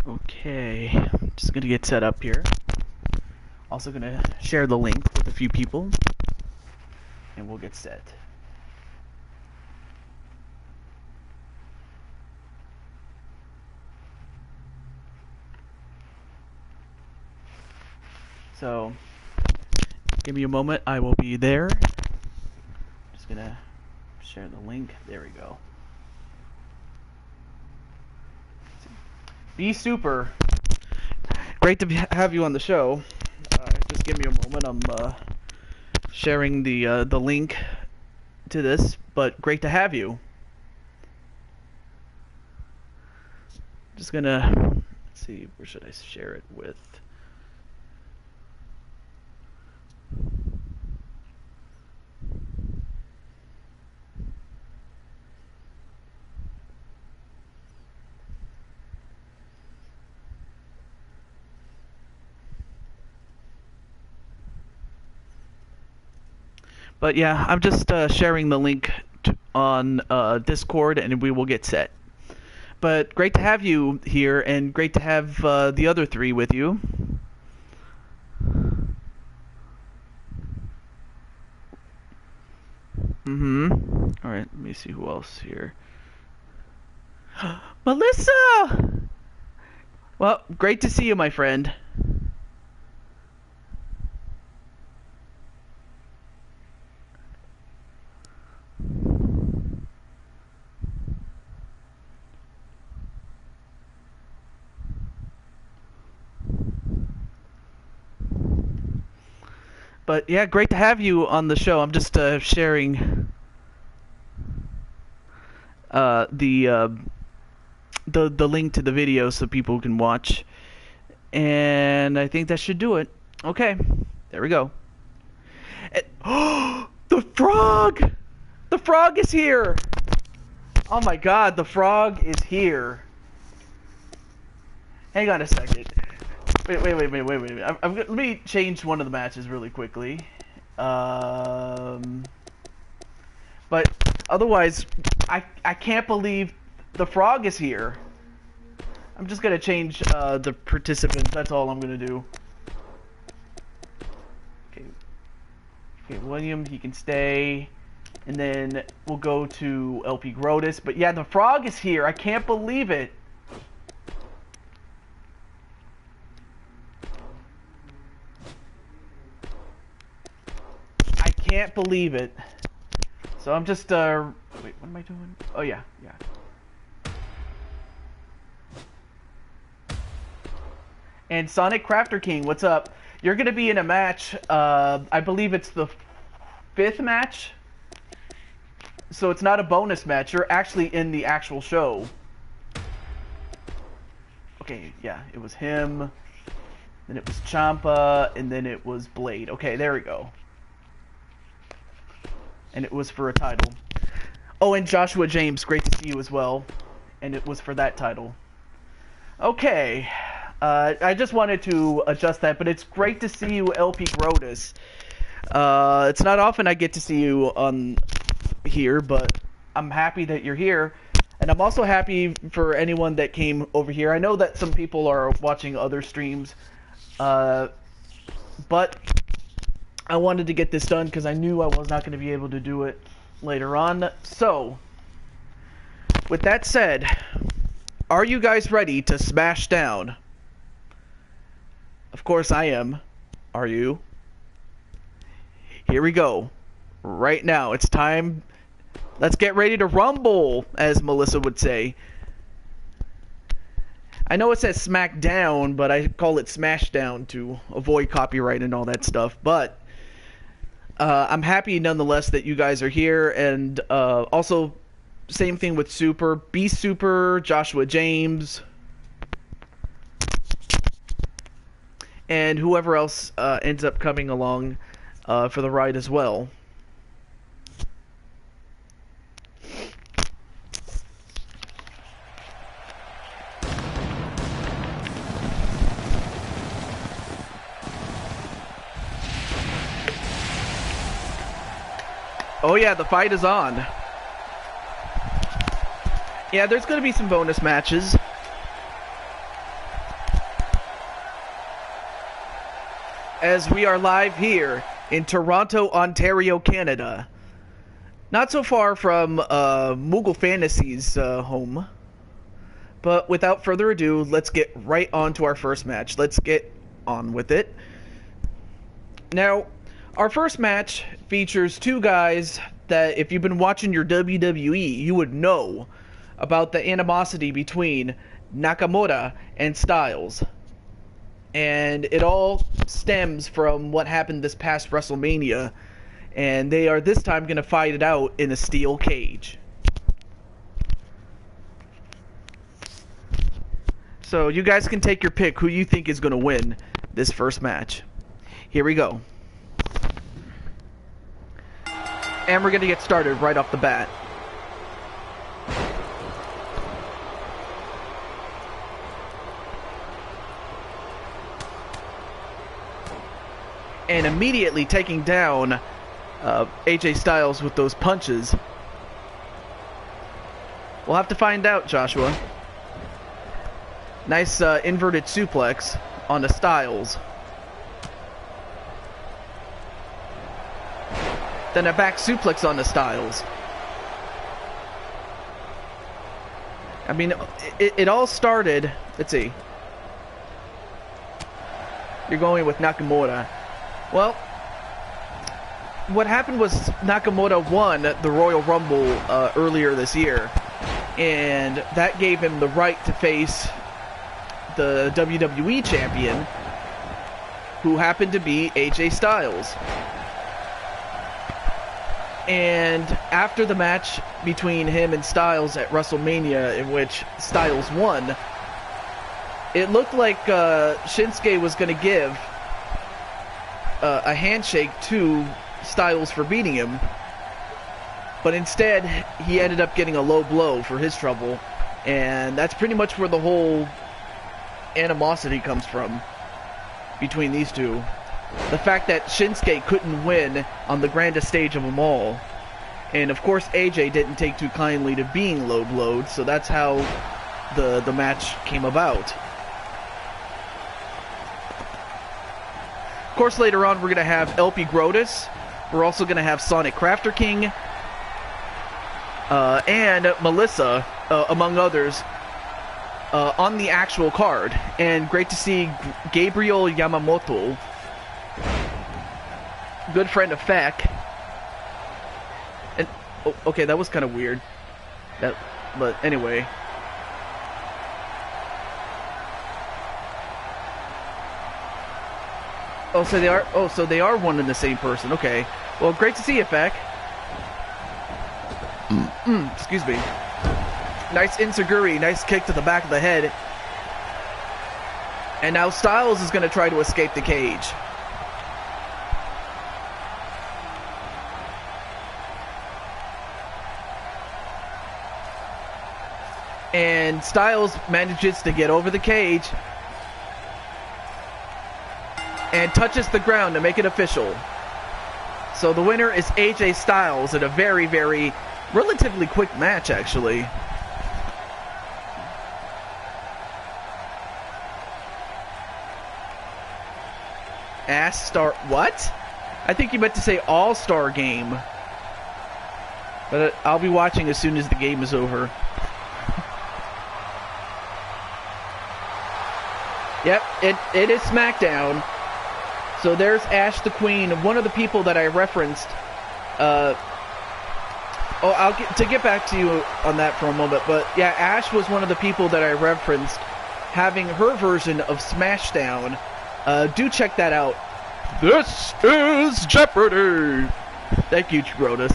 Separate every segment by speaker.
Speaker 1: Okay, I'm just gonna get set up here. Also gonna share the link with a few people, and we'll get set. So, give me a moment, I will be there. Just gonna share the link. There we go. Be super. Great to have you on the show. Just give me a moment. I'm sharing the link to this, but great to have you. Just gonna let's see, where should I share it with? But yeah, I'm just sharing the link on Discord, and we will get set. But great to have you here, and great to have the other three with you. All right, let me see who else here. Melissa! Well, great to see you, my friend. But yeah, great to have you on the show. I'm just sharing the link to the video so people can watch, and I think that should do it. Okay, there we go. Oh, the frog! The frog is here! Oh my God, the frog is here. Hang on a second. Wait. Let me change one of the matches really quickly. But otherwise, I can't believe the frog is here. I'm just gonna change the participants. That's all I'm gonna do. Okay, William, he can stay, and then we'll go to LP Grotus. But yeah, the frog is here. I can't believe it. Can't believe it. So I'm just wait, what am I doing? Oh yeah. And Sonic Crafter King, what's up? You're gonna be in a match, I believe it's the 5th match. So it's not a bonus match, you're actually in the actual show. Okay, yeah, it was him, then it was Champa, and then it was Blade. Okay, there we go. And it was for a title. Oh, and Joshua James, great to see you as well. And it was for that title. Okay. I just wanted to adjust that, but it's great to see you, LP Grotus. It's not often I get to see you on here, but I'm happy that you're here. And I'm also happy for anyone that came over here. I know that some people are watching other streams, but I wanted to get this done because I knew I was not going to be able to do it later on. So, with that said, are you guys ready to smash down? Of course I am. Are you? Here we go. Right now, it's time. Let's get ready to rumble, as Melissa would say. I know it says smack down, but I call it smash down to avoid copyright and all that stuff. But I'm happy nonetheless that you guys are here, and also same thing with Super. Be Super, Joshua James, and whoever else ends up coming along for the ride as well. Oh yeah, the fight is on. Yeah, there's going to be some bonus matches. as we are live here in Toronto, Ontario, Canada. Not so far from Moogle Fantasy's home. But without further ado, let's get right on to our first match. Let's get on with it. Now, our first match features two guys that if you've been watching your WWE, you would know about the animosity between Nakamura and Styles. And it all stems from what happened this past WrestleMania. And they are this time going to fight it out in a steel cage. So you guys can take your pick who you think is going to win this first match. Here we go. And we're going to get started right off the bat. And immediately taking down AJ Styles with those punches. We'll have to find out, Joshua. Nice inverted suplex on the Styles. Then a back suplex on the Styles. I mean, it all started... Let's see. You're going with Nakamura. Well, what happened was Nakamura won the Royal Rumble earlier this year. And that gave him the right to face the WWE Champion, who happened to be AJ Styles. And after the match between him and Styles at WrestleMania, in which Styles won, it looked like Shinsuke was going to give a handshake to Styles for beating him, but instead he ended up getting a low blow for his trouble, and that's pretty much where the whole animosity comes from between these two. The fact that Shinsuke couldn't win on the grandest stage of them all, and of course AJ didn't take too kindly to being low blowed, so that's how the match came about. Of course, later on, we're going to have LP Grotus. We're also going to have Sonic Crafter King. And Melissa, among others, on the actual card. And great to see Gabriel Yamamoto, good friend of Feck. And, okay, that was kind of weird. But anyway. Oh, so they are one and the same person. Okay. Well, great to see you, Feck. Excuse me. Nice enziguri, nice kick to the back of the head. And now Styles is going to try to escape the cage. And Styles manages to get over the cage and touches the ground to make it official. So the winner is AJ Styles in a very, very relatively quick match, actually. What? I think you meant to say All-Star Game. But I'll be watching as soon as the game is over. Yep, it is SmackDown. So there's Ash the Queen, one of the people that I referenced. To get back to you on that for a moment, but yeah, Ash was one of the people that I referenced having her version of Smashdown. Do check that out. This is Jeopardy! Thank you, Grotus.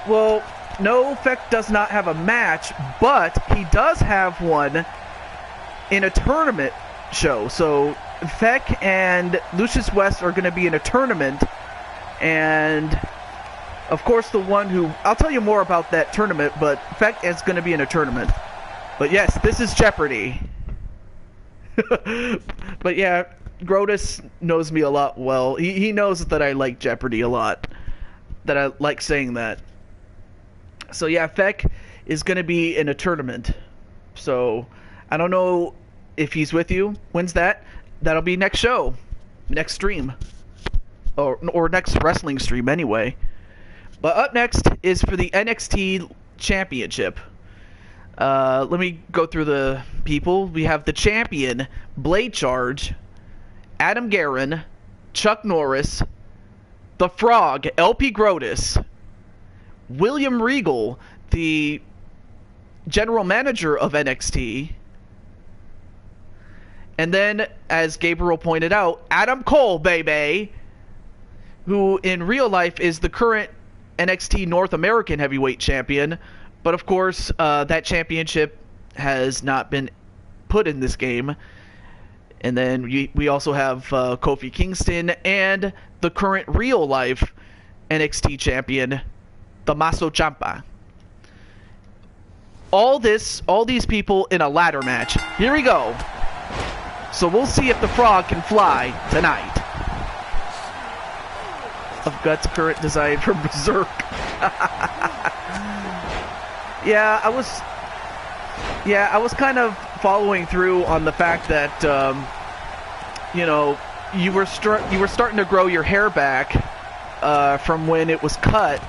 Speaker 1: Well, no, Feck does not have a match, but he does have one in a tournament show. So Feck and Lucius West are going to be in a tournament, and of course the one who... I'll tell you more about that tournament, but Feck is going to be in a tournament. But yes, this is Jeopardy. But yeah, Grotus knows me a lot well. He knows that I like Jeopardy a lot. That I like saying that. So yeah, Feck is going to be in a tournament. So I don't know if he's with you. When's that? That'll be next show. next stream. Or next wrestling stream, anyway. But up next is for the NXT Championship. Let me go through the people. We have the champion, Blade Charge, Adam Guerin, Chuck Norris, The Frog, LP Grotus, William Regal, the general manager of NXT, and then, as Gabriel pointed out, Adam Cole, baby, who in real life is the current NXT North American Heavyweight Champion, but of course, that championship has not been put in this game. And then we also have Kofi Kingston and the current real life NXT champion, Tommaso Ciampa. All these people in a ladder match. Here we go. So we'll see if the Frog can fly tonight. Of Guts' current design for Berserk. Yeah, I was kind of following through on the fact that you know, you were starting to grow your hair back from when it was cut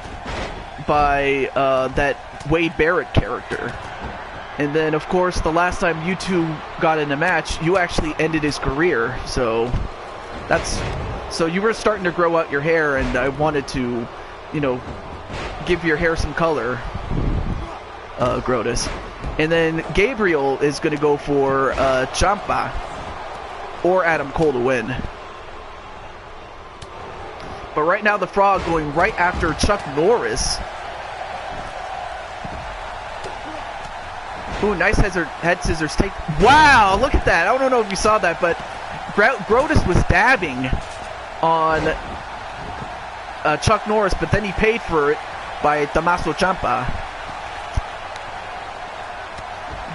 Speaker 1: by that Wade Barrett character. And then, of course, the last time you two got in a match, you actually ended his career. So you were starting to grow out your hair, and I wanted to, you know, give your hair some color, Grotus. And then Gabriel is going to go for Ciampa or Adam Cole to win. But right now, the Frog going right after Chuck Norris. Ooh, nice head scissors take. Wow, look at that. I don't know if you saw that, but Grotus was dabbing on Chuck Norris, but then he paid for it by Tommaso Ciampa.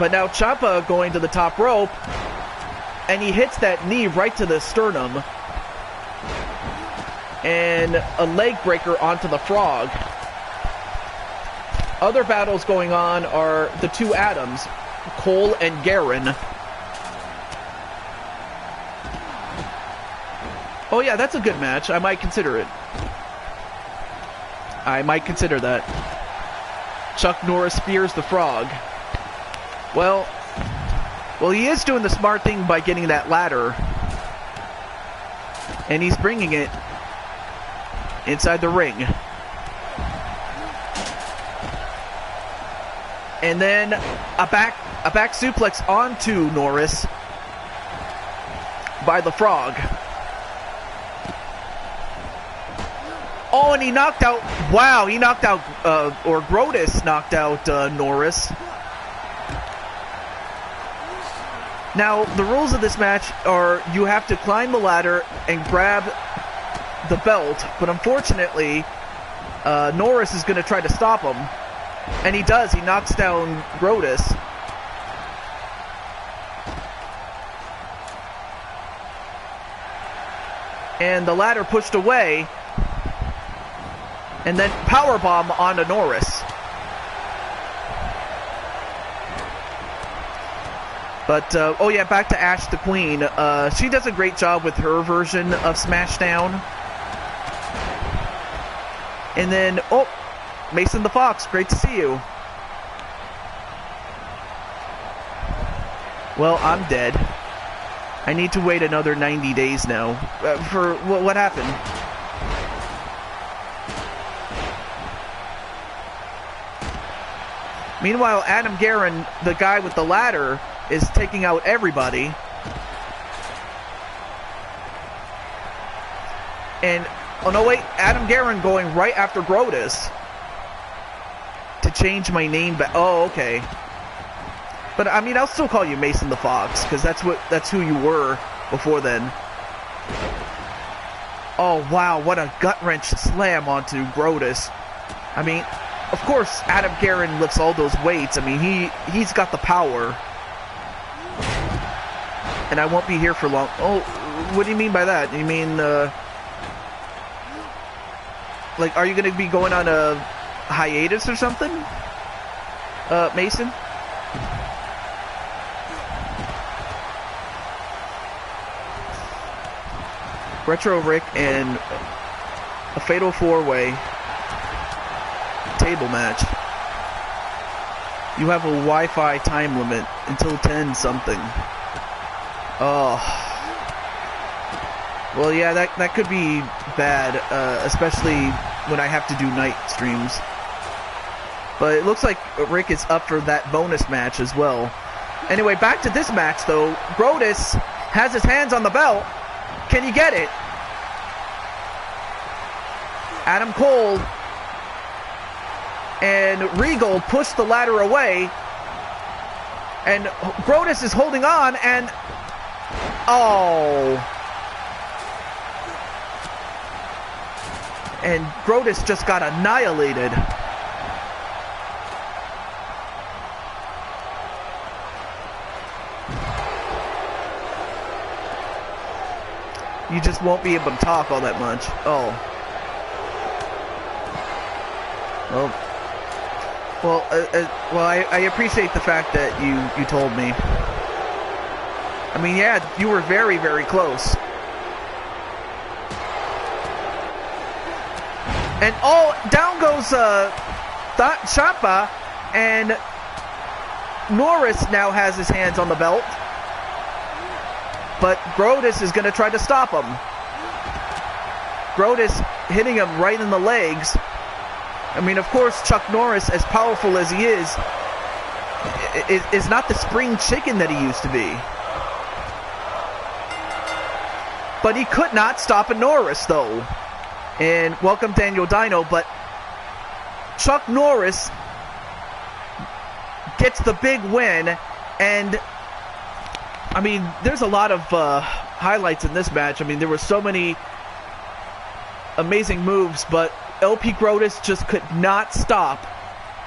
Speaker 1: But now Ciampa going to the top rope, and he hits that knee right to the sternum. And a leg breaker onto the Frog. Other battles going on are the two Adams, Cole and Guerin. Oh yeah, that's a good match. I might consider it. I might consider that. Chuck Norris spears the Frog. Well, he is doing the smart thing by getting that ladder. And he's bringing it inside the ring. And then a back suplex onto Norris by the Frog. Oh, and he knocked out, wow, he knocked out, or Grotus knocked out Norris. Now, the rules of this match are you have to climb the ladder and grab the belt, but unfortunately, Norris is going to try to stop him. And he does. He knocks down Grotus. And the ladder pushed away. And then powerbomb onto Norris. But, oh yeah, back to Ash the Queen. She does a great job with her version of Smashdown. And then, oh, Mason the Fox, great to see you. Well, I'm dead. I need to wait another 90 days now. For what happened? Meanwhile, Adam Guerin, the guy with the ladder, is taking out everybody. And, oh no wait, Adam Guerin going right after Grotus. To change my name back. Oh, okay. But I mean, I'll still call you Mason the Fox, because that's who you were before then. Oh wow, what a gut-wrench slam onto Grotus. I mean, of course Adam Guerin lifts all those weights. I mean, he's got the power. And I won't be here for long. Oh, what do you mean by that? You mean, like, are you going to be going on a hiatus or something? Mason? Retro Rick and a Fatal 4-Way table match. You have a Wi-Fi time limit until 10 something. Oh. Well, yeah, that could be bad, especially when I have to do night streams. But it looks like Rick is up for that bonus match as well. Anyway, back to this match, though. Brodus has his hands on the belt. Can he get it? Adam Cole and Regal push the ladder away. And Brodus is holding on, and... oh... and Brodus just got annihilated. You just won't be able to talk all that much. Oh. Well, I appreciate the fact that you told me. I mean, yeah, you were very, very close. And oh, down goes Ciampa, and Norris now has his hands on the belt. But Brodus is going to try to stop him. Brodus hitting him right in the legs. I mean, of course, Chuck Norris, as powerful as he is not the spring chicken that he used to be. But he could not stop a Norris, though. And welcome Daniel Dino, but Chuck Norris gets the big win, and I mean, there's a lot of highlights in this match. I mean, there were so many amazing moves, but LP Brodus just could not stop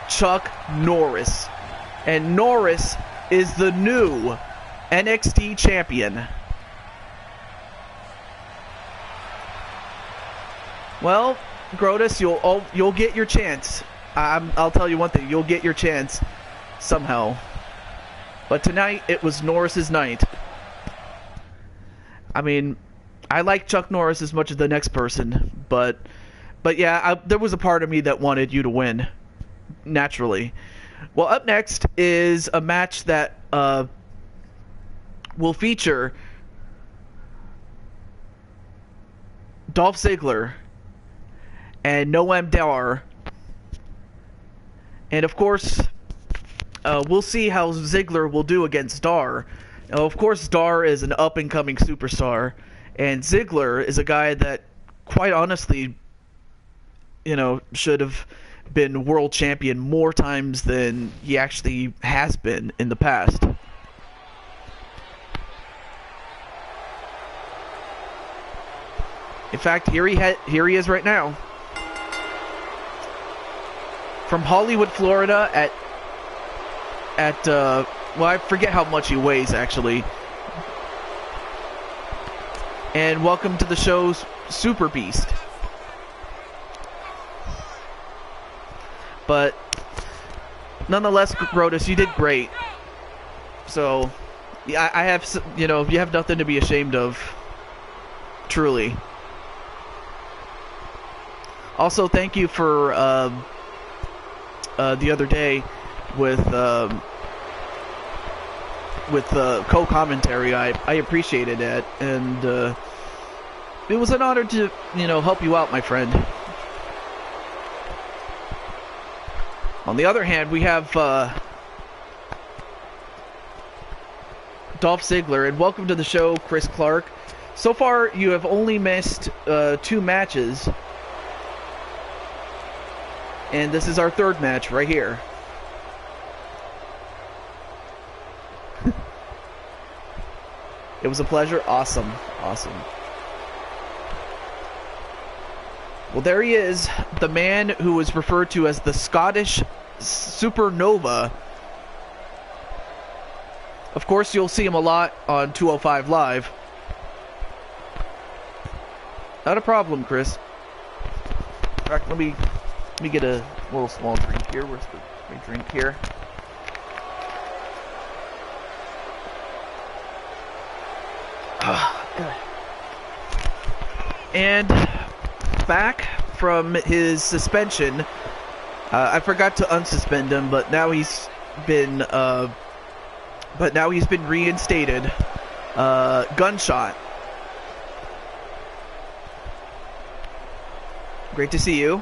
Speaker 1: Chuck Norris. And Norris is the new NXT champion. Well, Brodus, you'll get your chance. I'll tell you one thing, you'll get your chance somehow. But tonight, it was Norris's night. I mean, I like Chuck Norris as much as the next person, but yeah, there was a part of me that wanted you to win, naturally. Well, up next is a match that will feature Dolph Ziggler and Noam Dar. And of course, we'll see how Ziggler will do against Dar. Now, of course, Dar is an up-and-coming superstar, and Ziggler is a guy that, quite honestly, you know, should have been world champion more times than he actually has been in the past. In fact, here he is right now. From Hollywood, Florida, well, I forget how much he weighs, actually. And welcome to the show's Super Beast. But nonetheless, Brodus, you did great. So, I have, you know, you have nothing to be ashamed of. Truly. Also, thank you for the other day with co-commentary. I appreciated it, and it was an honor to, you know, help you out, my friend. On the other hand, we have Dolph Ziggler, and welcome to the show, Chris Clark. So far, you have only missed 2 matches, and this is our 3rd match right here. It was a pleasure. Awesome. Awesome. Well, there he is, the man who was referred to as the Scottish Supernova. Of course, you'll see him a lot on 205 Live. Not a problem, Chris. In fact, let me get a little small drink here. Where's the drink here? God. And back from his suspension, I forgot to unsuspend him, but now he's been reinstated. Gunshot. Great to see you.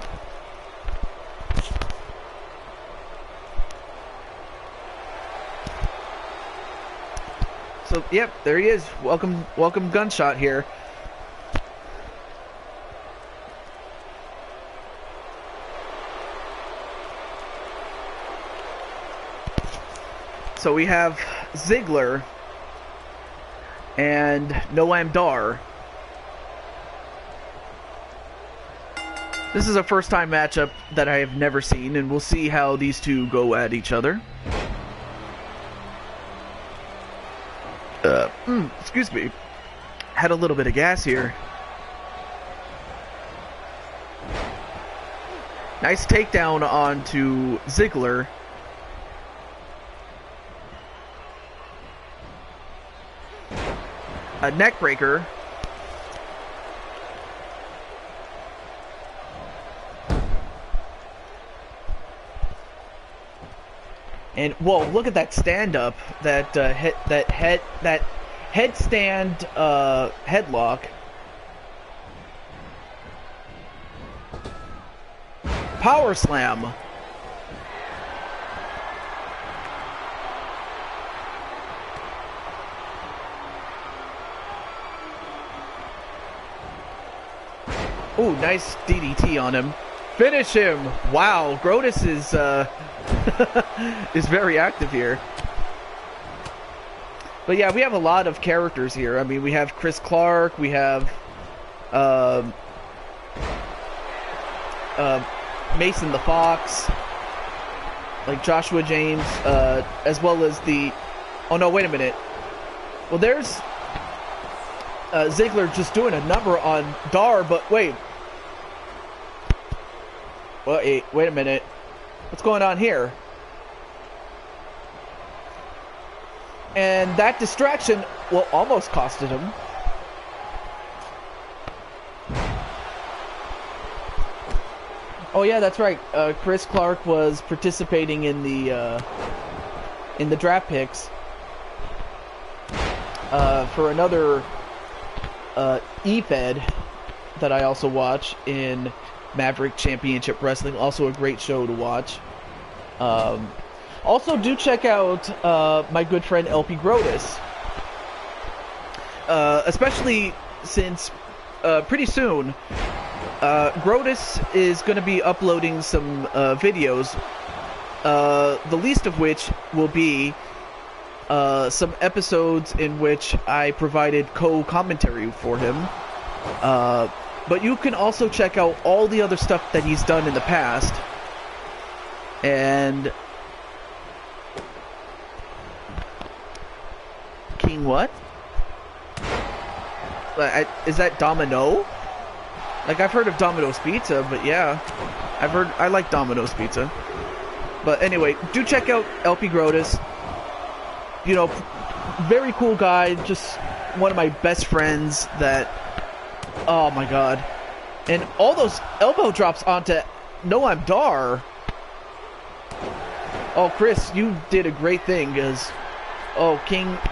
Speaker 1: So, yep, there he is. Welcome, Gunshot here. So we have Ziggler and Noam Dar. This is a first-time matchup that I have never seen, and we'll see how these two go at each other. Excuse me. Had a little bit of gas here. Nice takedown onto Ziggler. A neck breaker. And whoa, look at that stand up, that headstand headlock. Power slam. Ooh, nice DDT on him. Finish him. Wow, Grotus is is very active here. But yeah, we have a lot of characters here. I mean, we have Chris Clark, we have Mason the Fox, like Joshua James, as well as the... Oh no, wait a minute. Well, there's Ziggler just doing a number on Dar, but wait. Wait a minute. What's going on here? And that distraction, well, almost costed him. Oh yeah, that's right. Chris Clark was participating in the draft picks for another E-Fed that I also watch in Maverick Championship Wrestling. Also a great show to watch. Also, do check out my good friend LP Grotus. Especially since pretty soon Grotus is going to be uploading some videos, the least of which will be some episodes in which I provided co-commentary for him. But you can also check out all the other stuff that he's done in the past. And... King what? Is that Domino? Like, I've heard of Domino's Pizza, but yeah. I like Domino's Pizza. But anyway, do check out LP Grotus. You know, very cool guy. Just one of my best friends that... Oh my god. And all those elbow drops onto Noam Dar. Oh, Chris, you did a great thing, because... Oh,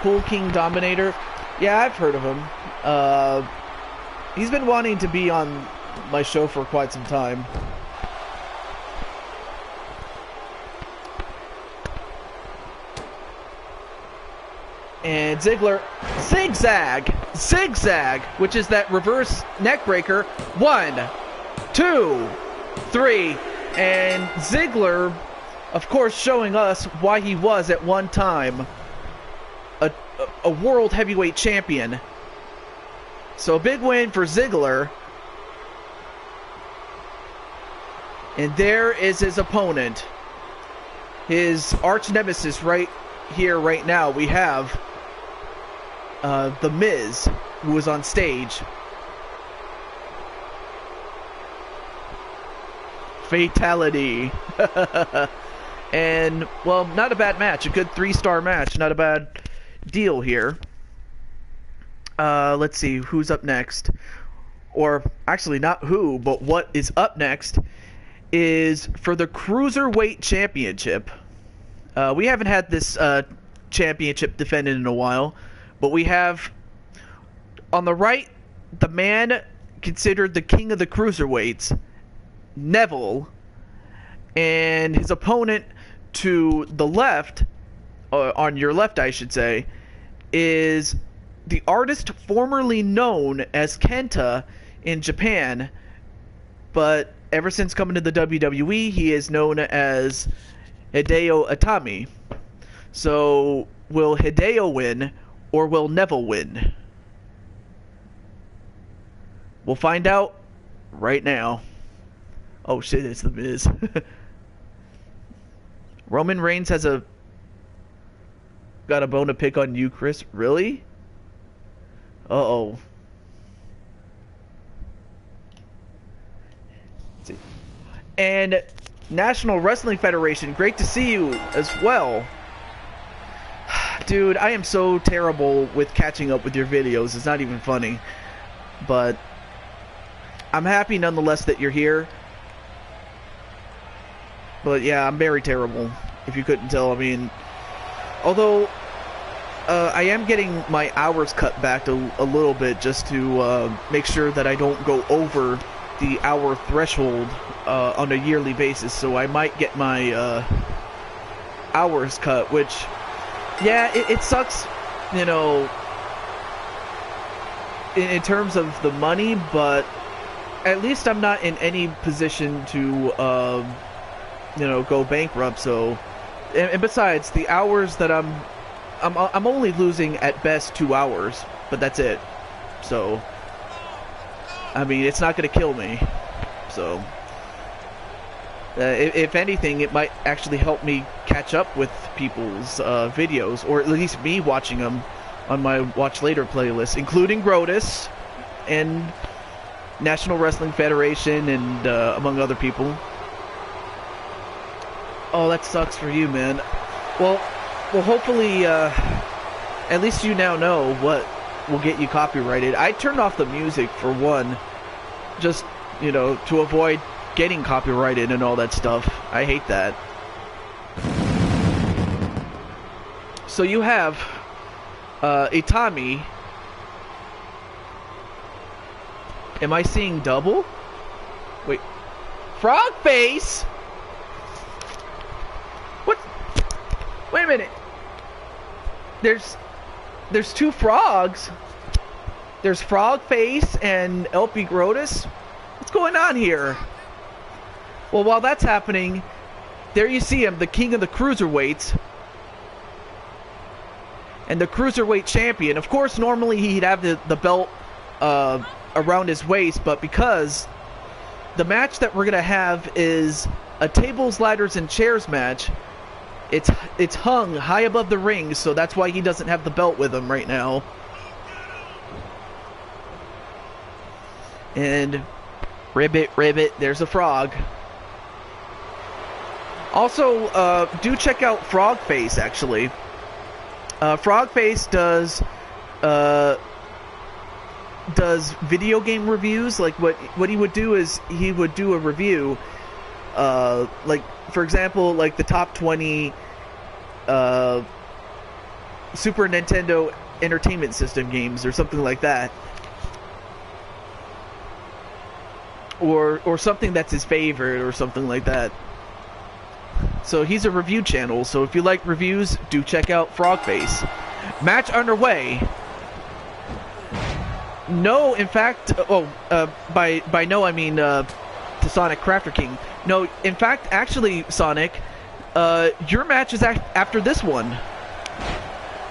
Speaker 1: Cool King Dominator. Yeah, I've heard of him. He's been wanting to be on my show for quite some time. And Ziggler, zigzag, which is that reverse neck breaker. 1, 2, 3, and Ziggler, of course, showing us why he was at one time a world heavyweight champion. So a big win for Ziggler. And there is his opponent. His arch nemesis right here, right now. We have The Miz, who was on stage. Fatality. And, well, not a bad match. A good 3-star match. Not a bad deal here. Let's see. Who's up next? or actually not who, but what is up next, is for the Cruiserweight Championship. We haven't had this championship defended in a while, but we have on the right the man considered the king of the cruiserweights, Neville, and his opponent to the left, on your left I should say, is the artist formerly known as Kenta in Japan, but ever since coming to the WWE, he is known as Hideo Itami. So, will Hideo win, or will Neville win? We'll find out right now. Oh shit, it's The Miz. Roman Reigns has got a bone to pick on you, Chris. Really? Uh-oh. And National Wrestling Federation, great to see you as well. Dude, I am so terrible with catching up with your videos. It's not even funny. But I'm happy nonetheless that you're here. But yeah, I'm very terrible, if you couldn't tell. I mean, although I am getting my hours cut back a little bit just to make sure that I don't go over the hour threshold on a yearly basis, so I might get my hours cut, which, yeah, it sucks, you know, in terms of the money, but at least I'm not in any position to, you know, go bankrupt. So, and besides, the hours that I'm only losing at best 2 hours, but that's it. So, I mean, it's not going to kill me. So, if anything, it might actually help me catch up with people's videos, or at least me watching them on my Watch Later playlist, including Grotus and National Wrestling Federation and among other people. Oh, that sucks for you, man. Well, hopefully, at least you now know what will get you copyrighted. I turned off the music for one, just, you know, to avoid getting copyrighted and all that stuff. I hate that. So you have Itami. Am I seeing double? Wait. Frog face? What? Wait a minute. There's two frogs. There's Frog Face and LP Grotus. What's going on here? Well, while that's happening, there you see him, the king of the cruiserweights. And the cruiserweight champion. Of course, normally he'd have the belt around his waist, but because the match that we're going to have is a tables, ladders, and chairs match, it's hung high above the ring, so that's why he doesn't have the belt with him right now. And ribbit, there's a frog. Also, do check out Frogface, actually. Frogface does video game reviews. Like, what he would do is he would do a review, like, for example, like the top 20 Super Nintendo Entertainment System games or something like that. Or something that's his favorite or something like that. So he's a review channel, so if you like reviews, do check out Frogface. Match underway. No, in fact, by no I mean to Sonic Crafter King. No, in fact, actually, Sonic, your match is after this one.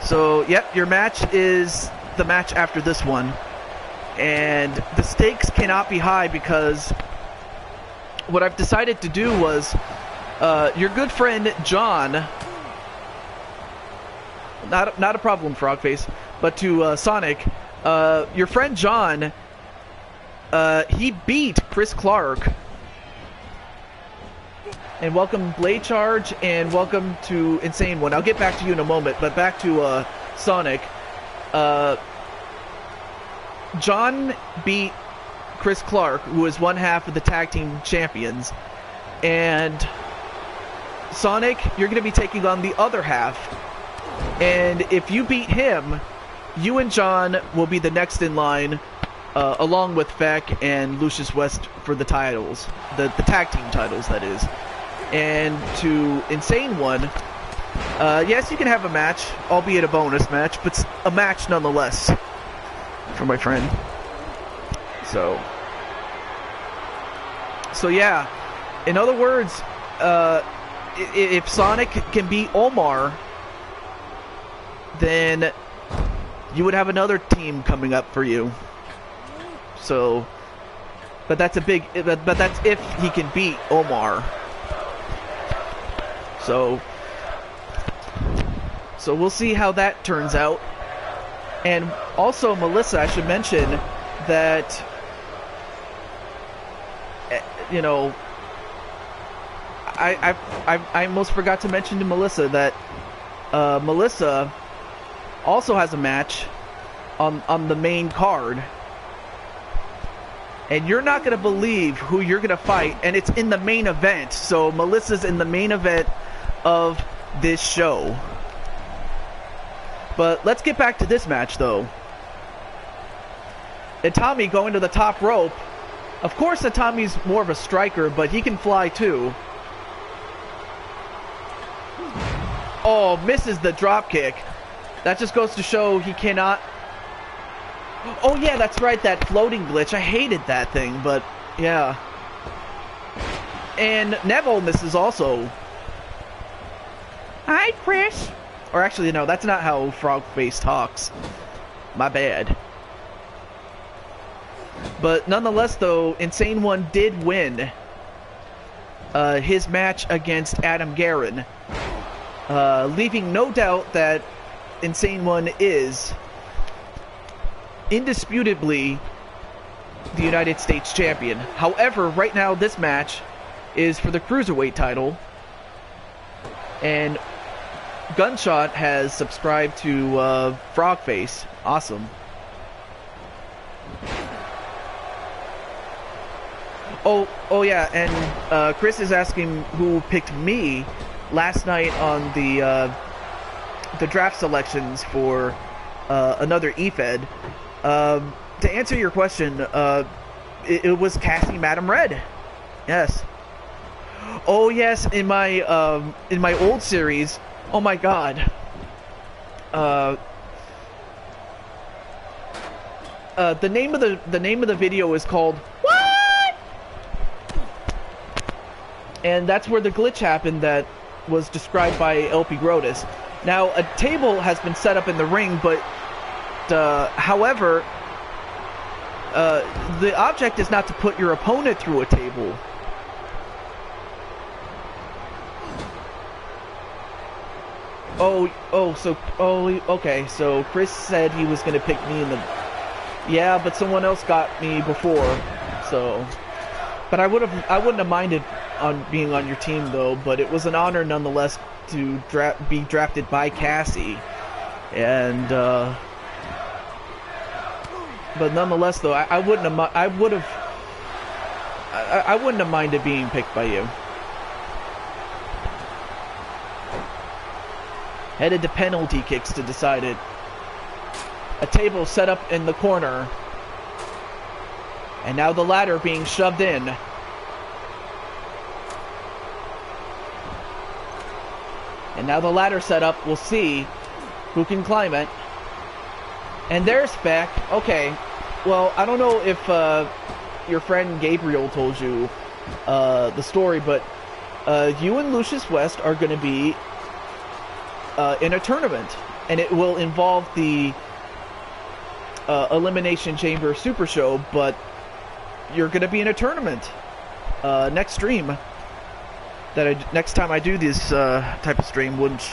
Speaker 1: So, yep, your match is the match after this one. And the stakes cannot be high because what I've decided to do was your good friend John, not a problem, Frogface, but to Sonic, your friend John, he beat Chris Clark. And welcome Blade Charge, and welcome to Insane One. I'll get back to you in a moment, but back to Sonic. John beat Chris Clark, who is one half of the tag team champions. And Sonic, you're going to be taking on the other half. And if you beat him, you and John will be the next in line, along with Feck and Lucius West for the titles. The tag team titles, that is. And to Insane One, yes, you can have a match, albeit a bonus match, but a match nonetheless for my friend. So yeah. In other words, if Sonic can beat Omar, then you would have another team coming up for you. So, but that's if he can beat Omar. So we'll see how that turns out. And also, Melissa, I should mention that, you know, I almost forgot to mention to Melissa that Melissa also has a match on the main card. And you're not going to believe who you're going to fight, and it's in the main event. So Melissa's in the main event of this show. But let's get back to this match, though. Itami going to the top rope. Of course, Itami's more of a striker, but he can fly too. Oh, misses the drop kick. That just goes to show he cannot... Oh yeah, that's right, that floating glitch. I hated that thing, but yeah. And Neville misses also. Hi, Chris. Or actually, no, that's not how Frogface talks. My bad. But nonetheless, though, Insane One did win his match against Adam Guerin, leaving no doubt that Insane One is indisputably the United States champion. However, right now this match is for the Cruiserweight title, and Gunshot has subscribed to Frogface. Awesome. Oh yeah, and Chris is asking who picked me last night on the draft selections for another EFED. To answer your question, it was Cassie Madam Red. Yes. Oh yes, in my old series. Oh my God. The name of the video is called What? And that's where the glitch happened that was described by LP Grotus. Now a table has been set up in the ring, but however, the object is not to put your opponent through a table. Okay, so Chris said he was going to pick me in the... Yeah, but someone else got me before, so... But I wouldn't have minded on being on your team, though, but it was an honor nonetheless to be drafted by Cassie. And, but nonetheless, though, I wouldn't have minded being picked by you. Headed to penalty kicks to decide it. A table set up in the corner. And now the ladder being shoved in. And now the ladder set up. We'll see who can climb it. And there's Feck. Okay. Well, I don't know if your friend Gabriel told you the story, but you and Lucius West are going to be in a tournament, and it will involve the Elimination Chamber Super Show, but you're going to be in a tournament next stream. Next time I do this type of stream, which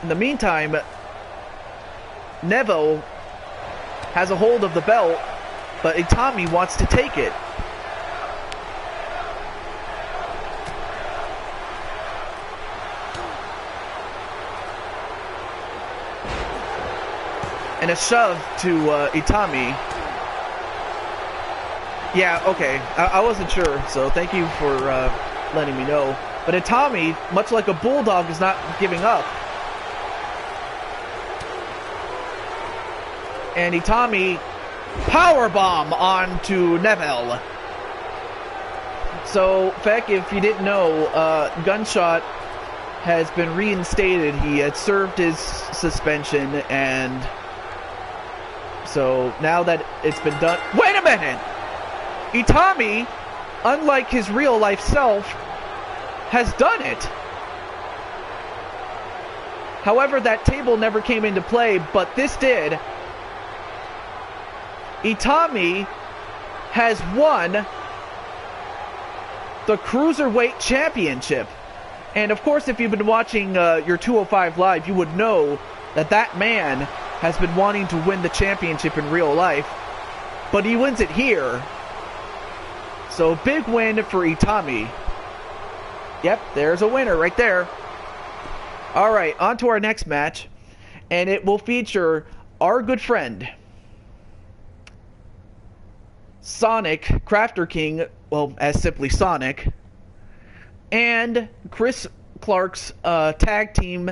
Speaker 1: in the meantime, Neville has a hold of the belt, but Itami wants to take it. And a shove to Itami. Yeah, okay. I wasn't sure, so thank you for letting me know. But Itami, much like a bulldog, is not giving up. And Itami powerbomb onto Neville. So, Feck, if you didn't know, Gunshot has been reinstated. He had served his suspension, and so now that it's been done... Wait a minute! Itami, unlike his real-life self, has done it. However, that table never came into play, but this did. Itami has won the Cruiserweight Championship. And of course, if you've been watching your 205 Live, you would know that that man has been wanting to win the championship in real life, but he wins it here. So big win for Itami. Yep, there's a winner right there. Alright, on to our next match, and it will feature our good friend Sonic, Crafter King, well, as simply Sonic, and Chris Clark's tag team,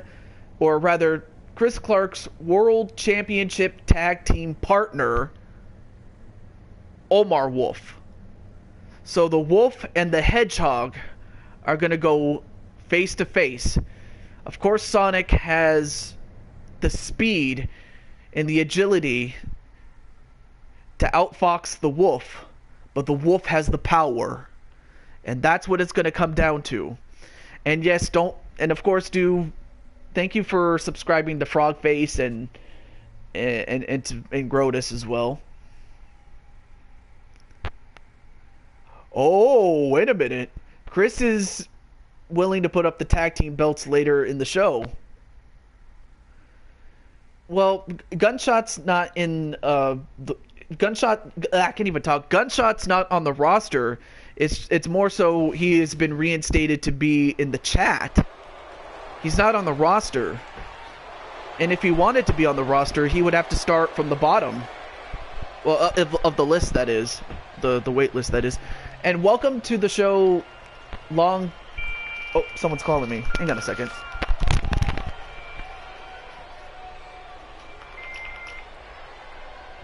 Speaker 1: or rather, Chris Clark's World Championship tag team partner, Omar Wolf. So the Wolf and the Hedgehog are going to go face to face. Of course, Sonic has the speed and the agility to outfox the Wolf, but the Wolf has the power. And that's what it's going to come down to. And yes, of course, thank you for subscribing to Frogface and Grodus as well. Oh, wait a minute. Chris is willing to put up the tag team belts later in the show. Well, Gunshot's not in I can't even talk. Gunshot's not on the roster. It's more so he has been reinstated to be in the chat. He's not on the roster. And if he wanted to be on the roster, he would have to start from the bottom. Well, of the list, that is. The wait list, that is. And welcome to the show, Long... Oh, someone's calling me. Hang on a second.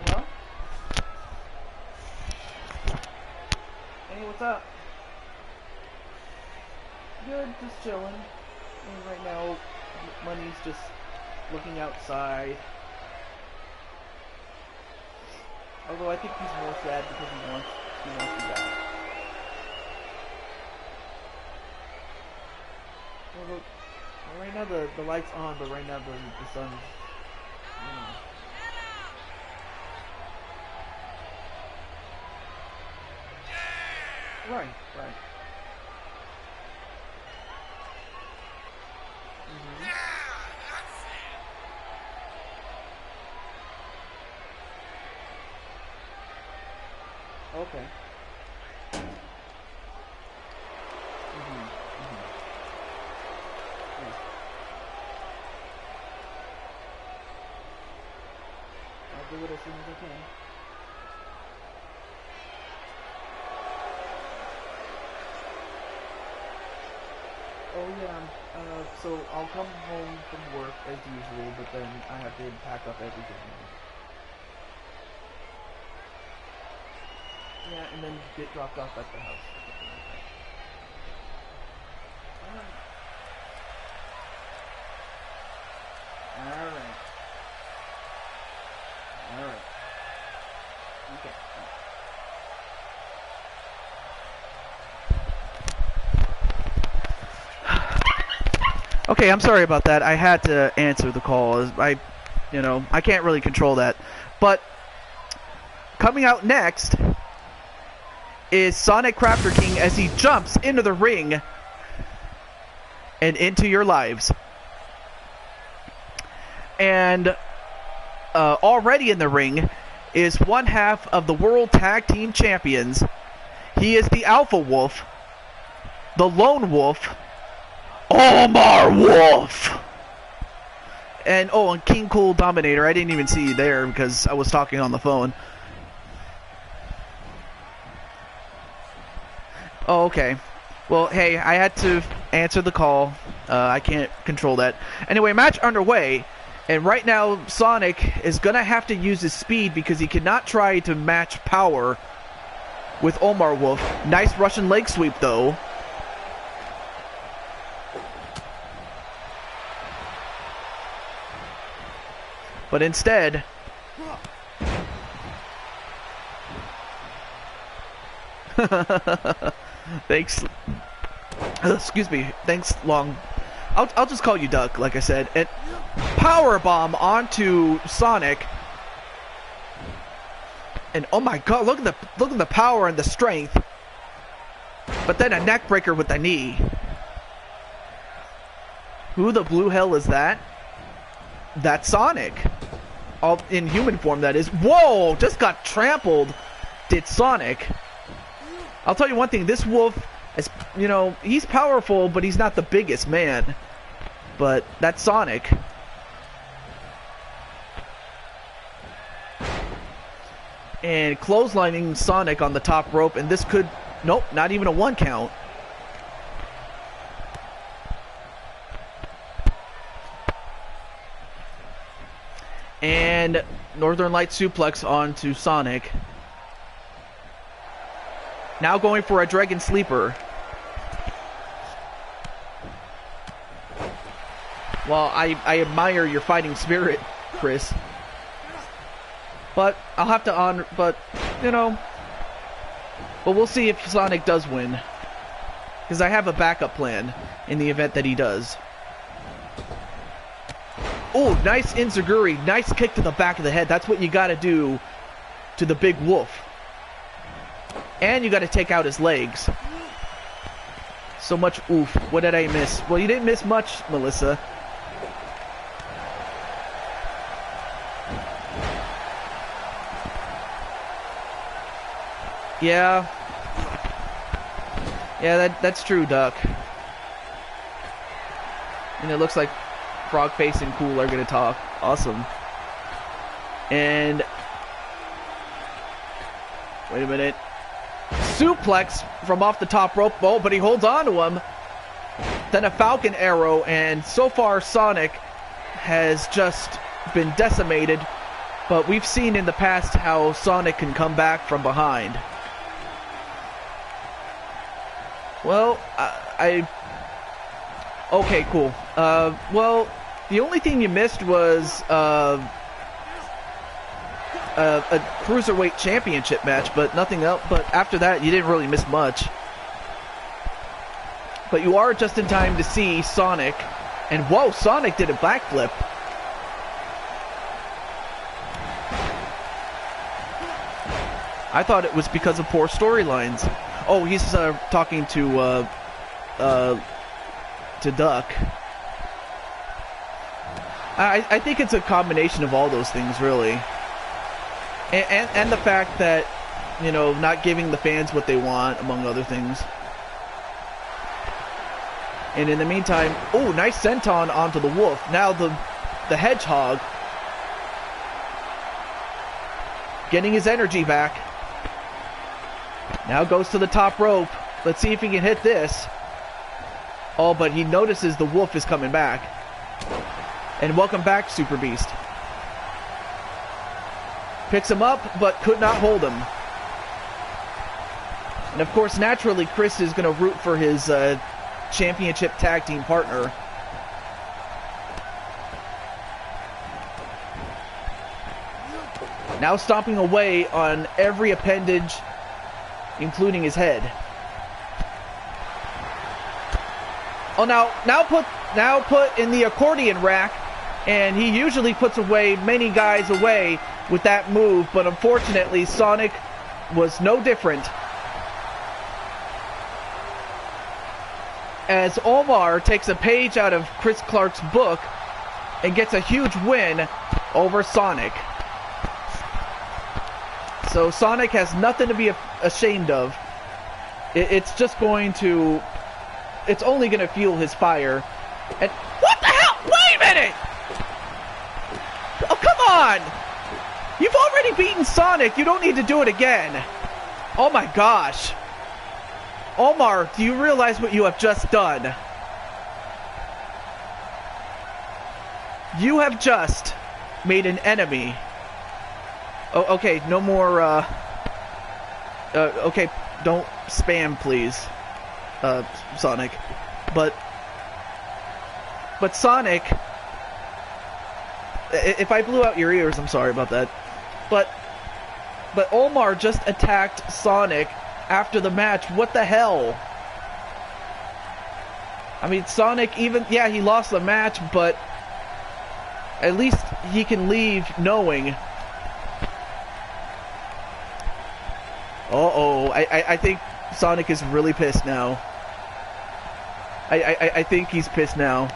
Speaker 1: Hello? Hey, what's up? Good, just chilling. And right now, Money's just looking outside. Although I think he's more sad because he wants to die. Well, right now the light's on, but right now the sun's... Right. Okay. I'll do it as soon as I can. Oh yeah, so I'll come home from work as usual, but then I have to pack up everything. Yeah, and then get dropped off at the house. Alright. Okay. Okay, I'm sorry about that. I had to answer the call. I can't really control that. But coming out next is Sonic Crafter King as he jumps into the ring and into your lives. And already in the ring is one half of the World Tag Team Champions. He is the Alpha Wolf, the Lone Wolf, Omar Wolf. And King Cool Dominator. I didn't even see you there because I was talking on the phone. Oh, okay. Well, hey, I had to answer the call. I can't control that. Anyway, match underway. And right now, Sonic is going to have to use his speed because he cannot try to match power with Omar Wolf. Nice Russian leg sweep, though. But instead... Thanks. Excuse me. Thanks, Long. I'll just call you Duck, like I said. And power bomb onto Sonic. And oh my God, look at the power and the strength. But then a neck breaker with the knee. Who the blue hell is that? That's Sonic. All in human form, that is. Whoa! Just got trampled. Did Sonic. I'll tell you one thing. This wolf, is, you know, he's powerful, but he's not the biggest man. But that's Sonic. And clotheslining Sonic on the top rope, and this could... Nope, not even a 1 count. And Northern Light suplex onto Sonic. Now going for a Dragon Sleeper. Well, I admire your fighting spirit, Chris. But I'll have to honor... But, you know... But we'll see if Sonic does win. Because I have a backup plan in the event that he does. Oh, nice Enziguri. Nice kick to the back of the head. That's what you got to do to the big wolf. And you got to take out his legs. So much oof. What did I miss? Well, you didn't miss much, Melissa. Yeah. Yeah, that's true, Duck. And it looks like Frogface and Cool are gonna talk. Awesome. And wait a minute. Suplex from off the top rope. Oh, but he holds on to him. Then a Falcon Arrow, and so far Sonic has just been decimated. But we've seen in the past how Sonic can come back from behind. Well, okay, cool. Well, the only thing you missed was a Cruiserweight Championship match, but nothing else. But after that, you didn't really miss much. But you are just in time to see Sonic. And whoa, Sonic did a backflip. I thought it was because of poor storylines. Oh, he's talking to Duck. I think it's a combination of all those things, really. And the fact that, you know, not giving the fans what they want, among other things. And in the meantime, oh, nice senton onto the wolf. Now the hedgehog getting his energy back. Now goes to the top rope. Let's see if he can hit this. Oh, but he notices the wolf is coming back. And welcome back, Super Beast. Picks him up, but could not hold him. And of course, naturally, Chris is going to root for his championship tag team partner. Now stomping away on every appendage, including his head. Oh, now put in the accordion rack, and he usually puts away many guys away with that move, but unfortunately Sonic was no different. As Omar takes a page out of Chris Clark's book and gets a huge win over Sonic. So Sonic has nothing to be ashamed of. It's just going to... It's only going to fuel his fire. And... What the hell? Wait a minute! Oh, come on! You've already beaten Sonic. You don't need to do it again. Oh my gosh. Omar, do you realize what you have just done? You have just made an enemy. Oh, okay, no more, okay, don't spam, please, Sonic. But Sonic, if I blew out your ears, I'm sorry about that. But Omar just attacked Sonic after the match. What the hell? I mean, Sonic even, yeah, he lost the match, but at least he can leave knowing. Uh-oh, I think Sonic is really pissed now. I think he's pissed now.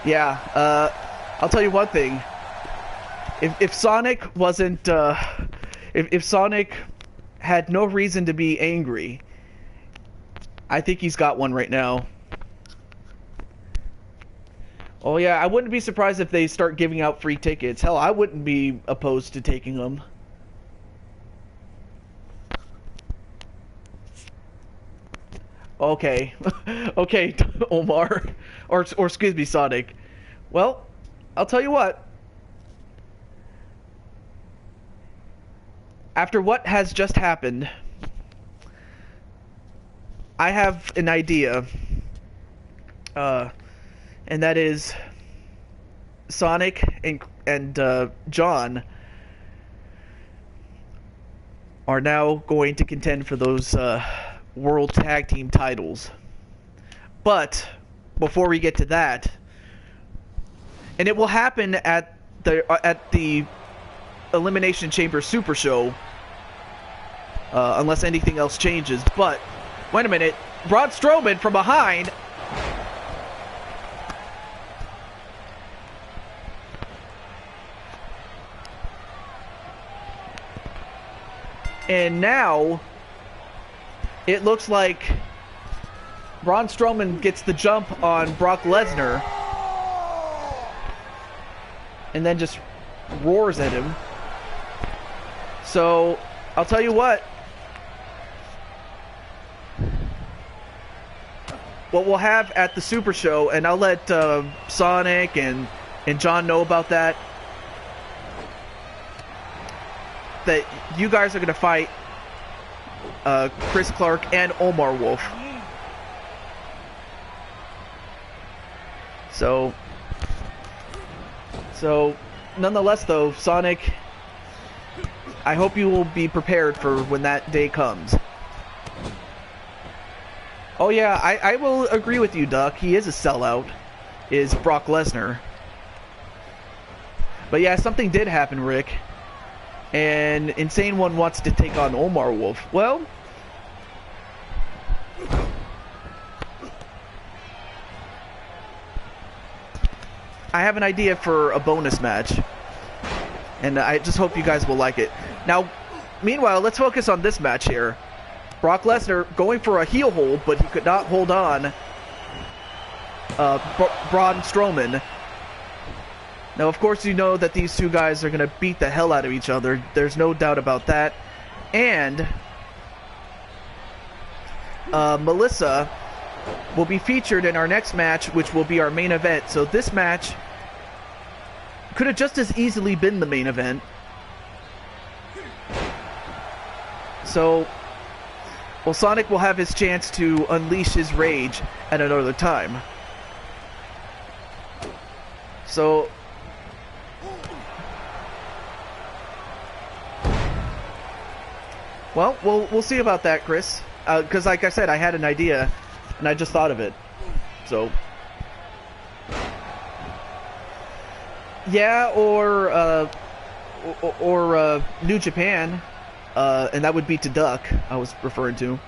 Speaker 1: Yeah, I'll tell you one thing. If Sonic wasn't, if Sonic had no reason to be angry, I think he's got one right now. Oh yeah, I wouldn't be surprised if they start giving out free tickets. Hell, I wouldn't be opposed to taking them. Okay. Okay, Omar. Or excuse me, Sonic. Well, I'll tell you what. After what has just happened, I have an idea. And that is Sonic and John are now going to contend for those World Tag Team titles. But before we get to that, and it will happen at the Elimination Chamber Super Show, unless anything else changes. But wait a minute, Braun Strowman from behind. And now it looks like Braun Strowman gets the jump on Brock Lesnar and then just roars at him. So I'll tell you what we'll have at the Super Show, and I'll let Sonic and John know about that. That you guys are going to fight Chris Clark and Omar Wolf. So nonetheless though, Sonic, I hope you will be prepared for when that day comes. Oh yeah, I will agree with you, Duck. He is a sellout, is Brock Lesnar. But yeah, something did happen, Rick. And Insane One wants to take on Omar Wolf. Well, I have an idea for a bonus match, and I just hope you guys will like it. Now, meanwhile, let's focus on this match here. Brock Lesnar going for a heel hold, but he could not hold on Braun Strowman. Now, of course, you know that these two guys are going to beat the hell out of each other. There's no doubt about that. And Melissa will be featured in our next match, which will be our main event. So this match could have just as easily been the main event. So, well, Sonic will have his chance to unleash his rage at another time. So, well, we'll see about that, Chris. Because, like I said, I had an idea, and I just thought of it. So, yeah, or New Japan, and that would be to Duck. I was referring to.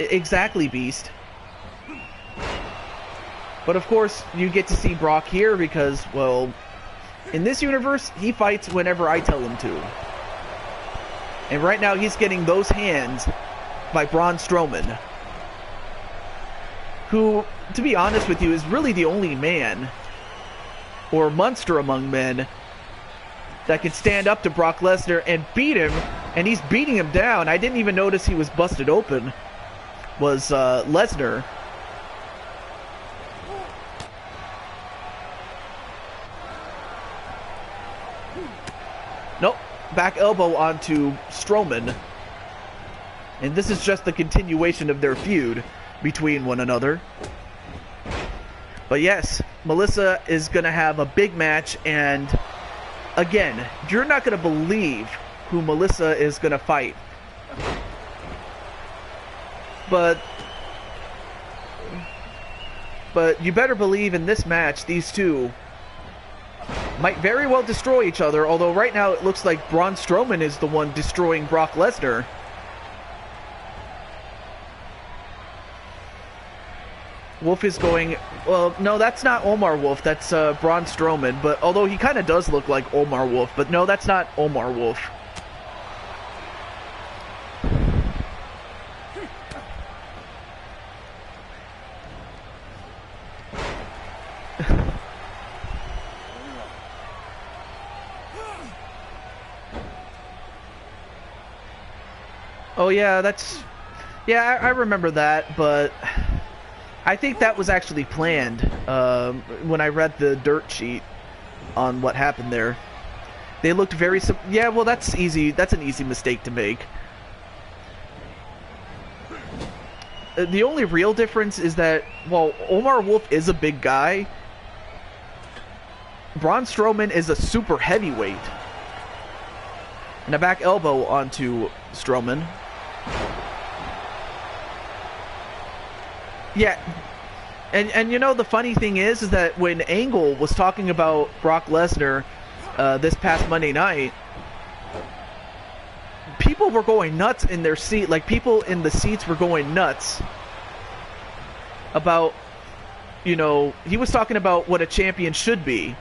Speaker 1: Exactly, Beast. But of course, you get to see Brock here because, well, in this universe, he fights whenever I tell him to. And right now, he's getting those hands by Braun Strowman, who, to be honest with you, is really the only man, or monster among men, that can stand up to Brock Lesnar and beat him, and he's beating him down. I didn't even notice he was busted open, was Lesnar. Nope, back elbow onto Strowman. And this is just the continuation of their feud between one another. But yes, Melissa is going to have a big match, and again, you're not going to believe who Melissa is going to fight. But you better believe in this match, these two might very well destroy each other, although right now it looks like Braun Strowman is the one destroying Brock Lesnar. Wolf is going... Well, no, that's not Omar Wolf. That's Braun Strowman. But although he kind of does look like Omar Wolf. But no, that's not Omar Wolf. Oh, yeah, that's... Yeah, I remember that, but... I think that was actually planned when I read the dirt sheet on what happened there. They looked very... Yeah, well, that's easy. That's an easy mistake to make. The only real difference is that, well, Omar Wolf is a big guy. Braun Strowman is a super heavyweight. And a back elbow onto Strowman. Yeah, and you know, the funny thing is that when Angle was talking about Brock Lesnar this past Monday night, people were going nuts in their seat. Like, people in the seats were going nuts about, you know, he was talking about what a champion should be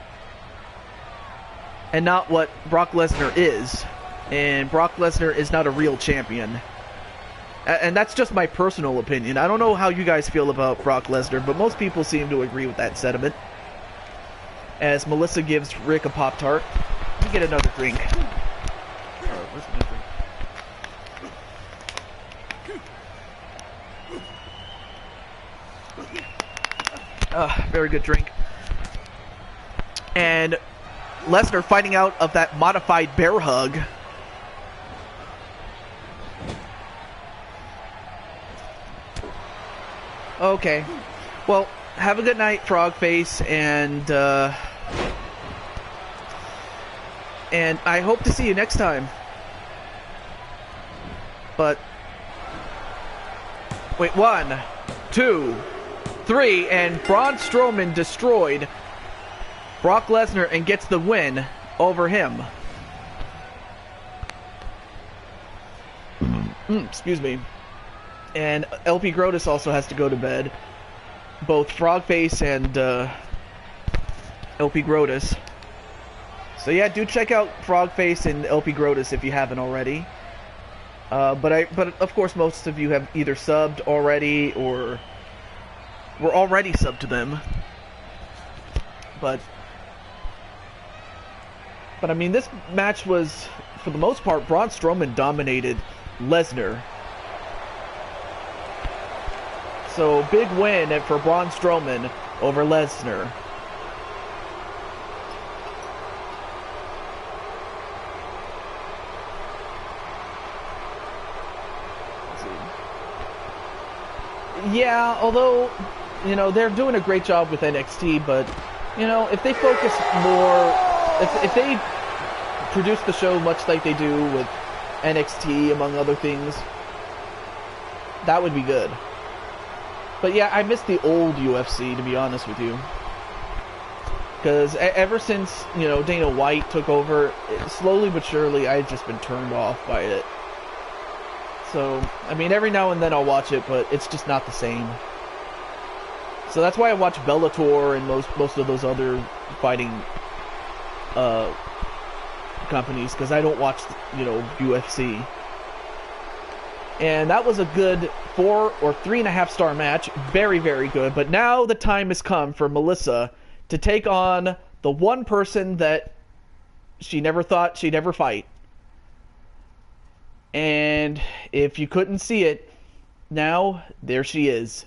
Speaker 1: and not what Brock Lesnar is. And Brock Lesnar is not a real champion. And that's just my personal opinion. I don't know how you guys feel about Brock Lesnar, but most people seem to agree with that sentiment. As Melissa gives Rick a Pop-Tart. Let me get another drink. Where's my drink? Very good drink. And Lesnar fighting out of that modified bear hug. Okay, well, have a good night, Frogface, and I hope to see you next time. But wait, 1, 2, 3, and Braun Strowman destroyed Brock Lesnar and gets the win over him. Excuse me. And LP Grotus also has to go to bed. Both Frogface and LP Grotus. So yeah, do check out Frogface and LP Grotus if you haven't already. But of course most of you have either subbed already or were already subbed to them. But I mean, this match was, for the most part, Braun Strowman dominated Lesnar. So, big win for Braun Strowman over Lesnar. Yeah, although, you know, they're doing a great job with NXT, but, you know, if they focus more, if they produce the show much like they do with NXT, among other things, that would be good. But yeah, I miss the old UFC, to be honest with you. Because ever since, you know, Dana White took over, slowly but surely, I've just been turned off by it. So, I mean, every now and then I'll watch it, but it's just not the same. So that's why I watch Bellator and most of those other fighting companies, because I don't watch, you know, UFC. And that was a good 4 or 3.5 star match. Very, very good. But now the time has come for Melissa to take on the one person that she never thought she'd ever fight. And if you couldn't see it, now there she is.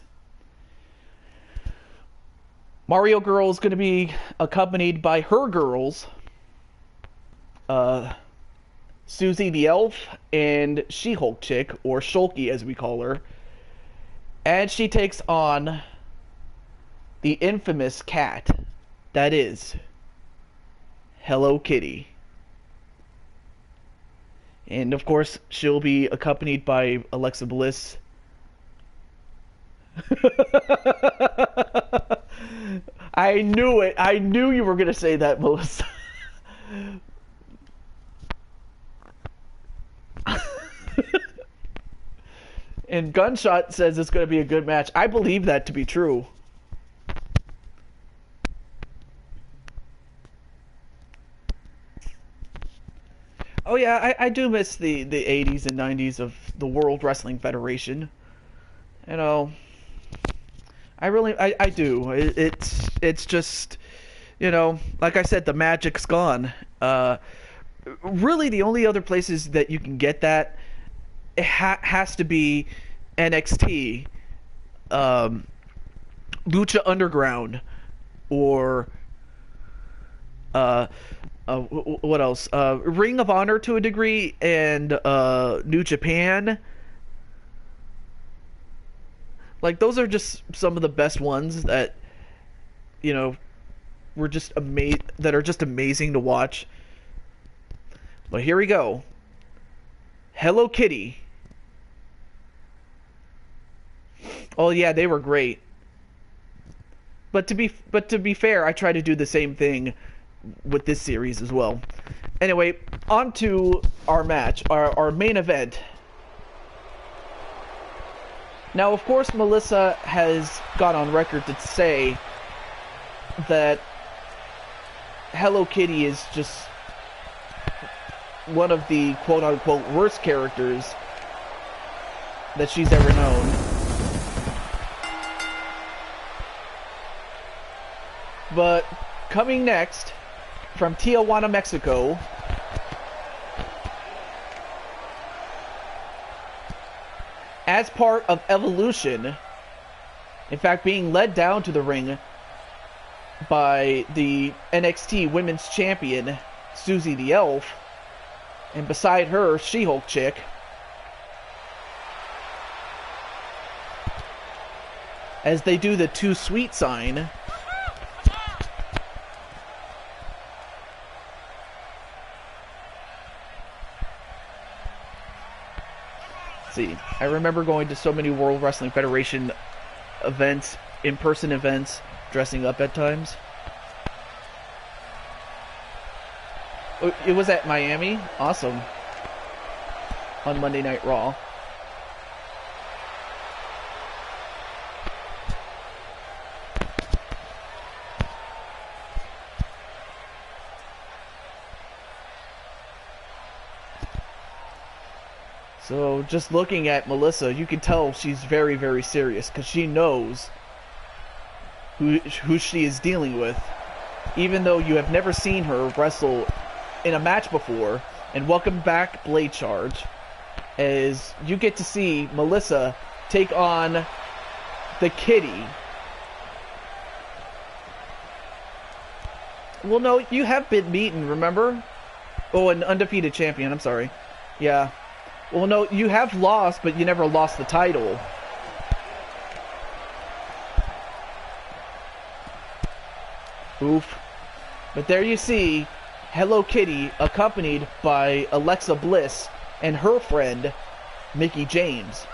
Speaker 1: Mario Girl is going to be accompanied by her girls, Susie the Elf and She-Hulk Chick, or Shulky as we call her. And she takes on the infamous cat that is Hello Kitty. And of course, she'll be accompanied by Alexa Bliss. I knew it. I knew you were going to say that, Melissa. And Gunshot says it's going to be a good match. I believe that to be true. Oh yeah, I do miss the 80s and 90s of the World Wrestling Federation. You know, I do. It's just, you know, like I said, the magic's gone. Really, the only other places that you can get that has to be NXT, Lucha Underground, or what else? Ring of Honor to a degree, and New Japan. Like, those are just some of the best ones that, you know, were just that are just amazing to watch. But here we go. Hello Kitty. Oh yeah, they were great. But to be fair, I try to do the same thing with this series as well. Anyway, on to our match, our main event. Now, of course, Melissa has gone on record to say that Hello Kitty is just one of the quote-unquote worst characters that she's ever known. But coming next, from Tijuana, Mexico, as part of Evolution, in fact being led down to the ring by the NXT Women's Champion, Susie the Elf, and beside her, She-Hulk Chick, as they do the Too Sweet sign. See, I remember going to so many World Wrestling Federation events, in-person events, dressing up at times. It was at Miami. Awesome. On Monday Night Raw. So, just looking at Melissa, you can tell she's very, very serious, because she knows who she is dealing with, even though you have never seen her wrestle in a match before. And welcome back, Blade Charge, as you get to see Melissa take on the Kitty. Well, no, you have been beaten, remember? Oh, an undefeated champion, I'm sorry. Yeah. Well, no, you have lost, but you never lost the title. Oof. But there you see Hello Kitty accompanied by Alexa Bliss and her friend, Mickie James.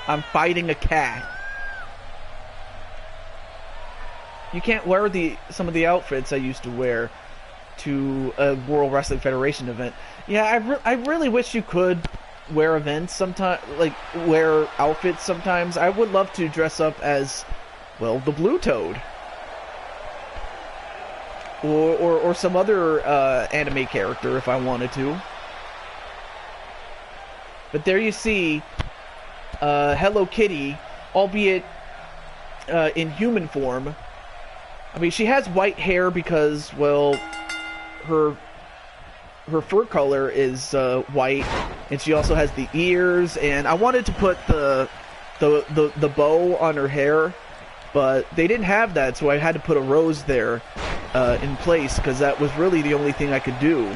Speaker 1: I'm fighting a cat. You can't wear some of the outfits I used to wear to a World Wrestling Federation event. Yeah, I really wish you could wear events sometimes, like wear outfits sometimes. I would love to dress up as, well, the Blue Toad. Or some other anime character if I wanted to. But there you see Hello Kitty, albeit in human form. I mean, she has white hair because, well, her her fur color is white, and she also has the ears. And I wanted to put the bow on her hair, but they didn't have that, so I had to put a rose there in place because that was really the only thing I could do.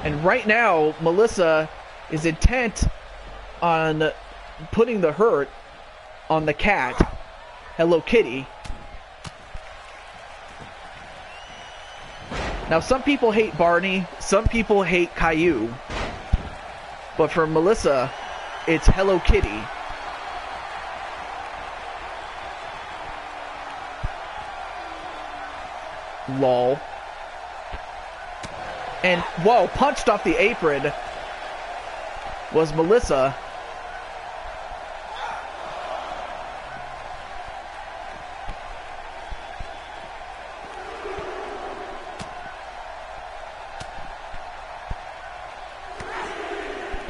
Speaker 1: And right now, Melissa is intent on putting the hurt on the cat, Hello Kitty. Now, some people hate Barney, some people hate Caillou, but for Melissa, it's Hello Kitty. Lol. And, whoa, punched off the apron was Melissa.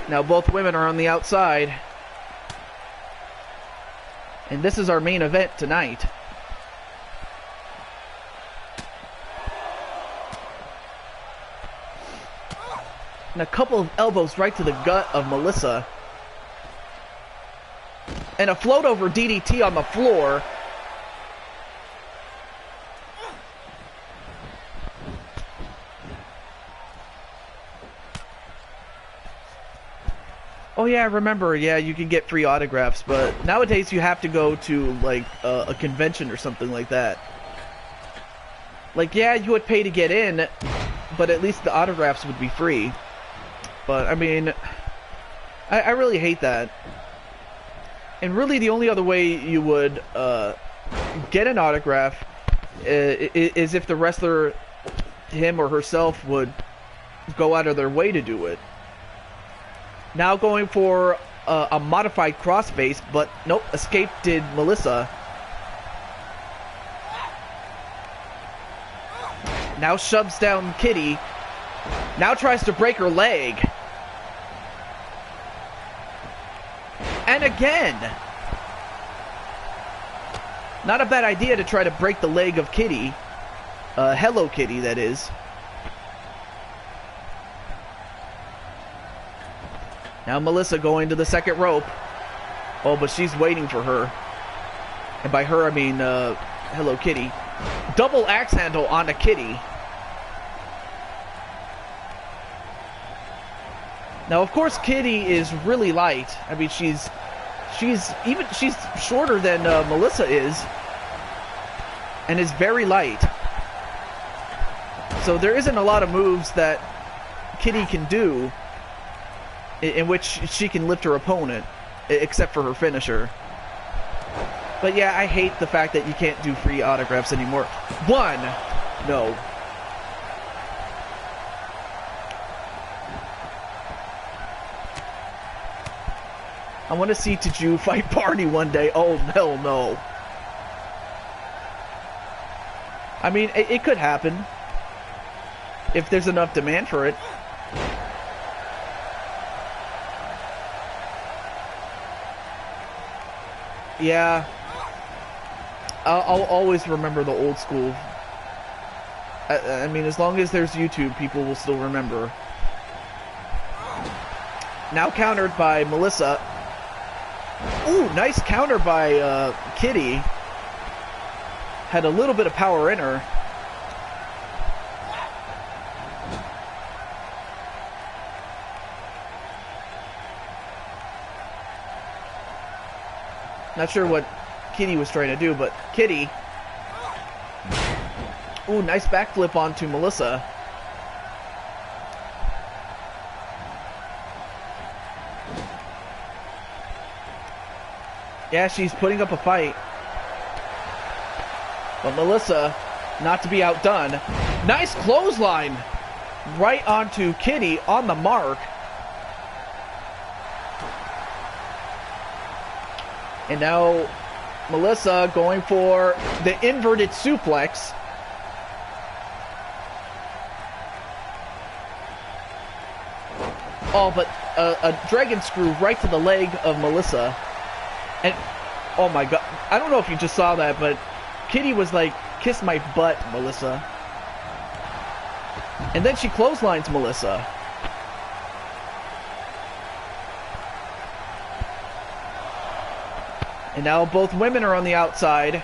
Speaker 1: Now both women are on the outside. And this is our main event tonight. And a couple of elbows right to the gut of Melissa. And a float over DDT on the floor. Oh yeah, I remember, yeah, you can get free autographs, but nowadays you have to go to, like, a convention or something like that. Like, yeah, you would pay to get in, but at least the autographs would be free. But, I mean, I really hate that. And really the only other way you would get an autograph is if the wrestler, him or herself, would go out of their way to do it. Now going for a modified crossface, but nope, escape did Melissa. Now shoves down Kitty. Now tries to break her leg. And again. Not a bad idea to try to break the leg of Kitty. Hello Kitty, that is. Now Melissa going to the second rope. Oh, but she's waiting for her. And by her, I mean, Hello Kitty. Double axe handle onto Kitty. Now, of course, Kitty is really light. I mean, she's shorter than Melissa is. And is very light. So there isn't a lot of moves that Kitty can do in which she can lift her opponent, except for her finisher. But yeah, I hate the fact that you can't do free autographs anymore. One! No. I want to see TehJew fight Barney one day. Oh, hell no. I mean, it could happen. If there's enough demand for it. Yeah, I'll always remember the old school. I mean, as long as there's YouTube, people will still remember. Now countered by Melissa. Ooh, nice counter by Kitty. Had a little bit of power in her. Not sure what Kitty was trying to do, but Kitty. Ooh, nice backflip onto Melissa. Yeah, she's putting up a fight. But Melissa, not to be outdone. Nice clothesline. Right onto Kitty on the mark. And now Melissa going for the inverted suplex. Oh, but a dragon screw right to the leg of Melissa. And, oh my god, I don't know if you just saw that, but Kitty was like, kiss my butt, Melissa. And then she clotheslines Melissa. And now both women are on the outside.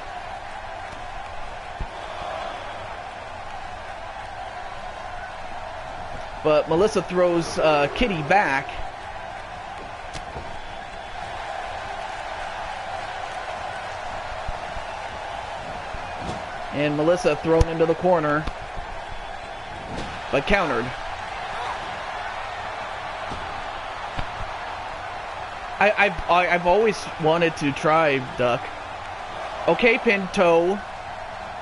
Speaker 1: But Melissa throws Kitty back. And Melissa thrown into the corner. But countered. I've always wanted to try Duck. Okay, Pinto.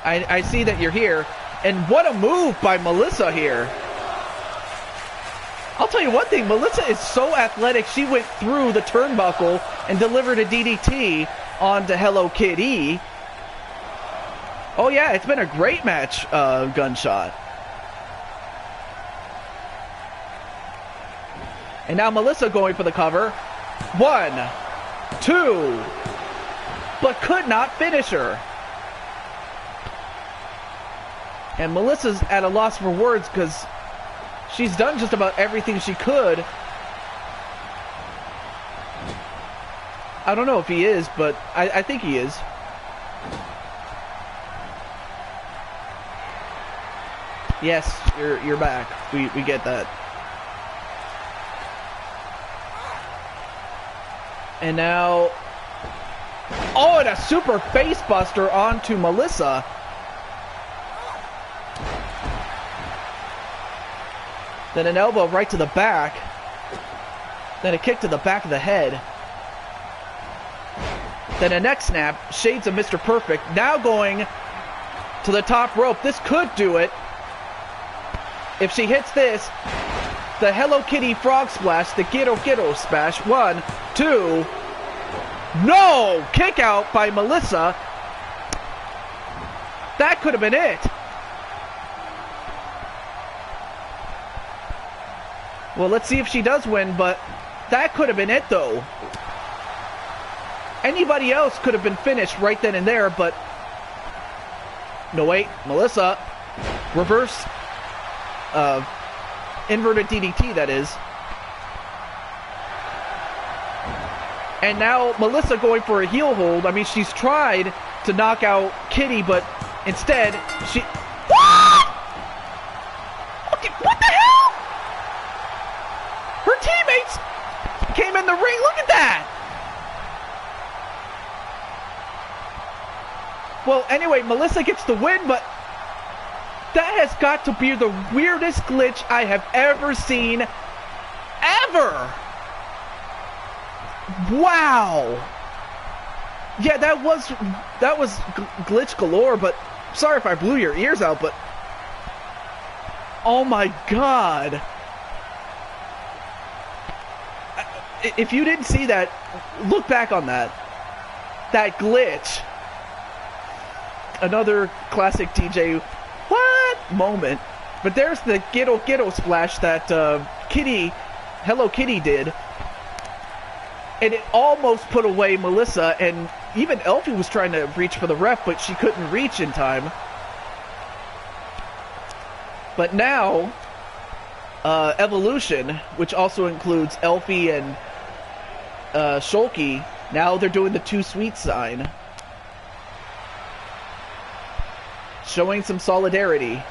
Speaker 1: I see that you're here. And what a move by Melissa here. I'll tell you one thing, Melissa is so athletic, she went through the turnbuckle and delivered a DDT onto Hello Kitty. Oh yeah, it's been a great match, Gunshot. And now Melissa going for the cover. 1, 2, but could not finish her. And Melissa's at a loss for words because she's done just about everything she could. I don't know if he is, but I think he is. Yes, you're back. We get that. And now, oh, and a super face buster onto Melissa. Then an elbow right to the back. Then a kick to the back of the head. Then a neck snap, shades of Mr. Perfect. Now going to the top rope. This could do it. If she hits this, the Hello Kitty frog splash, the Ghetto splash. 1, 2. No! Kick out by Melissa. That could have been it. Well, let's see if she does win, but that could have been it, though. Anybody else could have been finished right then and there, but... No, wait. Melissa. Reverse. Inverted DDT, that is. And now Melissa going for a heel hold. I mean, she's tried to knock out Kitty, but instead, she... What? Okay, what the hell? Her teammates came in the ring. Look at that. Well, anyway, Melissa gets the win, but that has got to be the weirdest glitch I have ever seen. Ever. Wow. Yeah, that was glitch galore, but sorry if I blew your ears out, but oh my god. If you didn't see that, look back on that. That glitch. Another classic TJ what moment. But there's the Ghetto splash that Hello Kitty did. And it almost put away Melissa, and even Elfie was trying to reach for the ref, but she couldn't reach in time. But now, Evolution, which also includes Elfie and Shulky, now they're doing the Too Sweet sign. Showing some solidarity.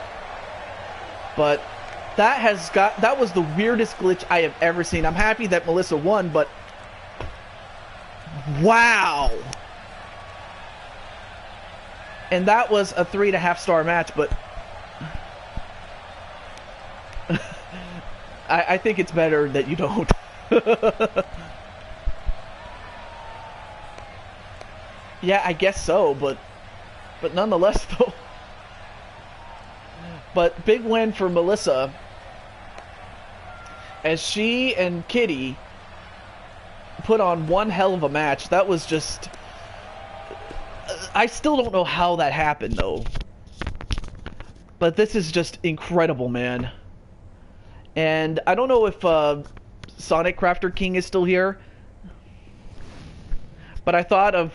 Speaker 1: But that was the weirdest glitch I have ever seen. I'm happy that Melissa won, but wow. And that was a 3.5-star match, but I think it's better that you don't. Yeah, I guess so, but nonetheless though. But big win for Melissa as she and Kitty put on one hell of a match. That was just... I still don't know how that happened, though. But this is just incredible, man. And I don't know if Sonic Crafter King is still here. But I thought of...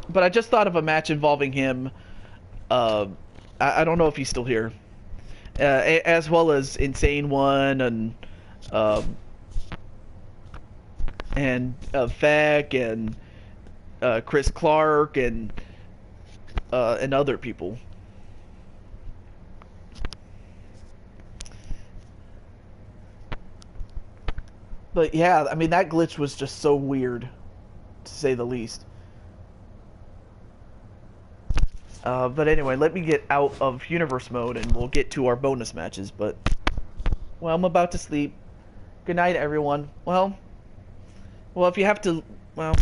Speaker 1: but I just thought of a match involving him I don't know if he's still here. As well as Insane One and Feck and Chris Clark and other people. But yeah, I mean that glitch was just so weird, to say the least. But anyway, let me get out of universe mode and we'll get to our bonus matches. But well, I'm about to sleep. Good night, everyone. Well, if you have to, well,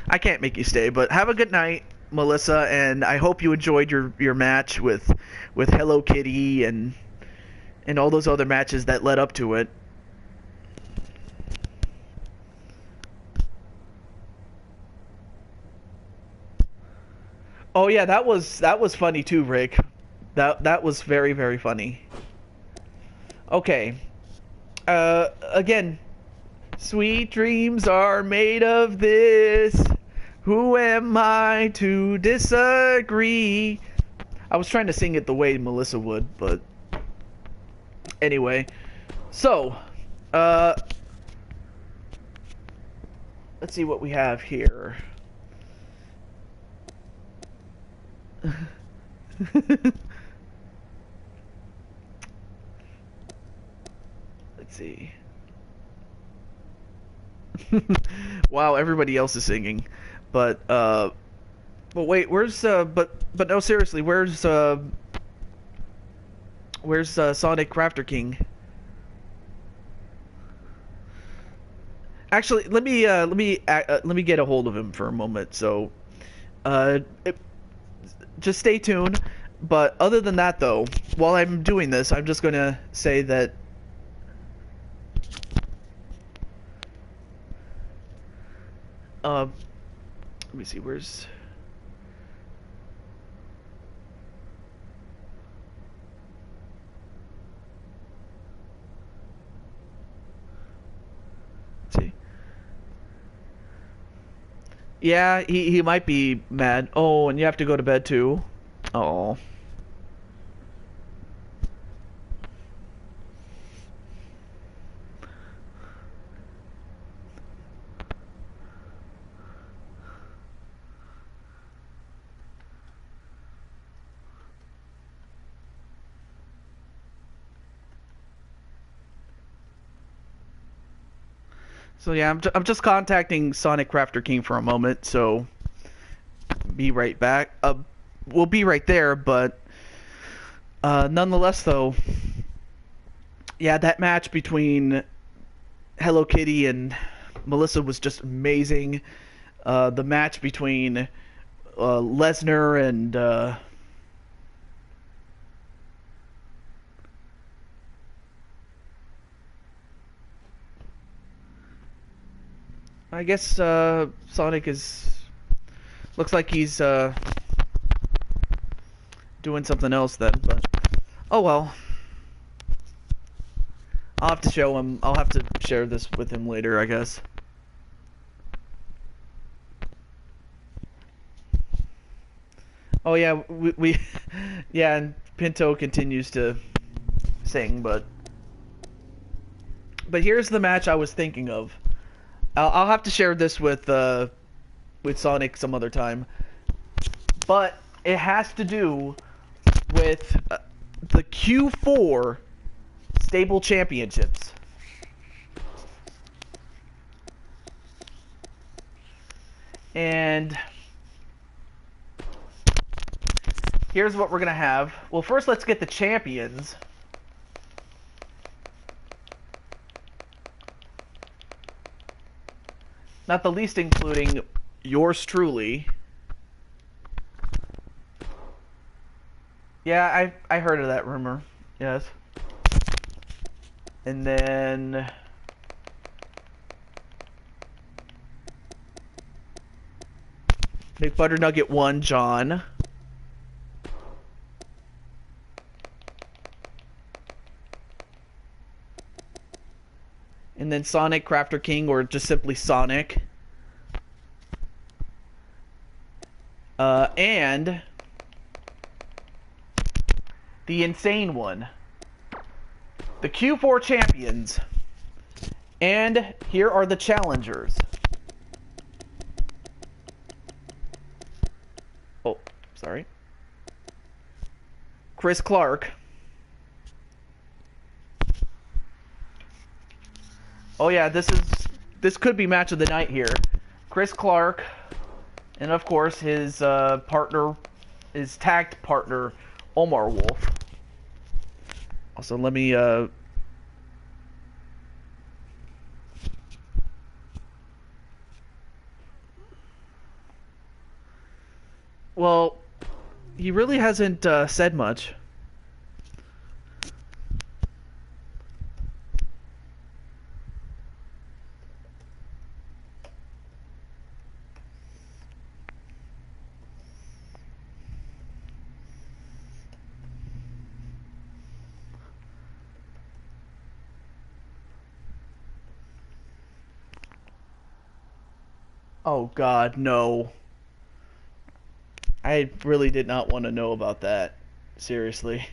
Speaker 1: I can't make you stay. But have a good night, Melissa, and I hope you enjoyed your match with Hello Kitty and all those other matches that led up to it. Oh yeah, that was funny too, Rick. That was very, very funny. Okay. Again, sweet dreams are made of this. Who am I to disagree? I was trying to sing it the way Melissa would, but anyway. So, let's see what we have here. Let's see. Wow, everybody else is singing, but wait, where's but no, seriously, where's Sonic Crafter King? Actually, let me get a hold of him for a moment. So, just stay tuned. But other than that, though, while I'm doing this, I'm just gonna say that let me see, where's let's see. Yeah, he might be mad. Oh, and you have to go to bed too. Oh. So yeah, I'm just contacting Sonic Crafter King for a moment, so be right back. We'll be right there, but nonetheless, though, yeah, that match between Hello Kitty and Melissa was just amazing. The match between Lesnar and I guess Sonic looks like he's doing something else then, but oh well. I'll have to show him. I'll have to share this with him later, I guess. Oh yeah, we yeah, and Pinto continues to sing, but here's the match I was thinking of. I'll have to share this with Sonic some other time, but it has to do with the Q4 Stable Championships. And here's what we're going to have. Well, first let's get the champions. Not the least including yours truly. Yeah, I heard of that rumor. Yes. And then McButternugget 1, John. And then Sonic Crafter King, or just simply Sonic. And the Insane One, the Q4 champions, and here are the challengers. Oh, sorry. Chris Clark. Oh yeah, this could be match of the night here. Chris Clark, and of course his partner, his tagged partner, Omar Wolf. Also, let me well, he really hasn't said much. Oh God, no. I really did not want to know about that. Seriously.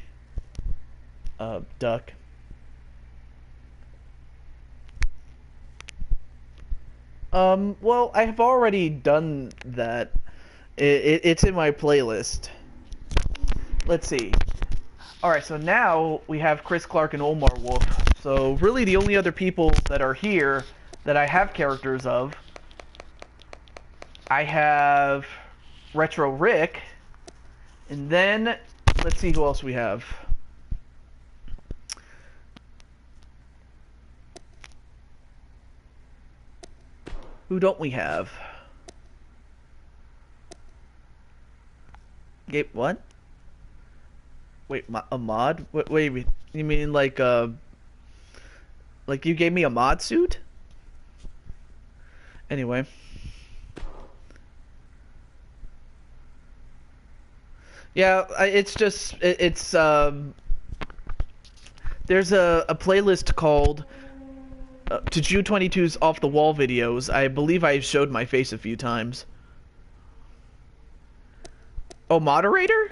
Speaker 1: Duck. Well, I have already done that. It's in my playlist. Let's see. Alright, so now we have Chris Clark and Omar Wolf. So really the only other people that are here that I have characters of, I have Retro Rick, and then let's see who else we have. Who don't we have? What? Wait, a mod? Wait, you mean like you gave me a mod suit? Anyway. Yeah, it's just, there's a playlist called TehJew22's Off the Wall videos. I believe I showed my face a few times. Oh, moderator?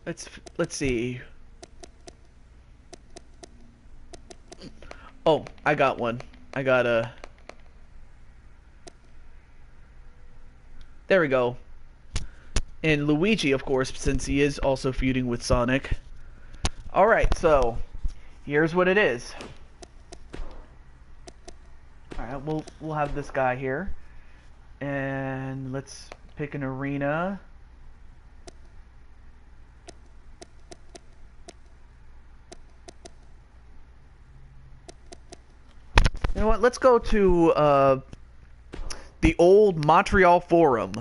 Speaker 1: Let's see. Oh, I got one. I got a... There we go. And Luigi, of course, since he is also feuding with Sonic. Alright, so here's what it is. Alright, we'll have this guy here. And let's pick an arena. You know what? Let's go to the old Montreal Forum.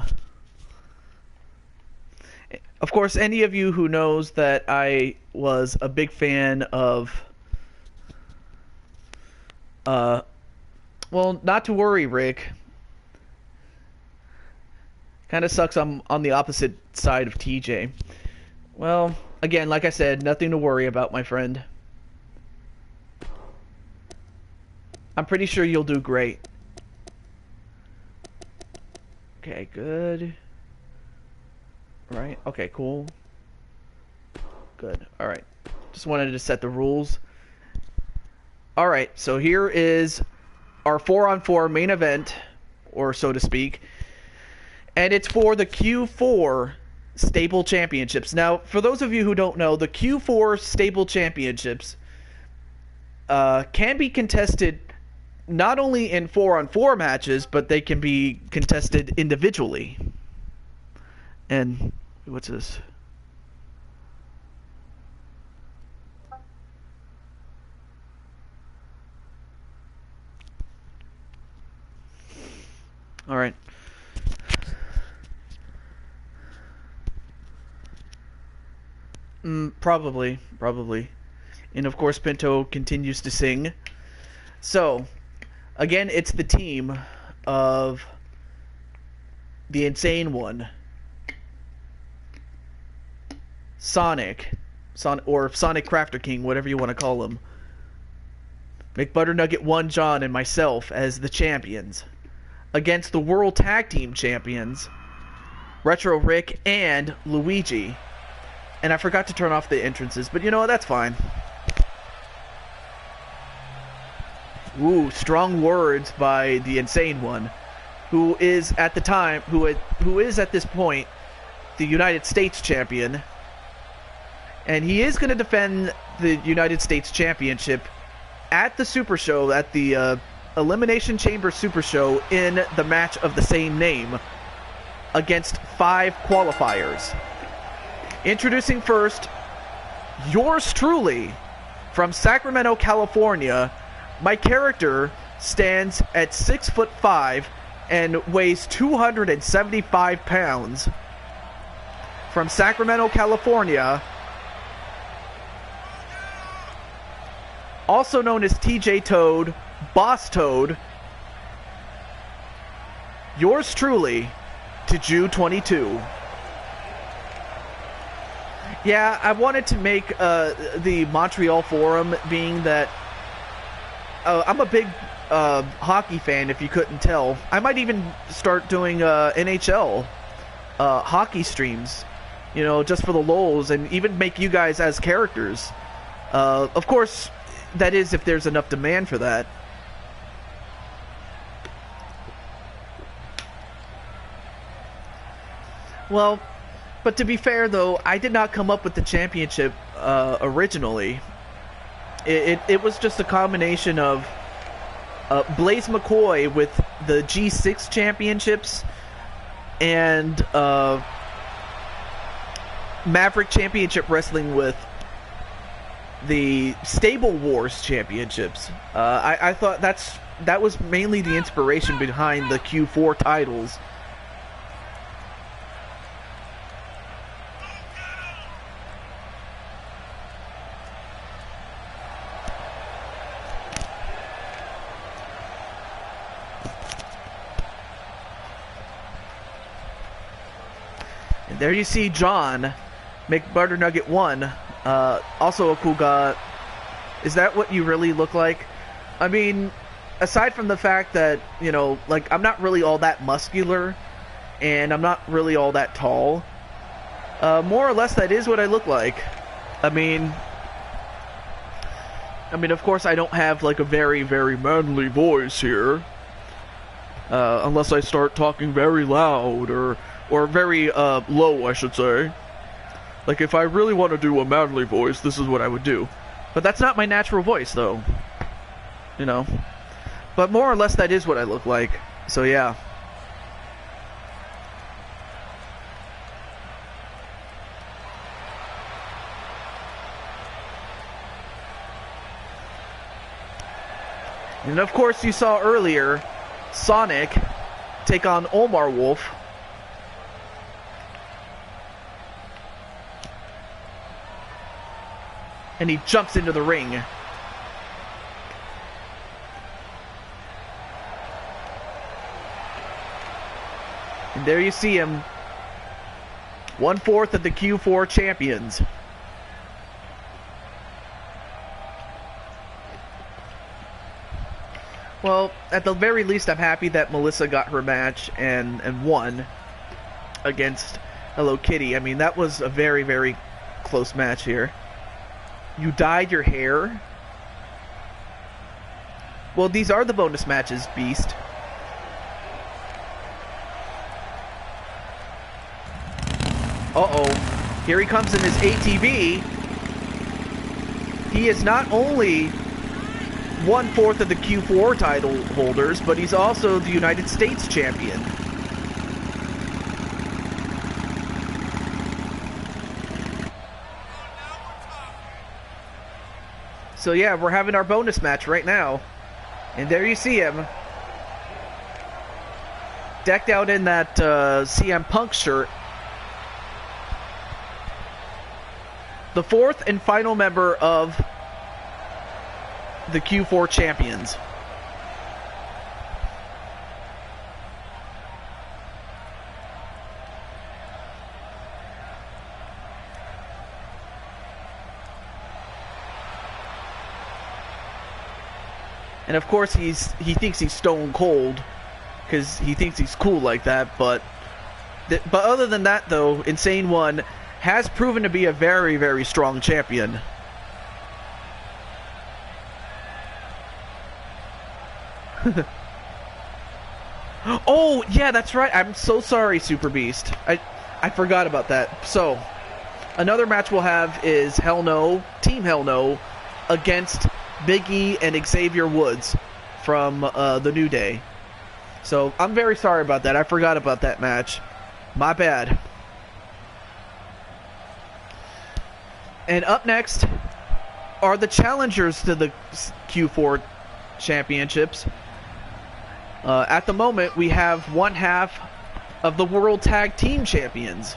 Speaker 1: Of course, any of you who knows that I was a big fan of well, not to worry, Rick. Kind of sucks I'm on the opposite side of TJ. Well, again, like I said, nothing to worry about, my friend. I'm pretty sure you'll do great. Okay, good. Right, okay, cool. Good, alright. Just wanted to set the rules. Alright, so here is our 4-on-4 main event, or so to speak. And it's for the Q4 Stable Championships. Now, for those of you who don't know, the Q4 Stable Championships can be contested not only in 4-on-4 matches, but they can be contested individually. And what's this? All right. Probably. And of course, Pinto continues to sing. So, again, it's the team of the Insane One, Sonic, or Sonic Crafter King, whatever you want to call him, McButternugget 1 John, and myself as the champions, against the World Tag Team Champions, Retro Rick and Luigi. And I forgot to turn off the entrances, but you know what, that's fine. Ooh, strong words by the Insane One, who is at the time, who is at this point the United States champion. And he is going to defend the United States Championship at the Super Show, at the Elimination Chamber Super Show, in the match of the same name against 5 qualifiers. Introducing first, yours truly, from Sacramento, California. My character stands at 6'5" and weighs 275 pounds. From Sacramento, California, also known as TJ Toad, Boss Toad, yours truly, TehJew22. Yeah, I wanted to make the Montreal Forum, being that I'm a big hockey fan, if you couldn't tell. I might even start doing NHL hockey streams, you know, just for the lulz, and even make you guys as characters. Of course, that is if there's enough demand for that. Well, but to be fair, though, I did not come up with the championship originally. It was just a combination of Blaze McCoy with the G6 championships and Maverick Championship Wrestling with the Stable Wars championships. I thought that was mainly the inspiration behind the Q4 titles. There you see John McButternugget 1, also a cool guy. Is that what you really look like? I mean, aside from the fact that, you know, like, I'm not really all that muscular, and I'm not really all that tall, more or less that is what I look like. I mean, of course I don't have, like, a very, very manly voice here, unless I start talking very loud, or very low, I should say. Like, if I really want to do a manly voice, this is what I would do. But that's not my natural voice, though. You know. But more or less, that is what I look like. So, yeah. And, of course, you saw earlier Sonic take on Omar Wolf. And he jumps into the ring. And there you see him. 1/4 of the Q4 champions. Well, at the very least, I'm happy that Melissa got her match and won against Hello Kitty. I mean, that was a very, very close match here. You dyed your hair? Well, these are the bonus matches, Beast. Uh-oh. Here he comes in his ATV. He is not only 1/4 of the Q4 title holders, but he's also the United States champion. So yeah, we're having our bonus match right now. And there you see him. Decked out in that CM Punk shirt. The 4th and final member of the Q4 champions. And of course he thinks he's stone cold because he thinks he's cool like that, but other than that though, Insane One has proven to be a very, very strong champion. Oh, yeah, that's right. I'm so sorry, Super Beast. I forgot about that. So, another match we'll have is Hell No, Team Hell No, against Big E and Xavier Woods from the New Day. So, I'm very sorry about that. I forgot about that match. My bad. And up next are the challengers to the Q4 championships. At the moment, we have one half of the World Tag Team Champions.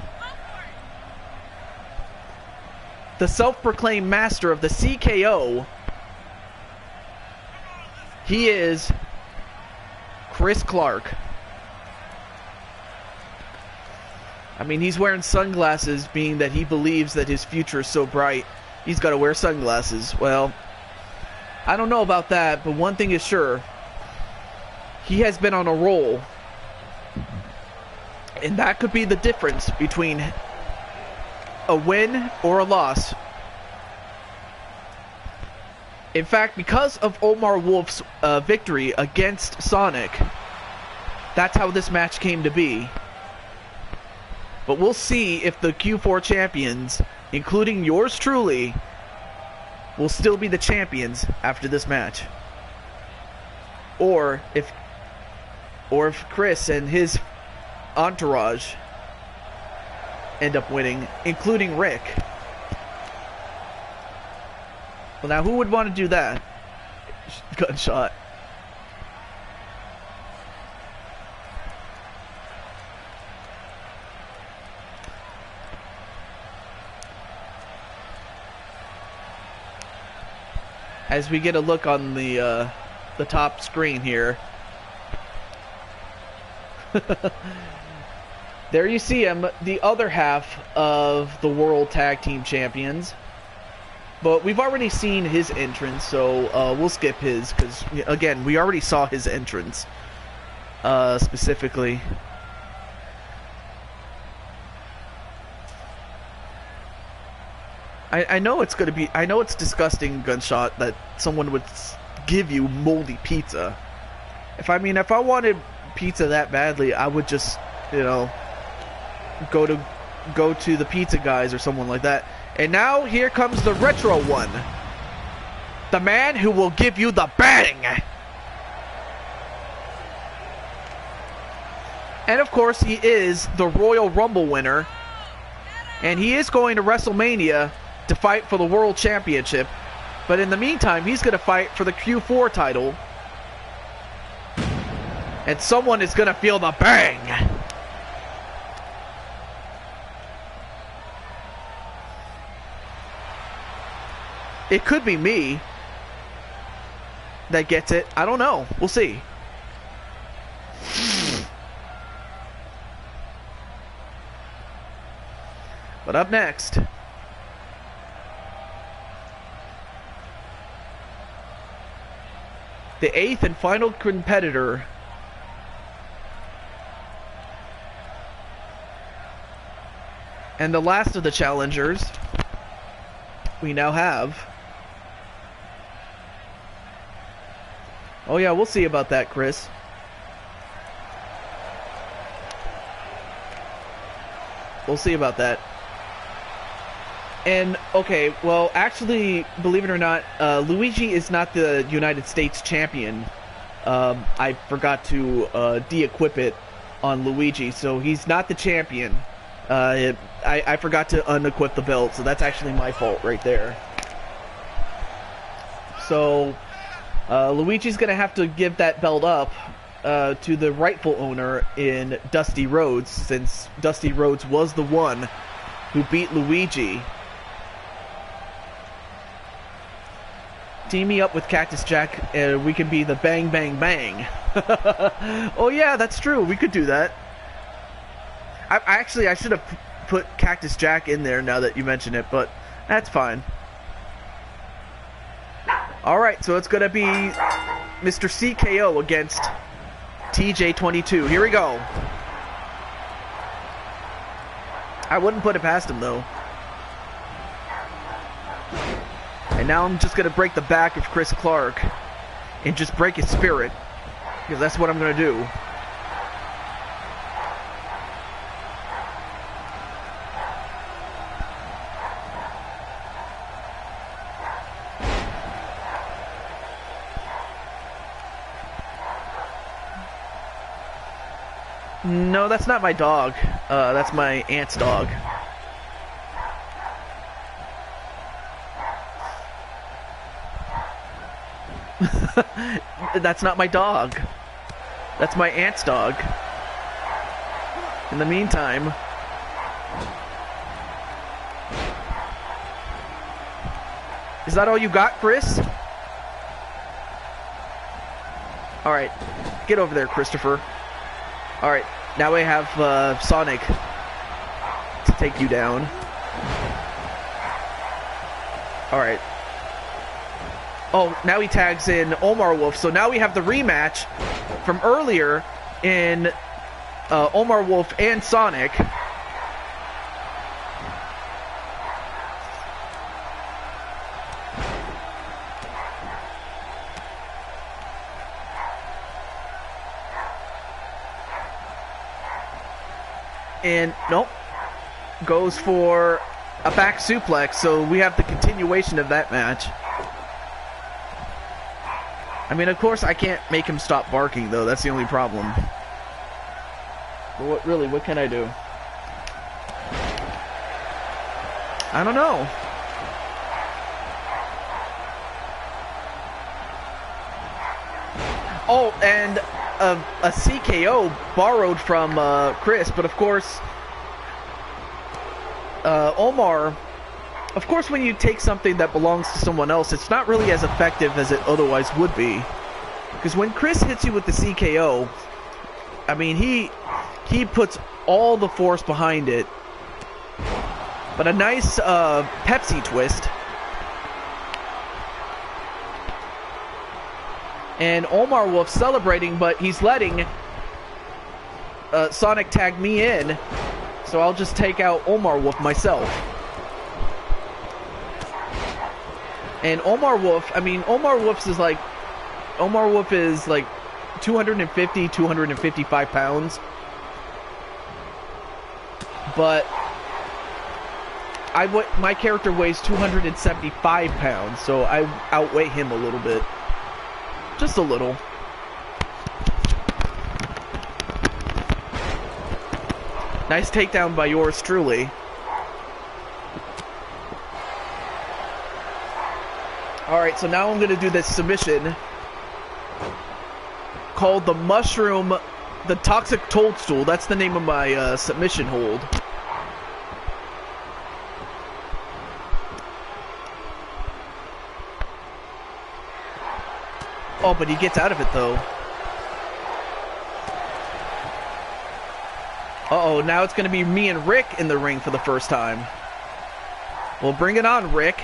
Speaker 1: The self-proclaimed master of the CKO. He is Chris Clark. I mean, he's wearing sunglasses, being that he believes that his future is so bright. He's got to wear sunglasses. Well, I don't know about that, but one thing is sure. He has been on a roll. And that could be the difference between a win or a loss. In fact, because of Omar Wolf's victory against Sonic, that's how this match came to be. But we'll see if the Q4 champions, including yours truly, will still be the champions after this match. Or if Chris and his entourage end up winning, including Rick. Well, now who would want to do that? Gunshot. As we get a look on the top screen here. There you see him, the other half of the World Tag Team Champions. But we've already seen his entrance, so we'll skip his, because, again, we already saw his entrance, specifically. I know it's gonna be, I know it's disgusting, Gunshot, that someone would give you moldy pizza. If I wanted pizza that badly, I would just, go to the pizza guys or someone like that. And now here comes the retro one. The man who will give you the bang. And of course, he is the Royal Rumble winner. And he is going to WrestleMania to fight for the World Championship. But in the meantime, he's going to fight for the Q4 title. And someone is going to feel the bang. It could be me that gets it. I don't know. We'll see. But up next, the 8th and final competitor, and the last of the challengers we now have. Oh yeah, we'll see about that, Chris. We'll see about that. And, okay, well, actually, believe it or not, Luigi is not the United States champion. I forgot to de-equip it on Luigi, so he's not the champion. I forgot to unequip the belt, so that's actually my fault right there. So, Luigi's going to have to give that belt up to the rightful owner in Dusty Rhodes, since Dusty Rhodes was the one who beat Luigi. Team me up with Cactus Jack, and we can be the Bang Bang Bang. Oh yeah, that's true. We could do that. I should have put Cactus Jack in there now that you mention it, but that's fine. Alright, so it's going to be Mr. CKO against TehJew22. Here we go. I wouldn't put it past him, though. And now I'm just going to break the back of Chris Clark and just break his spirit, because that's what I'm going to do. No, that's not my dog. That's my aunt's dog. That's not my dog. That's my aunt's dog. In the meantime... Is that all you got, Chris? Alright. Get over there, Christopher. Alright. Now we have Sonic to take you down. Alright. Oh, now he tags in Omar Wolf. So now we have the rematch from earlier in Omar Wolf and Sonic. And, nope, goes for a back suplex, so we have the continuation of that match. I mean, of course, I can't make him stop barking, though. That's the only problem. But what can I do? I don't know. Oh, and a CKO borrowed from Chris, but of course, Omar, of course, when you take something that belongs to someone else, it's not really as effective as it otherwise would be. Because when Chris hits you with the CKO, I mean, he puts all the force behind it. But a nice Pepsi twist. And Omar Wolf celebrating, but he's letting Sonic tag me in. So I'll just take out Omar Wolf myself. And Omar Wolf, I mean, Omar Wolf is like 250, 255 pounds. But my character weighs 275 pounds, so I outweigh him a little bit. Just a little. Nice takedown by yours truly. Alright, so now I'm going to do this submission called the Mushroom, the Toxic Toadstool. That's the name of my submission hold. Oh, but he gets out of it, though. Uh-oh, now it's going to be me and Rick in the ring for the first time. Well, bring it on, Rick.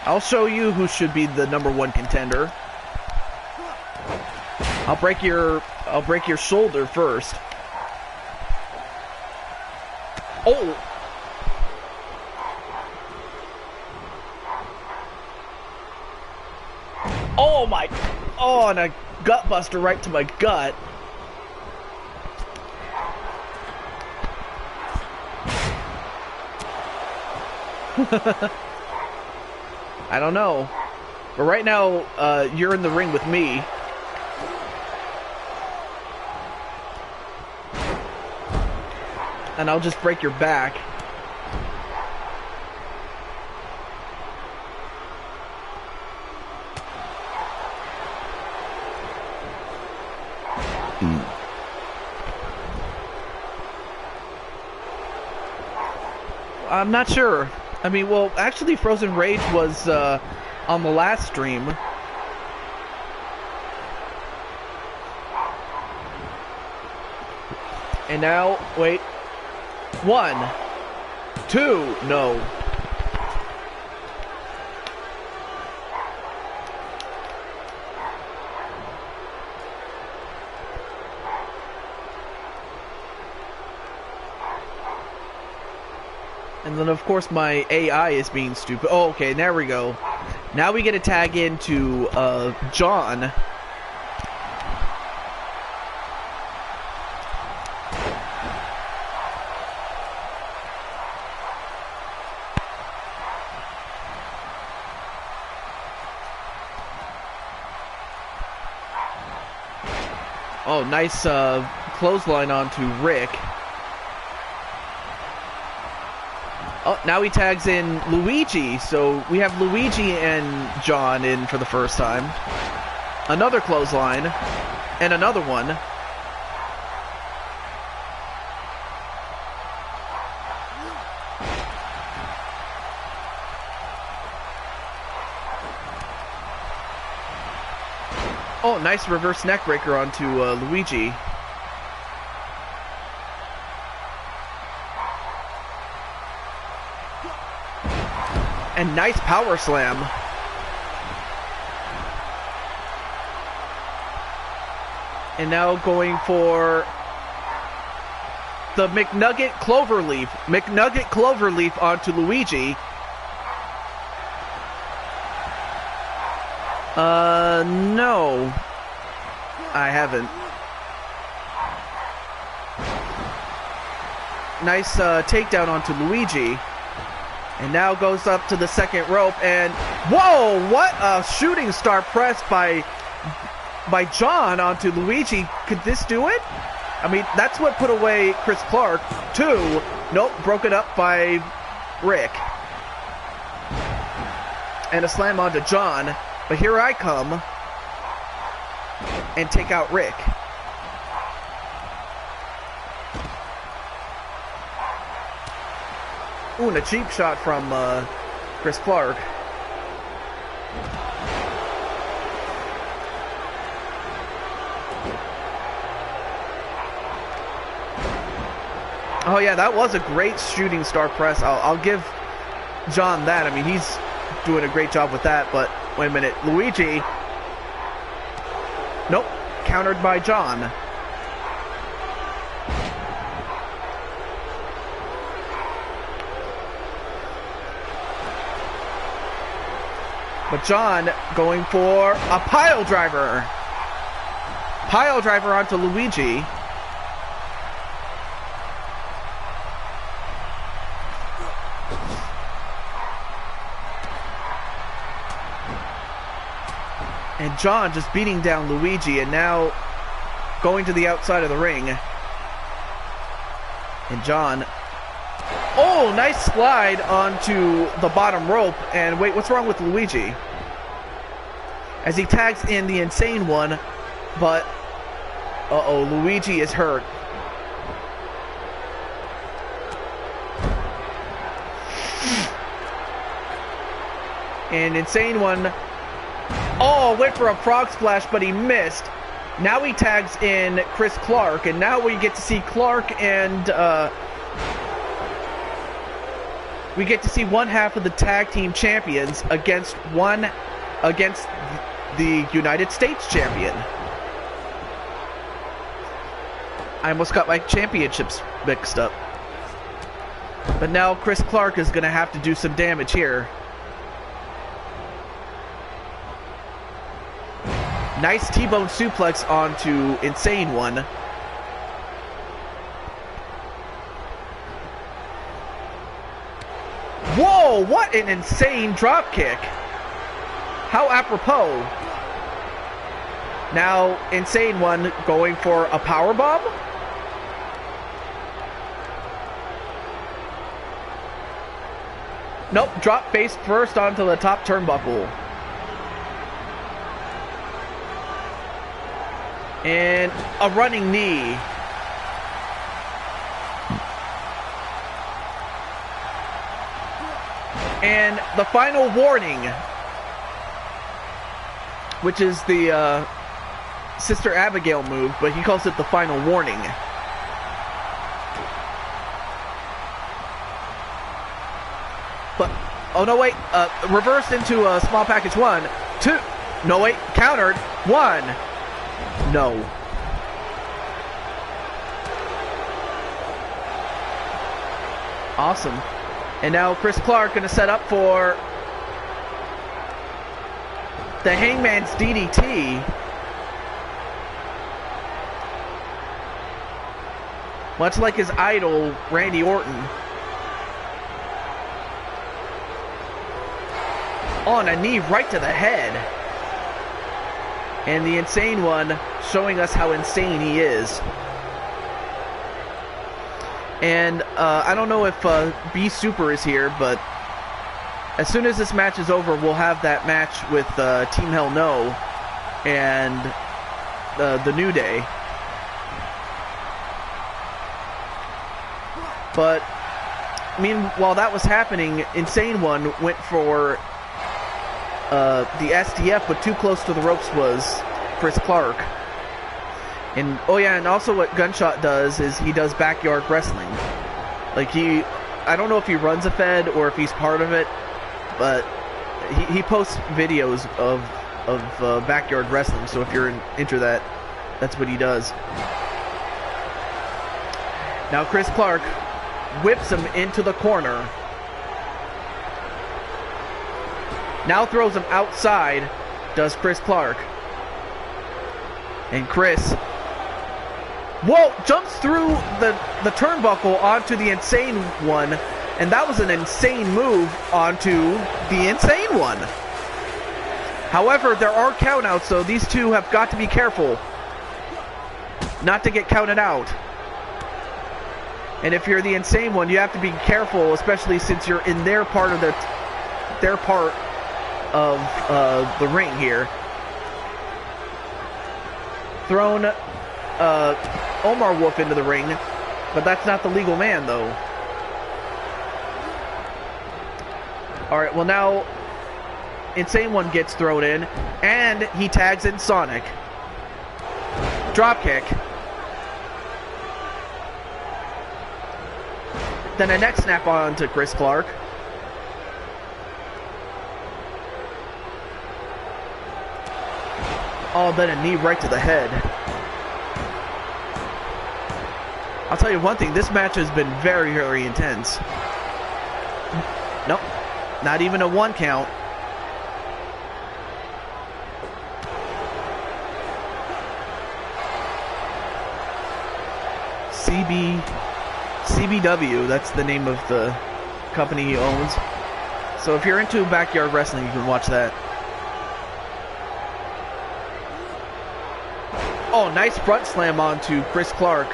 Speaker 1: I'll show you who should be the #1 contender. I'll break your shoulder first. Oh! Oh my, oh, and a gut buster right to my gut. I don't know. But right now, you're in the ring with me. And I'll just break your back. I'm not sure. I mean, well, actually, Frozen Rage was on the last stream. And now, wait. 1, 2, no. And then, of course, my AI is being stupid. Oh, okay, there we go. Now we get to tag into John. Oh, nice clothesline onto Rick. Oh, now he tags in Luigi. So we have Luigi and John in for the first time. Another clothesline. And another one. Oh, nice reverse neckbreaker onto Luigi. And nice power slam. And now going for the McNugget Cloverleaf. McNugget Cloverleaf onto Luigi. No. I haven't. Nice takedown onto Luigi. And now goes up to the second rope and... Whoa! What a shooting star press by John onto Luigi. Could this do it? I mean, that's what put away Chris Clark. 2. Nope, broke it up by Rick. And a slam onto John. But here I come and take out Rick. Ooh, and a cheap shot from Chris Clark. Oh yeah, that was a great shooting star press. I'll give John that. I mean, he's doing a great job with that, but wait a minute. Luigi. Nope. Countered by John. But John going for a pile driver. Pile driver onto Luigi. And John just beating down Luigi, and now going to the outside of the ring. And John, oh, nice slide onto the bottom rope. And wait, what's wrong with Luigi? As he tags in the insane one, but uh-oh, Luigi is hurt. And insane one, oh, went for a frog splash, but he missed. Now he tags in Chris Clark, and now we get to see Clark and we get to see one half of the tag team champions against the United States champion. I almost got my championships mixed up. But now Chris Clark is going to have to do some damage here. Nice T-bone suplex onto Insane One. Whoa, what an insane drop kick. How apropos. Now Insane One going for a power bomb. Nope, drop face first onto the top turnbuckle. And a running knee. And the final warning, which is the Sister Abigail move, but he calls it the final warning. But, oh no wait, reversed into a small package 1, 2, no wait, countered, 1. No. Awesome. And now Chris Clark going to set up for the Hangman's DDT. Much like his idol, Randy Orton. On a knee right to the head. And the Insane One showing us how insane he is. And I don't know if B Super is here, but as soon as this match is over, we'll have that match with Team Hell No and the New Day. But meanwhile that was happening, Insane One went for the STF, but too close to the ropes was Chris Clark. And oh yeah, and also what Gunshot does is he does backyard wrestling. Like I don't know if he runs a Fed or if he's part of it, but he posts videos of backyard wrestling. So if you're into that, that's what he does. Now Chris Clark whips him into the corner. Now throws him outside, does Chris Clark. And Chris, whoa, jumps through the turnbuckle onto the Insane One. And that was an insane move onto the Insane One. However, there are countouts, so these two have got to be careful not to get counted out. And if you're the Insane One, you have to be careful, especially since you're in their part of the ring here. Thrown Omar Wolf into the ring, but that's not the legal man, though. Alright, well now Insane One gets thrown in, and he tags in Sonic. Dropkick. Then a neck snap on to Chris Clark. Oh, then a knee right to the head. I'll tell you one thing, this match has been very, very intense. Nope, not even a 1 count. CBW, that's the name of the company he owns. So if you're into backyard wrestling, you can watch that. Oh, nice front slam onto Chris Clark.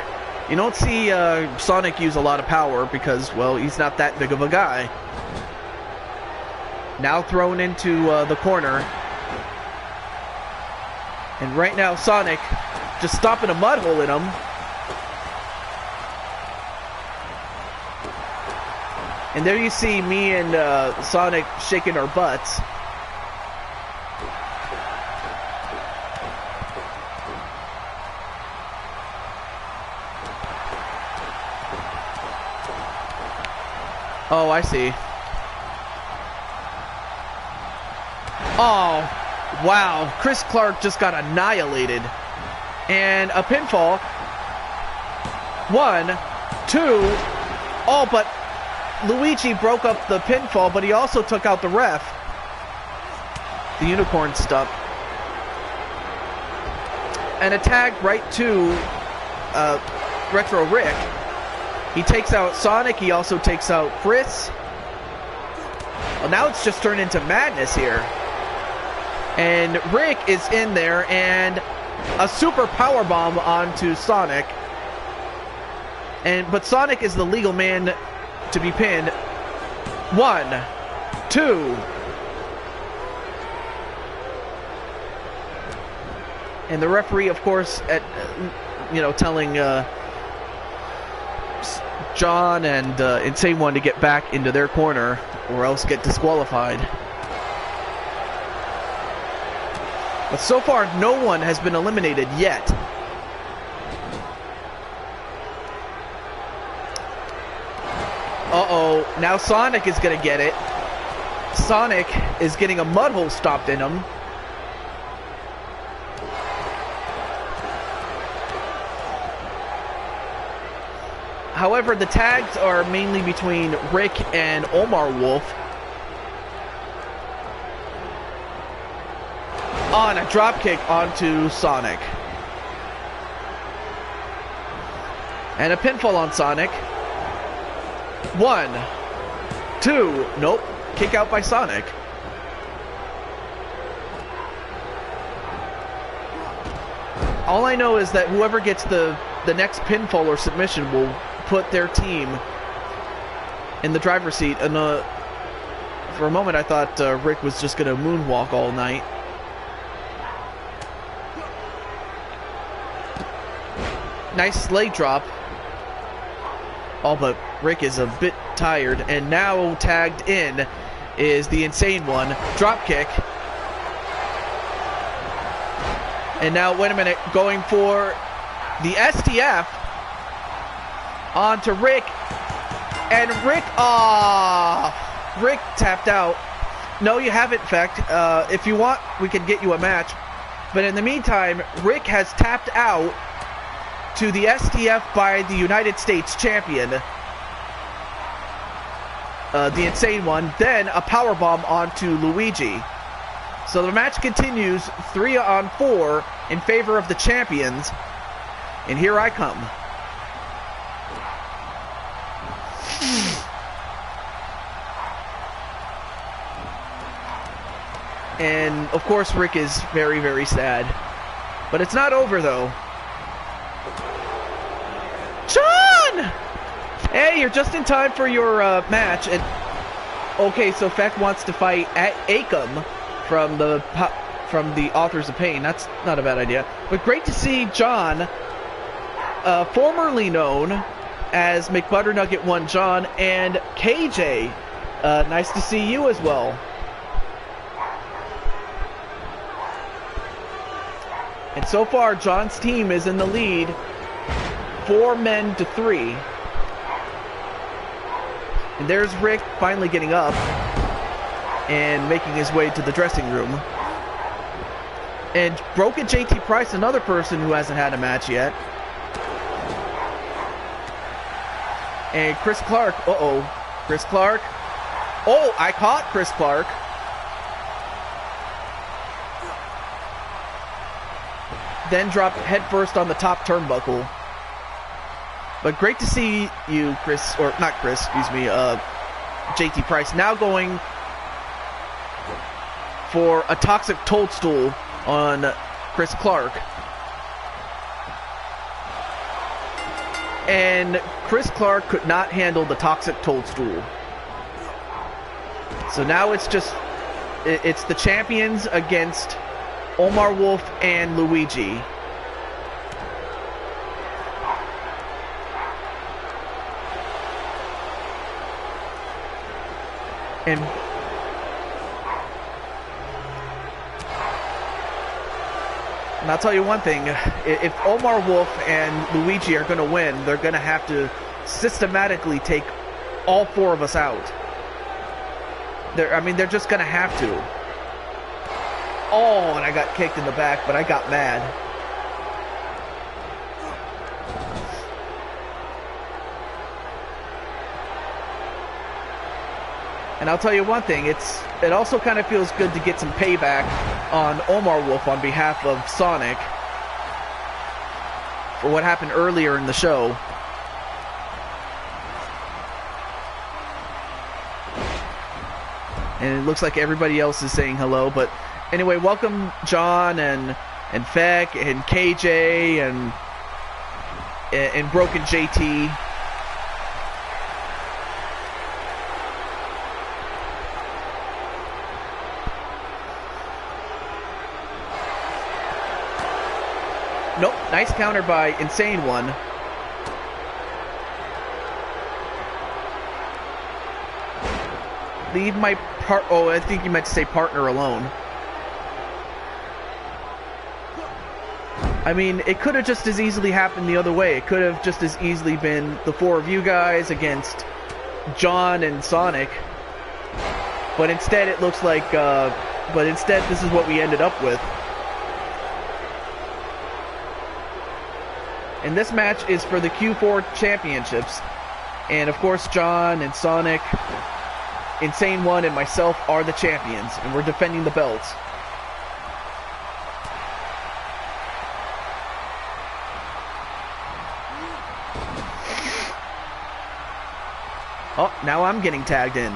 Speaker 1: You don't see Sonic use a lot of power because, well, he's not that big of a guy. Now thrown into the corner. And right now, Sonic just stopping a mud hole in him. And there you see me and Sonic shaking our butts. Oh, I see. Oh, wow. Chris Clark just got annihilated. And a pinfall. 1, 2. Oh, but Luigi broke up the pinfall, but he also took out the ref. The unicorn stuff. And a tag right to Retro Rick. He takes out Sonic. He also takes out Chris. Well, now it's just turned into madness here. And Rick is in there, and a super powerbomb onto Sonic. But Sonic is the legal man to be pinned. 1, 2. And the referee, of course, telling John and Insane One to get back into their corner or else get disqualified. But so far, no one has been eliminated yet. Uh-oh, now Sonic is going to get it. Sonic is getting a mud hole stopped in him. However, the tags are mainly between Rick and Omar Wolf. On a dropkick onto Sonic. And a pinfall on Sonic. 1, 2, nope. Kick out by Sonic. All I know is that whoever gets the next pinfall or submission will put their team in the driver's seat. And for a moment I thought Rick was just going to moonwalk all night. Nice leg drop. Oh, but Rick is a bit tired. And now tagged in is the Insane One. Drop kick. And now, wait a minute, going for the STF onto Rick. And Rick, Rick tapped out. No, you haven't, Feck. If you want, we can get you a match. But in the meantime, Rick has tapped out to the STF by the United States champion. The Insane One. Then a powerbomb onto Luigi. So the match continues 3-on-4 in favor of the champions. And here I come. And of course Rick is very, very sad. But it's not over though. John! Hey, you're just in time for your match. And okay, so Feck wants to fight at Akam from the Authors of Pain. That's not a bad idea. But great to see John, formerly known as McButternugget 1 John, and KJ. Nice to see you as well. And so far, John's team is in the lead, 4 men to 3. And there's Rick finally getting up and making his way to the dressing room. And Broken JT Price, another person who hasn't had a match yet. And Chris Clark, Chris Clark. Oh, I caught Chris Clark. Then dropped headfirst on the top turnbuckle. But great to see you, Chris, or not Chris, excuse me, JT Price, now going for a toxic toadstool on Chris Clark. And Chris Clark could not handle the toxic toadstool. So now it's just, it's the champions against Omar Wolf and Luigi. And I'll tell you one thing, if Omar Wolf and Luigi are going to win, they're going to have to systematically take all 4 of us out. They're just going to have to. Oh, and I got kicked in the back, but I got mad. And I'll tell you one thing, it also kind of feels good to get some payback on Omar Wolf on behalf of Sonic for what happened earlier in the show. And it looks like everybody else is saying hello, but anyway, welcome John and Feck and KJ and Broken JT. Nope, nice counter by Insane One. Leave my I think you meant to say partner alone. I mean, it could have just as easily happened the other way. It could have just as easily been the 4 of you guys against John and Sonic. But instead it looks like, this is what we ended up with. And this match is for the Q4 championships. And of course, John and Sonic, Insane One, and myself are the champions. And we're defending the belts. Oh, now I'm getting tagged in.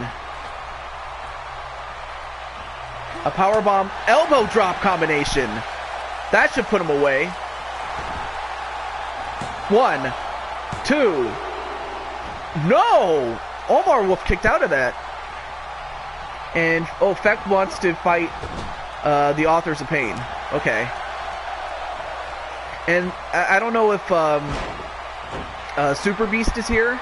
Speaker 1: A powerbomb elbow drop combination. That should put him away. 1, 2. No! Omar Wolf kicked out of that. And, oh, Feck wants to fight the Authors of Pain. Okay. And I don't know if Super Beast is here.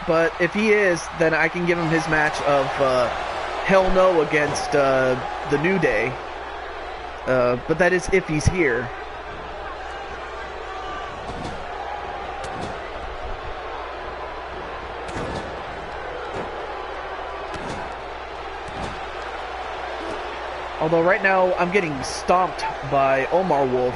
Speaker 1: But if he is, then I can give him his match of Hell No against the New Day. But that is if he's here. Although right now I'm getting stomped by Omar Wolf.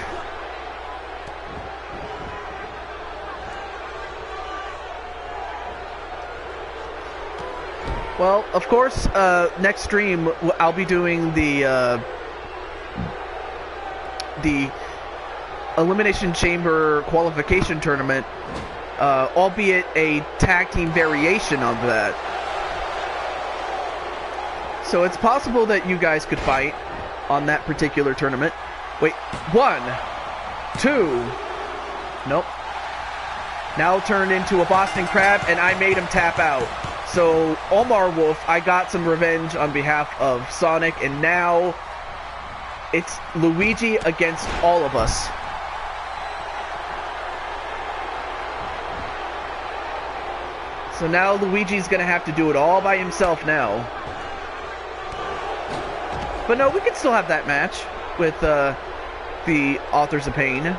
Speaker 1: Well, of course, next stream I'll be doing the Elimination Chamber qualification tournament, albeit a tag team variation of that. So it's possible that you guys could fight on that particular tournament. Wait, 1, 2, nope. Now turned into a Boston Crab, and I made him tap out. So, Omar Wolf, I got some revenge on behalf of Sonic, and now it's Luigi against all of us. So now Luigi's gonna have to do it all by himself now. But no, we can still have that match with the Authors of Pain.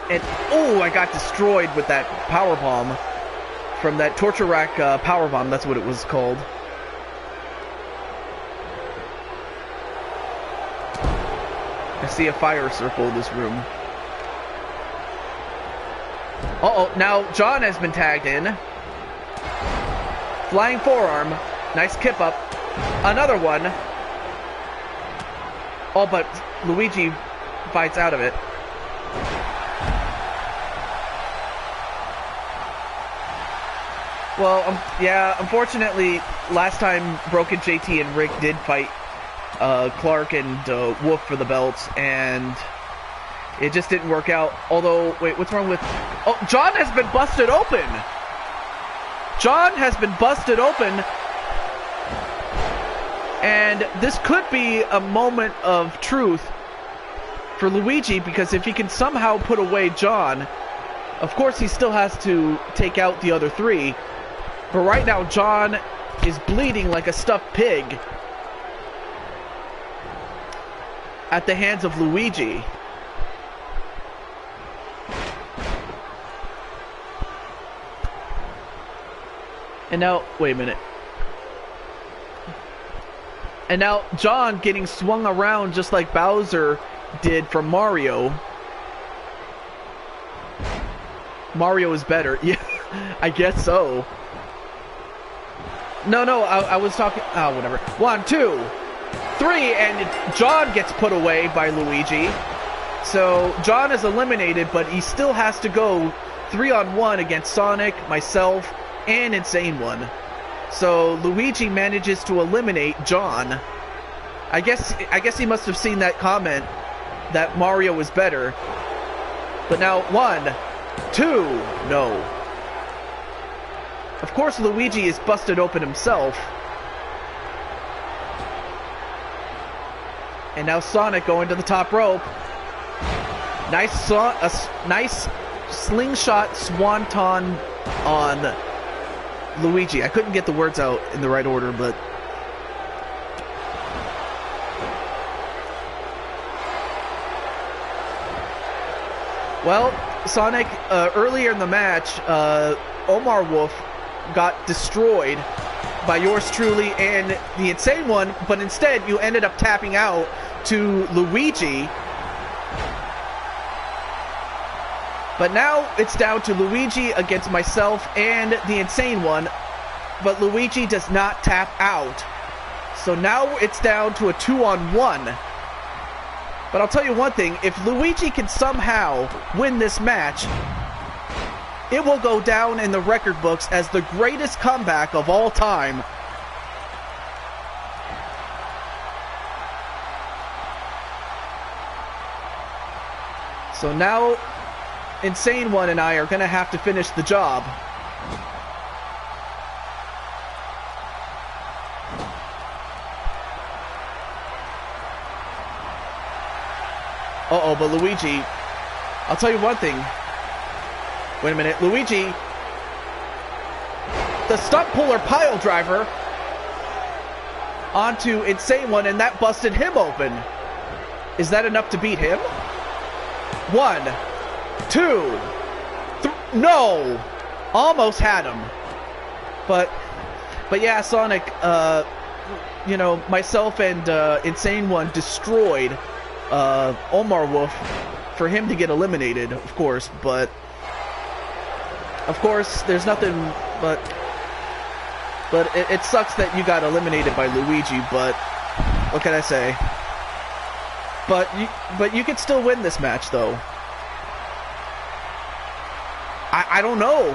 Speaker 1: And, oh, I got destroyed with that powerbomb from that Torture Rack powerbomb. That's what it was called. I see a fire circle in this room. Uh-oh, now John has been tagged in. Flying forearm. Nice kip up. Another one. Oh, but Luigi fights out of it. Well, yeah, unfortunately, last time Broken JT and Rick did fight Clark and Wolf for the belts, and it just didn't work out. Although, wait, what's wrong with... Oh, John has been busted open! John has been busted open, and this could be a moment of truth for Luigi, because if he can somehow put away John, of course he still has to take out the other three. But right now, John is bleeding like a stuffed pig at the hands of Luigi. And now, wait a minute. And now, John getting swung around just like Bowser did from Mario. Mario is better. Yeah, I guess so. No, I was talking... Oh, whatever. 1, 2, 3, and John gets put away by Luigi. So, John is eliminated, but he still has to go 3-on-1 against Sonic, myself, and Insane One. So, Luigi manages to eliminate John. I guess he must have seen that comment that Mario was better. But now, 1, 2, no. Of course, Luigi is busted open himself. And now Sonic going to the top rope. Nice slingshot swanton on Luigi. I couldn't get the words out in the right order, but... Well, Sonic, earlier in the match, Omar Wolf got destroyed by yours truly and the Insane One, but instead you ended up tapping out to Luigi. But now it's down to Luigi against myself and the Insane One, but Luigi does not tap out. So now it's down to a 2-on-1. But I'll tell you one thing, if Luigi can somehow win this match, it will go down in the record books as the greatest comeback of all time. So now, Insane One and I are going to have to finish the job. Uh-oh, but Luigi, I'll tell you one thing. Wait a minute, Luigi, the stunt puller pile driver onto Insane One, and that busted him open. Is that enough to beat him? 1, 2, 3, no! Almost had him. But yeah, Sonic, you know, myself and Insane One destroyed Omar Wolf for him to get eliminated, of course, but of course there's nothing but it sucks that you got eliminated by Luigi, but what can I say? But you could still win this match though. I don't know.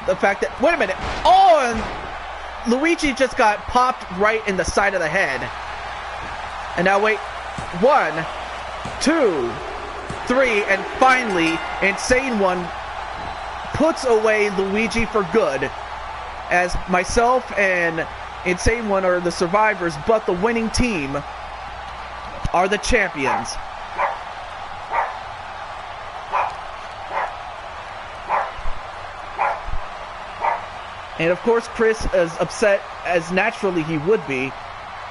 Speaker 1: The fact that, wait a minute, oh, and Luigi just got popped right in the side of the head. And now wait, 1, 2, 3, and finally, Insane One puts away Luigi for good, as myself and Insane One are the survivors, but the winning team are the champions. And of course, Chris is upset, as naturally he would be,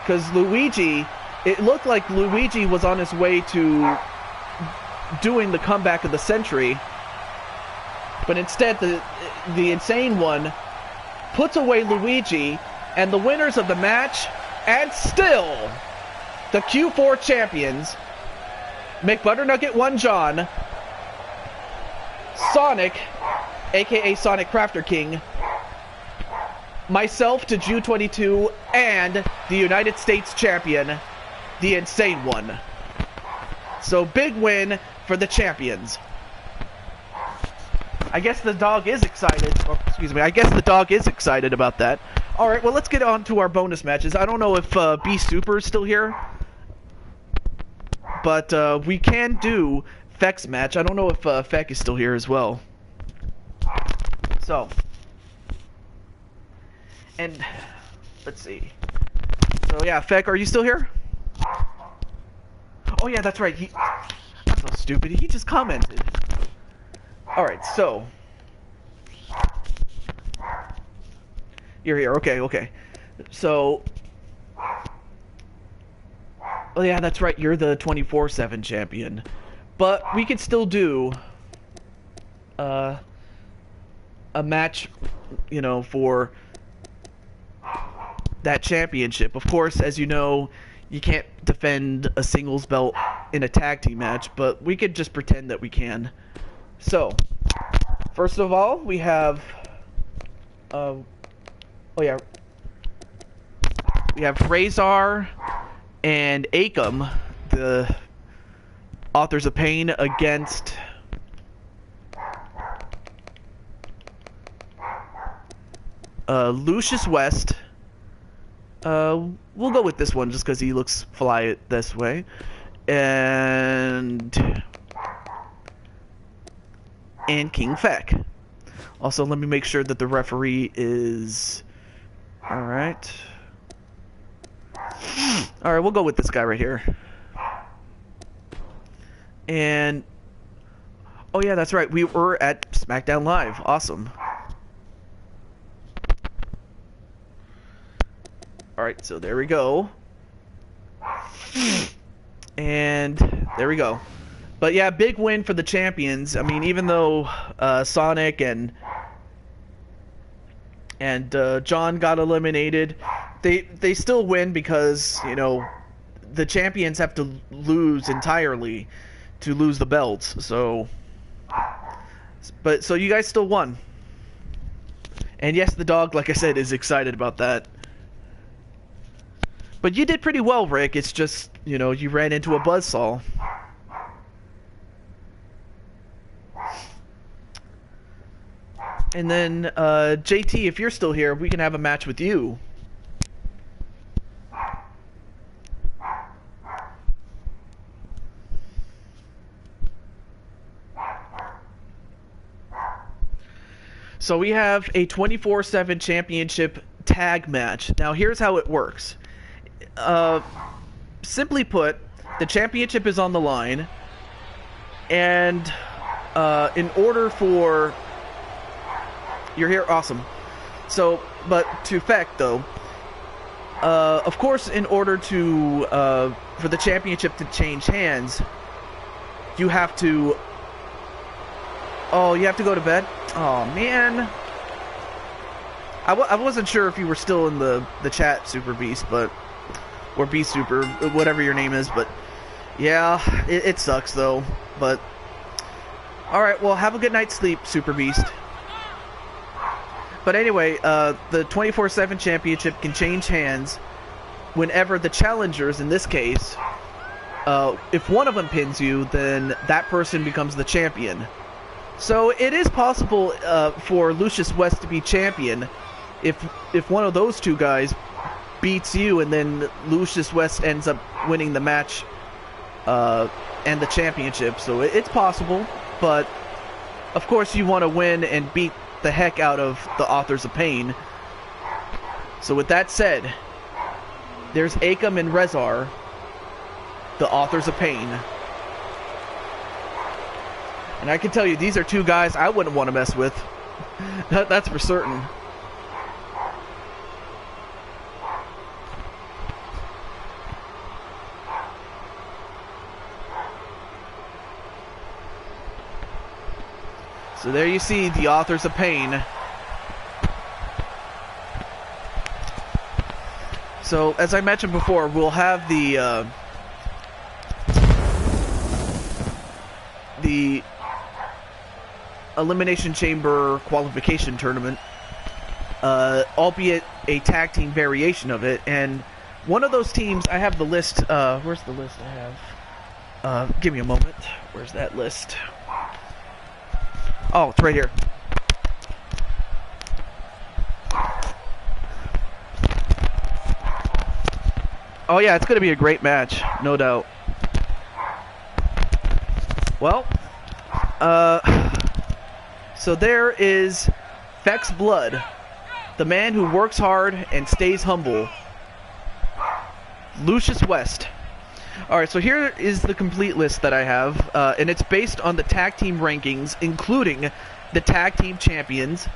Speaker 1: because Luigi, it looked like Luigi was on his way to doing the comeback of the century, but instead the Insane One puts away Luigi, and the winners of the match, and still the Q4 champions, McButternugget 1 John, Sonic, aka Sonic Crafter King, myself, TehJew22, and the United States champion, the Insane One. So big win for the champions. I guess the dog is excited. Or, excuse me, I guess the dog is excited about that. Alright, well, let's get on to our bonus matches. I don't know if B Super is still here, but we can do Feck's match. I don't know if Feck is still here as well. So, and let's see. So yeah, Feck, are you still here? Oh yeah, that's right. I'm so stupid. He just commented. Alright, so you're here. Okay. So, oh yeah, that's right. You're the 24/7 champion. But we could still do a match, you know, for that championship. Of course, as you know, you can't defend a singles belt in a tag team match, but we could just pretend that we can. So, first of all, we have we have Razor and Akam, the Authors of Pain, against Lucius West. We'll go with this one just because he looks fly this way. And King Feck. Also, let me make sure that the referee is... Alright, we'll go with this guy right here. And... oh yeah, that's right. We were at SmackDown Live. Awesome. Alright, so there we go. And there we go. But yeah, big win for the champions. I mean, even though Sonic and and John got eliminated. They still win because, you know, the champions have to lose entirely to lose the belts. So, so you guys still won. And yes, the dog, like I said, is excited about that. But you did pretty well, Rick. It's just, you know, you ran into a buzzsaw. And then, JT, if you're still here, we can have a match with you. So we have a 24/7 championship tag match. Now here's how it works. Simply put, the championship is on the line, and in order for... You're here? Awesome. So, but to fact though, of course, in order to for the championship to change hands, you have to... Oh, you have to go to bed? Oh, man. I wasn't sure if you were still in the chat, Super Beast, but... Or Beast Super, whatever your name is, but... Yeah, it sucks, though, but... Alright, well, have a good night's sleep, Super Beast. But anyway, the 24/7 championship can change hands whenever the challengers, in this case... if one of them pins you, then that person becomes the champion. So it is possible for Lucius West to be champion if one of those two guys beats you, and then Lucius West ends up winning the match and the championship. So it's possible, but of course you want to win and beat the heck out of the Authors of Pain. So with that said, there's Akam and Rezar, the Authors of Pain. And I can tell you, these are two guys I wouldn't want to mess with. That's for certain. So there you see the Authors of Pain. So, as I mentioned before, we'll have the Elimination Chamber qualification tournament, albeit a tag team variation of it, and one of those teams, I have the list, where's the list I have? Give me a moment, where's that list? Oh, it's right here. Oh yeah, it's gonna be a great match, no doubt. Well, so there is Fex Blood, the man who works hard and stays humble. Lucius West. Alright, so here is the complete list that I have, and it's based on the tag team rankings, including the tag team champions.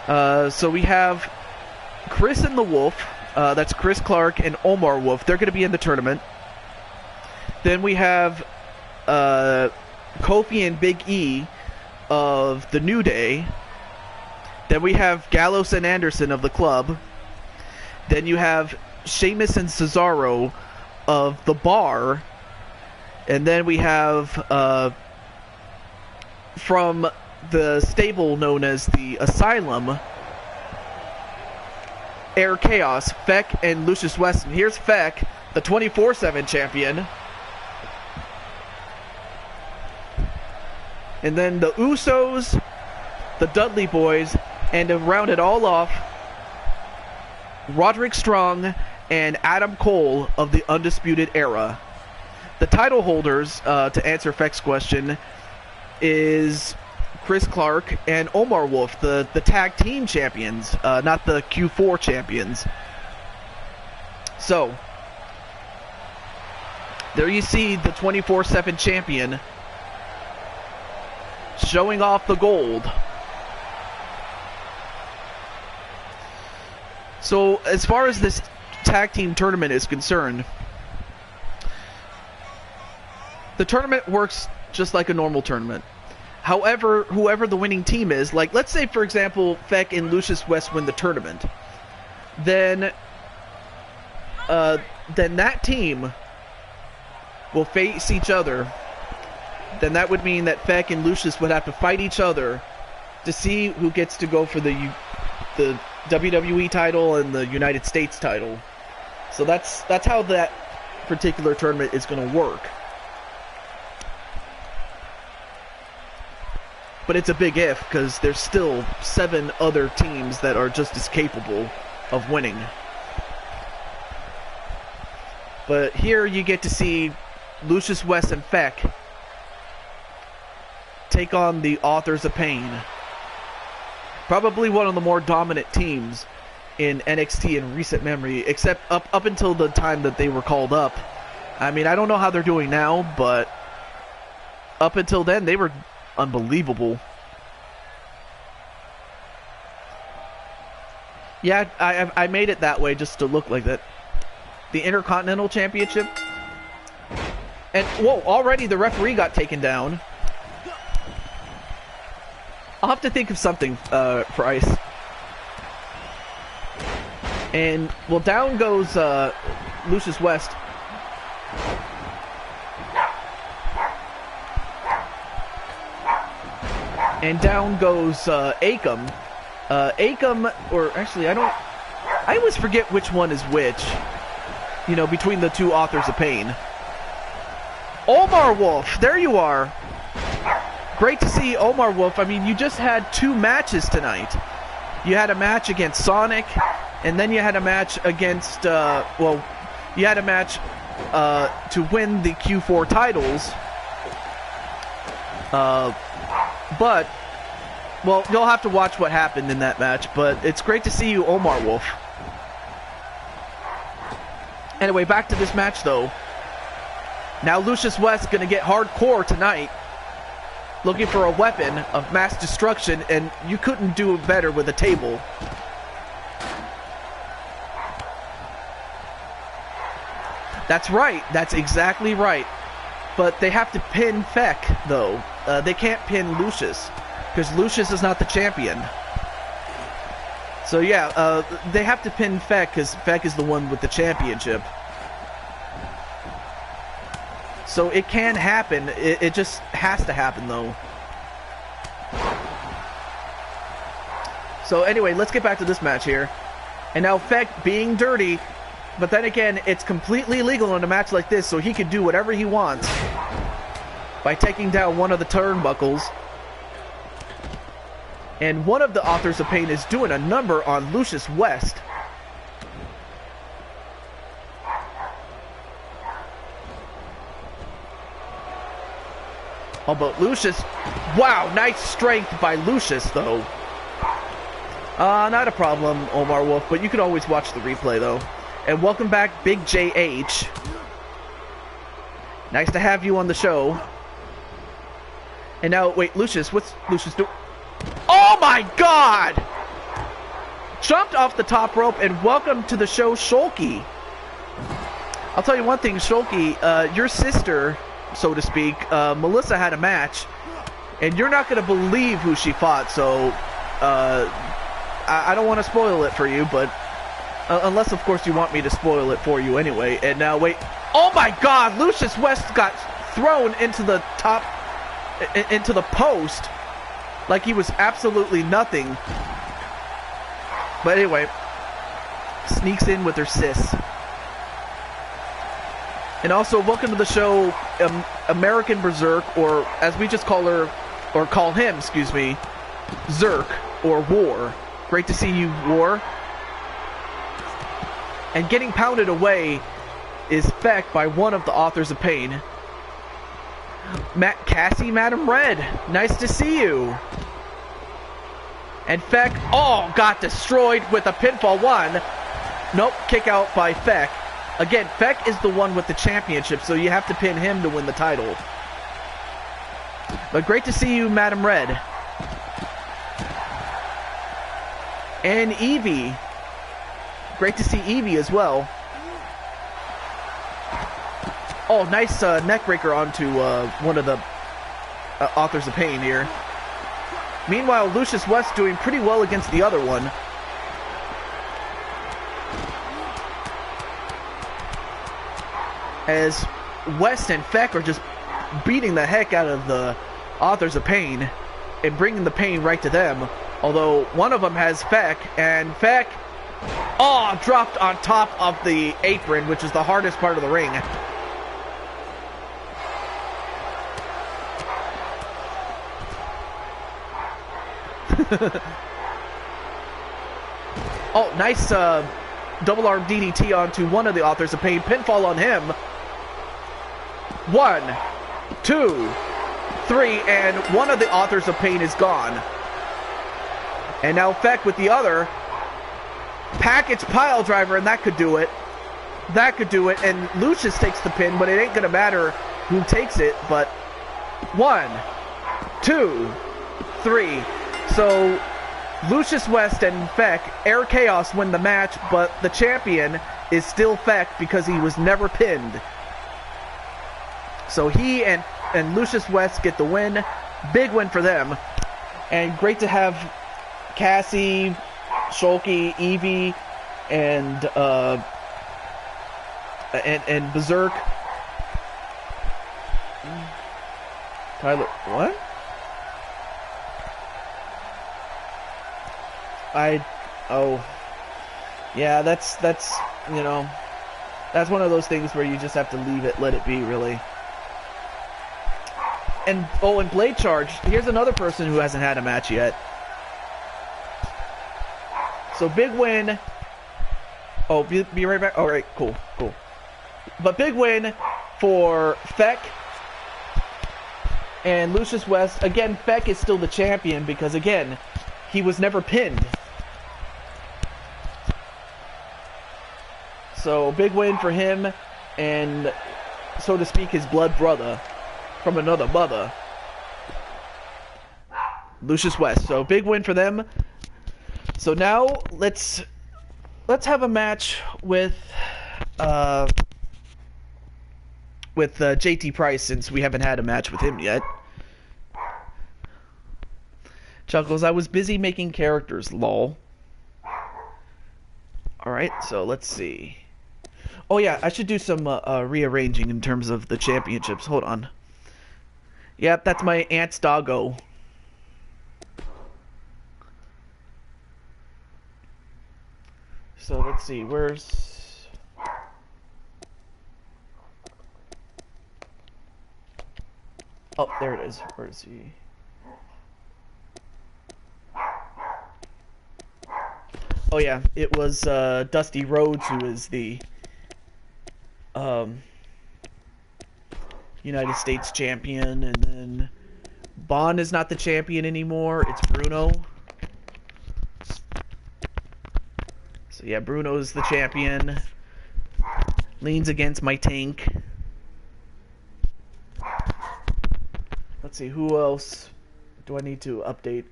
Speaker 1: So we have Chris and the Wolf, that's Chris Clark and Omar Wolf, they're going to be in the tournament. Then we have Kofi and Big E of the New Day. Then we have Gallows and Anderson of the Club. Then you have Sheamus and Cesaro of the Bar. And then we have from the stable known as the Asylum, Air Chaos, Feck and Lucius West. And here's Feck, the 24/7 champion. And then the Usos, the Dudley Boys, and to round it all off, Roderick Strong and Adam Cole of the Undisputed Era. The title holders, to answer Feck's question, is Chris Clark and Omar Wolf, the tag team champions, not the Q4 champions. So, there you see the 24/7 champion showing off the gold. So, as far as this tag team tournament is concerned, the tournament works just like a normal tournament. However, whoever the winning team is, like let's say for example, Feck and Lucius West win the tournament, then that team will face each other. Then that would mean that Feck and Lucius would have to fight each other to see who gets to go for the WWE title and the United States title. So that's how that particular tournament is going to work. But it's a big if, because there's still 7 other teams that are just as capable of winning. But here you get to see Lucius West and Feck take on the Authors of Pain. Probably one of the more dominant teams in NXT in recent memory, except up until the time that they were called up. I mean, I don't know how they're doing now, but up until then, they were unbelievable. Yeah, I made it that way just to look like that. The Intercontinental Championship. And, whoa, already the referee got taken down. I'll have to think of something, Price. And, well, down goes Lucius West. And down goes Akam. Akam, or actually, I always forget which one is which. You know, between the two Authors of Pain. Omar Wolf, there you are. Great to see Omar Wolf. I mean, you just had 2 matches tonight. You had a match against Sonic, and then you had a match against, well, you had a match to win the Q4 titles. But, well, you'll have to watch what happened in that match, but it's great to see you, Omar Wolf. Anyway, back to this match, though. Now Lucius West going to get hardcore tonight, looking for a weapon of mass destruction, and you couldn't do it better with a table. That's right. That's exactly right. But they have to pin Feck, though. They can't pin Lucius, because Lucius is not the champion. So yeah, they have to pin Feck, because Feck is the one with the championship. So it can happen. It just has to happen, though. So anyway, let's get back to this match here. And now Feck being dirty, but then again, it's completely legal in a match like this, so he could do whatever he wants by taking down one of the turnbuckles. And one of the Authors of Pain is doing a number on Lucius West. Oh, but Lucius, wow, nice strength by Lucius, though. Not a problem, Omar Wolf, but you can always watch the replay, though. And welcome back, Big JH. Nice to have you on the show. And now, wait, Lucius, what's Lucius doing? Oh my God! Jumped off the top rope, and welcome to the show, Shulky. I'll tell you one thing, Shulky, your sister, so to speak, Melissa had a match, and you're not going to believe who she fought, so I don't want to spoil it for you, but unless, of course, you want me to spoil it for you anyway. And now, wait. Oh my God! Lucius West got thrown into the top, into the post, like he was absolutely nothing. But anyway, sneaks in with her sis. And also, welcome to the show, American Berserk, or as we just call her, or call him, excuse me, Zerk, or War. Great to see you, War. And getting pounded away is Feck by one of the Authors of Pain. Cassie, Madam Red, nice to see you. And Feck, oh, got destroyed with a pinfall 1. Nope, kick out by Feck. Again, Feck is the one with the championship, so you have to pin him to win the title. But great to see you, Madam Red. And Evie. Great to see Evie as well. Oh, nice neckbreaker onto one of the Authors of Pain here. Meanwhile, Lucius West doing pretty well against the other one. As West and Feck are just beating the heck out of the Authors of Pain and bringing the pain right to them. Although one of them has Feck, and Feck, dropped on top of the apron, which is the hardest part of the ring. Oh, nice double arm DDT onto one of the Authors of Pain. Pinfall on him. 1, 2, 3, and one of the Authors of Pain is gone. And now Feck with the other. Package pile driver, and that could do it. That could do it, and Lucius takes the pin, but it ain't gonna matter who takes it. But 1, 2, 3. So Lucius West and Feck, Air Chaos, win the match, but the champion is still Feck because he was never pinned. So he and Lucius West get the win. Big win for them. And great to have Cassie, Shulky, Evie, and Berserk. Tyler, what? Yeah, that's you know, that's one of those things where you just have to leave it, let it be, really. And Blade Charge, here's another person who hasn't had a match yet. So big win. Oh, be right back. All right, cool. But big win for Feck and Lucius West. Again, Feck is still the champion because, again, he was never pinned. So big win for him and, so to speak, his blood brother from another mother, Lucius West. So big win for them. So now let's have a match with JT Price, since we haven't had a match with him yet. Chuckles, I was busy making characters, lol. Alright, so let's see. Oh yeah, I should do some rearranging in terms of the championships. Hold on. Yep, that's my aunt's doggo. So let's see, where's... Oh, there it is. Where is he? Oh yeah, it was Dusty Rhodes who is the United States champion, and then Bond is not the champion anymore, it's Bruno. So yeah, Bruno's the champion. Leans against my tank. Let's see, who else do I need to update?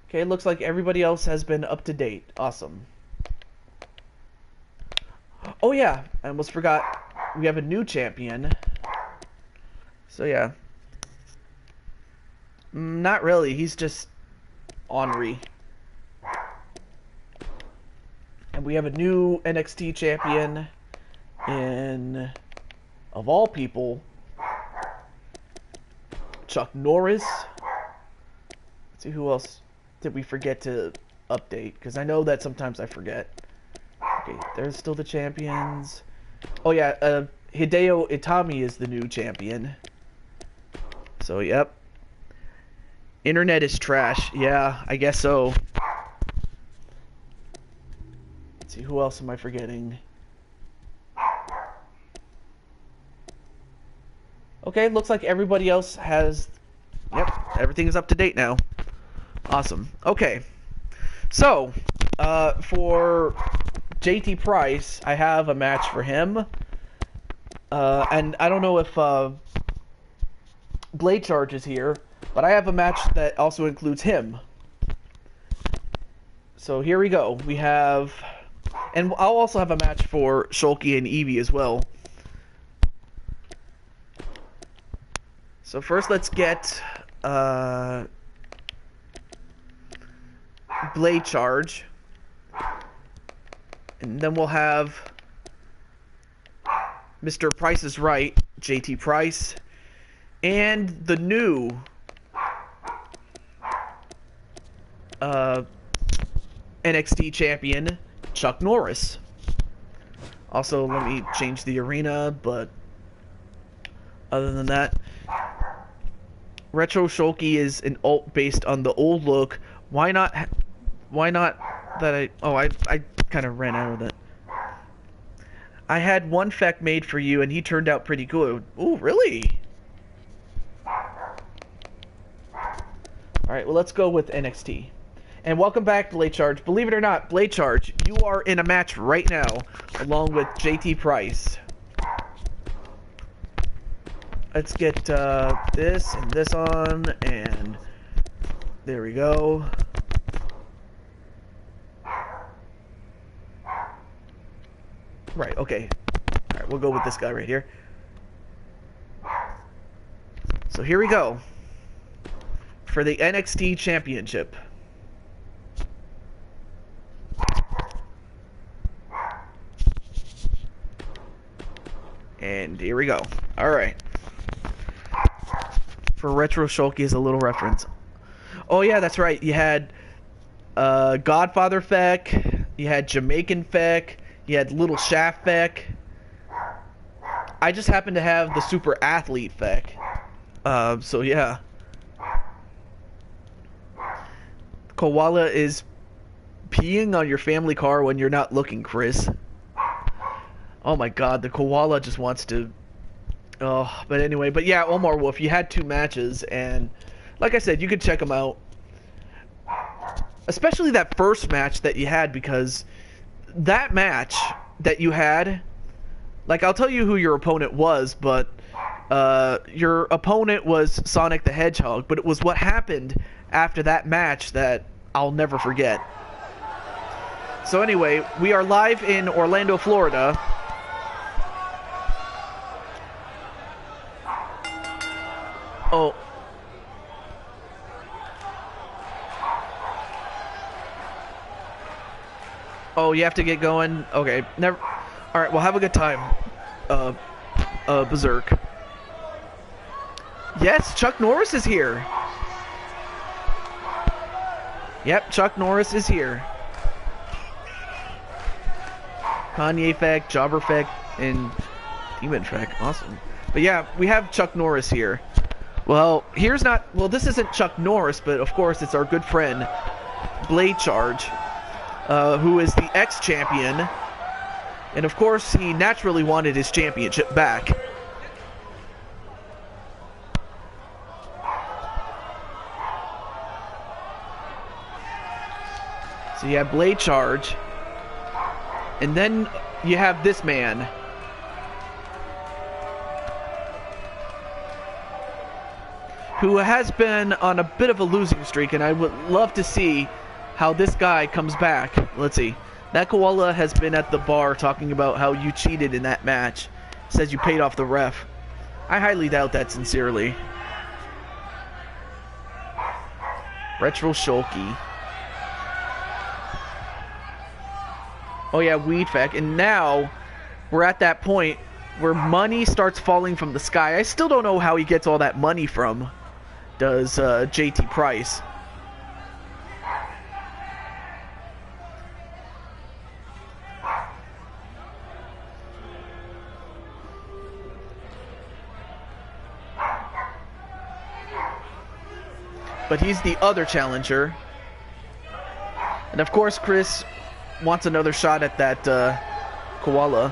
Speaker 1: Okay, it looks like everybody else has been up to date. Awesome. Oh yeah, I almost forgot. We have a new champion. So yeah. Not really, he's just Henri. And we have a new NXT champion in, of all people, Chuck Norris. Let's see, who else did we forget to update? Because I know that sometimes I forget. Okay, there's still the champions. Oh yeah, Hideo Itami is the new champion. So, yep. Internet is trash. Yeah, I guess so. Let's see, who else am I forgetting? Okay, looks like everybody else has... Yep, everything is up to date now. Awesome. Okay. So, for JT Price, I have a match for him. And I don't know if Blade Charge is here, but I have a match that also includes him. So here we go. We have... And I'll also have a match for Shulky and Evie as well. So first, let's get Blade Charge, and then we'll have Mr. Price is Right, JT Price, and the new NXT champion, Chuck Norris. Also, let me change the arena, but other than that, Retro Shulky is an alt based on the old look. Why not that I kind of ran out of that. I had one feck made for you, and he turned out pretty good. Ooh, really? Alright, well, let's go with NXT. And welcome back, Blade Charge. Believe it or not, Blade Charge, you are in a match right now, along with JT Price. Let's get this and this on, and there we go. Right, okay. Alright, we'll go with this guy right here. So here we go. For the NXT Championship. And here we go. Alright. For Retro Shulky is a little reference. Oh yeah, that's right. You had Godfather Feck. You had Jamaican Feck. You had Little Shaft Feck. I just happen to have the Super Athlete Feck. So yeah. Koala is peeing on your family car when you're not looking, Chris. Oh my god, the koala just wants to... Oh, but anyway, but yeah, Omar Wolf, you had 2 matches, and like I said, you could check them out. Especially that first match that you had, because that match that you had, like, I'll tell you who your opponent was, but your opponent was Sonic the Hedgehog, but it was what happened after that match that I'll never forget. So anyway, we are live in Orlando, Florida. Oh. Oh, you have to get going? Okay, never... Alright, well, have a good time, Berserk. Yes, Chuck Norris is here. Yep, Chuck Norris is here. Kanye Feck, Jobber Feck, and Demon Feck. Awesome. But yeah, we have Chuck Norris here. Well, here's not... Well, this isn't Chuck Norris, but of course it's our good friend, Blade Charge, who is the ex-champion. And of course, he naturally wanted his championship back. So you have Blade Charge. And then you have this man. Who has been on a bit of a losing streak, and I would love to see how this guy comes back. Let's see. That koala has been at the bar talking about how you cheated in that match. Says you paid off the ref. I highly doubt that sincerely. Retro Shulky. Oh yeah, Weed Feck. And now we're at that point where money starts falling from the sky. I still don't know how he gets all that money from. Does JT Price. But he's the other challenger. And of course, Chris wants another shot at that koala.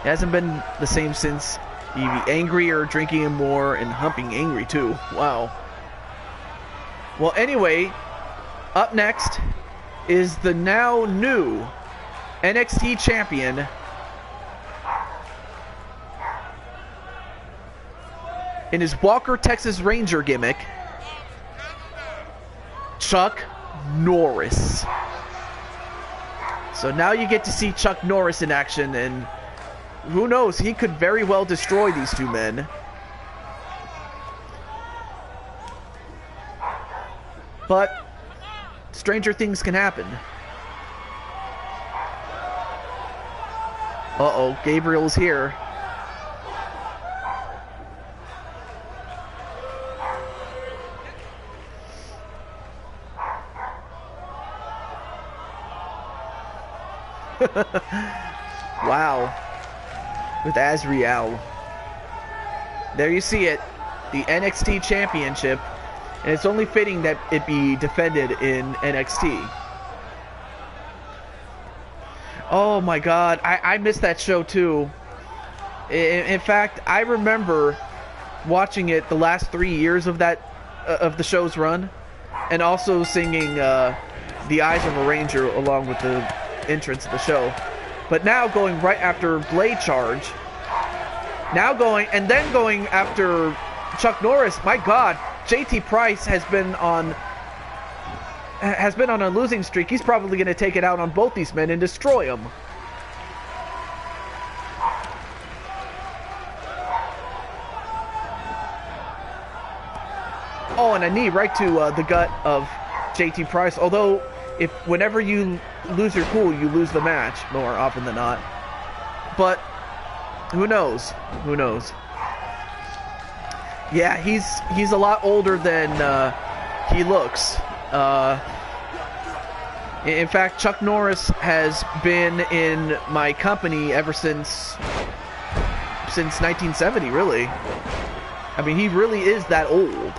Speaker 1: He hasn't been the same since. He'd be angrier, drinking him more, and humping angry too. Wow. Well, anyway, up next is the now new NXT champion, in his Walker, Texas Ranger gimmick, Chuck Norris. So now you get to see Chuck Norris in action, and who knows, he could very well destroy these 2 men. But stranger things can happen. Uh-oh, Gabriel's here. Wow. With Azrael. There you see it. The NXT Championship. And it's only fitting that it be defended in NXT. Oh my god, I missed that show too. In fact, I remember watching it the last 3 years of that of the show's run, and also singing "The Eyes of a Ranger" along with the entrance of the show. But now going right after Blade Charge, now going after Chuck Norris. My God, JT Price has been on a losing streak. He's probably going to take it out on both these men and destroy them. Oh, and a knee right to the gut of JT Price. Although, whenever you lose your cool, you lose the match more often than not. But who knows? Who knows? Yeah, he's a lot older than he looks. In fact, Chuck Norris has been in my company ever since 1970, really. I mean, he really is that old.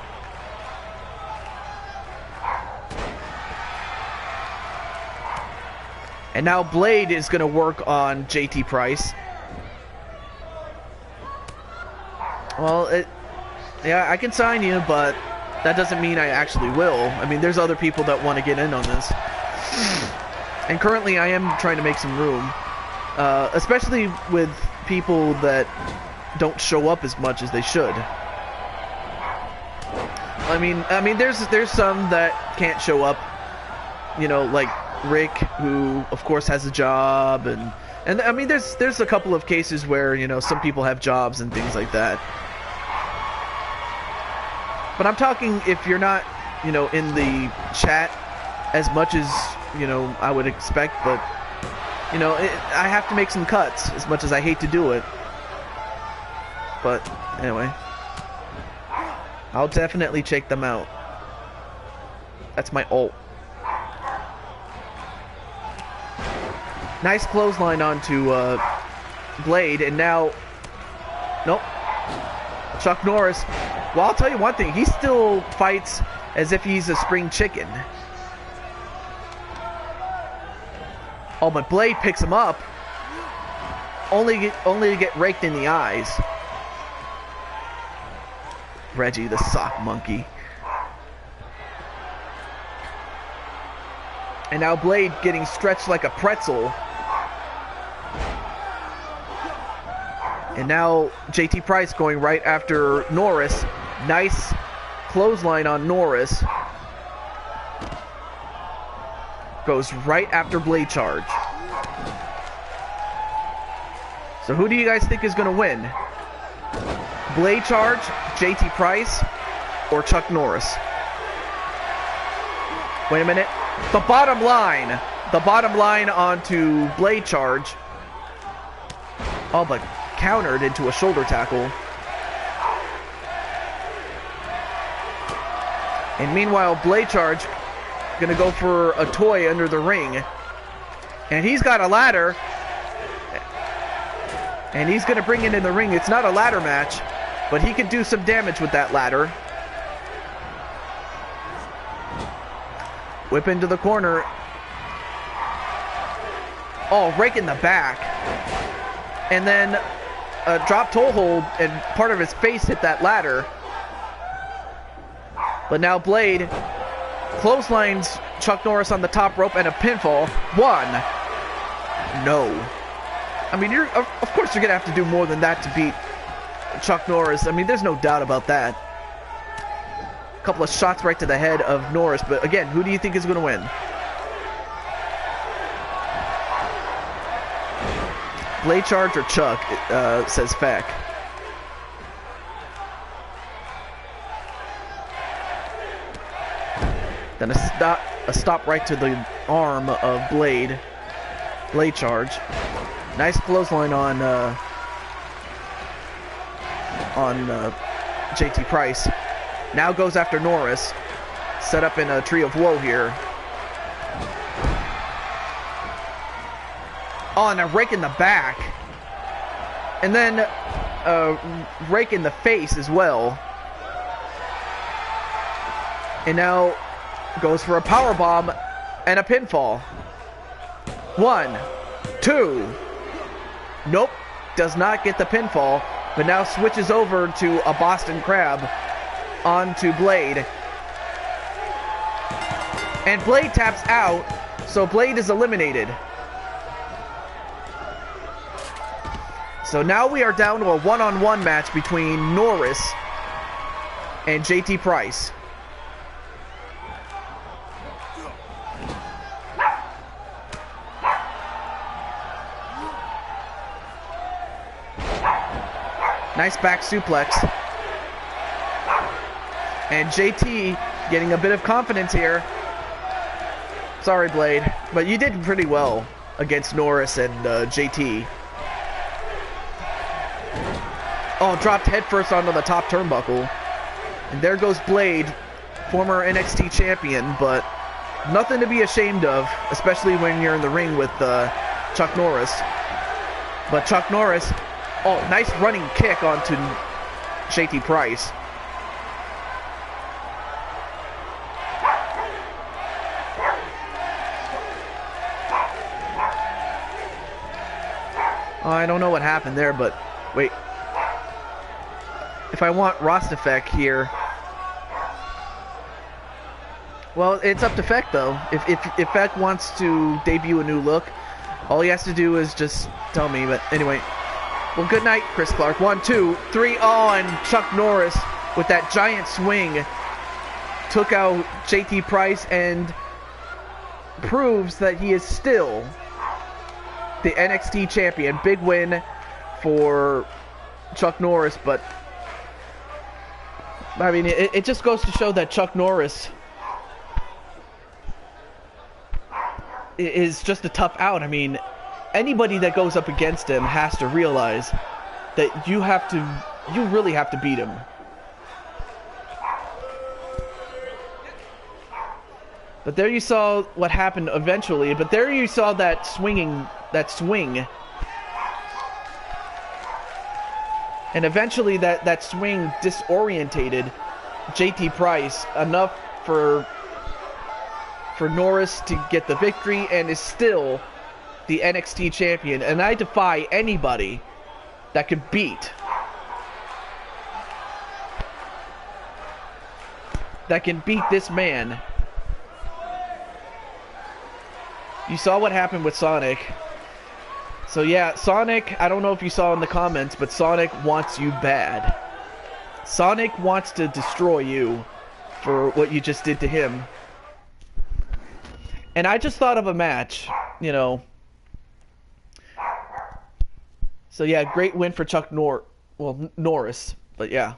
Speaker 1: And now Blade is going to work on JT Price. Well, yeah, I can sign you, but that doesn't mean I actually will. I mean, there's other people that want to get in on this. And currently I am trying to make some room. Especially with people that don't show up as much as they should. I mean, there's some that can't show up. You know, like Rick, who of course has a job, and I mean, there's a couple of cases where, you know, some people have jobs and things like that. But I'm talking if you're not, you know, in the chat as much as, you know, I would expect, but, you know, I have to make some cuts as much as I hate to do it. But anyway, I'll definitely check them out. That's my ult. Nice clothesline onto Blade, and now, nope, Chuck Norris. Well, I'll tell you one thing, he still fights as if he's a spring chicken. Oh, but Blade picks him up, only to get raked in the eyes. Reggie the sock monkey. And now Blade getting stretched like a pretzel. And now JT Price going right after Norris. Nice clothesline on Norris. Goes right after Blade Charge. So who do you guys think is going to win? Blade Charge, JT Price, or Chuck Norris? Wait a minute. The bottom line onto Blade Charge. Oh, but countered into a shoulder tackle. And meanwhile, Blade Charge gonna go for a toy under the ring. And he's got a ladder. And he's gonna bring it in the ring. It's not a ladder match, but he can do some damage with that ladder. Whip into the corner. Oh, rake in the back. And then a drop toe hold, and part of his face hit that ladder. But now Blade clotheslines Chuck Norris on the top rope, and a pinfall. One. No. I mean, of course you're going to have to do more than that to beat Chuck Norris. I mean, there's no doubt about that. A couple of shots right to the head of Norris, but again, who do you think is going to win? Blade Charge or Chuck, says Feck. Then a stop right to the arm of Blade. Blade charge. Nice clothesline on JT Price. Now goes after Norris. Set up in a tree of woe here. Oh, and a rake in the back. And then a rake in the face as well. And now goes for a powerbomb and a pinfall. 1, 2. Nope, does not get the pinfall, but now switches over to a Boston Crab onto Blade. And Blade taps out, so Blade is eliminated. So now we are down to a one-on-one match between Norris and JT Price. Nice back suplex. And JT getting a bit of confidence here. Sorry, Blade, but you did pretty well against Norris and JT. Oh, dropped headfirst onto the top turnbuckle. And there goes Blade, former NXT champion, but nothing to be ashamed of, especially when you're in the ring with Chuck Norris. But Chuck Norris, oh, nice running kick onto JT Price. Oh, I don't know what happened there, but wait. If I want Rostafek here, well, it's up to Feck though. If Feck wants to debut a new look, all he has to do is just tell me. But anyway, well, good night, Chris Clark. 1, 2, 3. Oh, and Chuck Norris with that giant swing took out JT Price and proves that he is still the NXT champion. Big win for Chuck Norris, but I mean, it just goes to show that Chuck Norris is just a tough out. I mean, anybody that goes up against him has to realize that you really have to beat him. But there you saw what happened eventually. But there you saw that swing. And eventually that swing disorientated JT Price enough for Norris to get the victory and is still the NXT champion. And I defy anybody that could beat this man. You saw what happened with Sonic. So yeah, Sonic, I don't know if you saw in the comments, but Sonic wants you bad. Sonic wants to destroy you for what you just did to him. And I just thought of a match, you know. So yeah, great win for Chuck Norris, but yeah.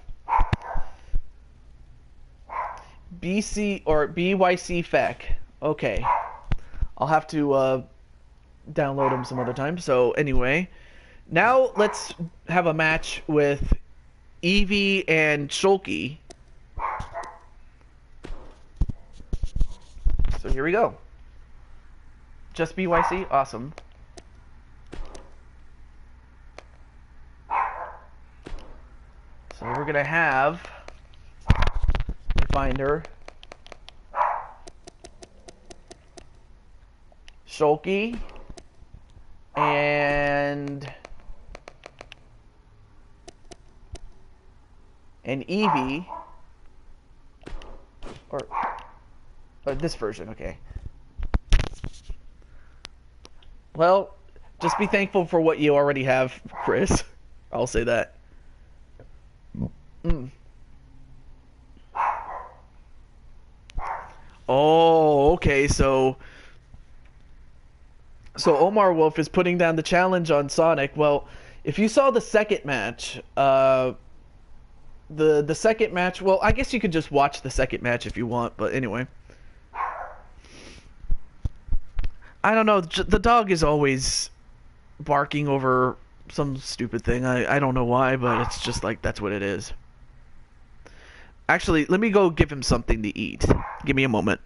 Speaker 1: BC or BYC Feck. Okay. I'll have to download him some other time. So anyway, now let's have a match with Evie and Shulky. So here we go. Just BYC? Awesome. So we're gonna have, find her, Shulky and Evie, or this version, okay. Well, just be thankful for what you already have, Chris. I'll say that. Oh, okay, so Omar Wolf is putting down the challenge on Sonic. Well, if you saw the second match, the second match, well, I guess you could just watch the second match if you want, but anyway. I don't know. The dog is always barking over some stupid thing. I don't know why, but it's just like that's what it is. Actually, let me go give him something to eat. Give me a moment.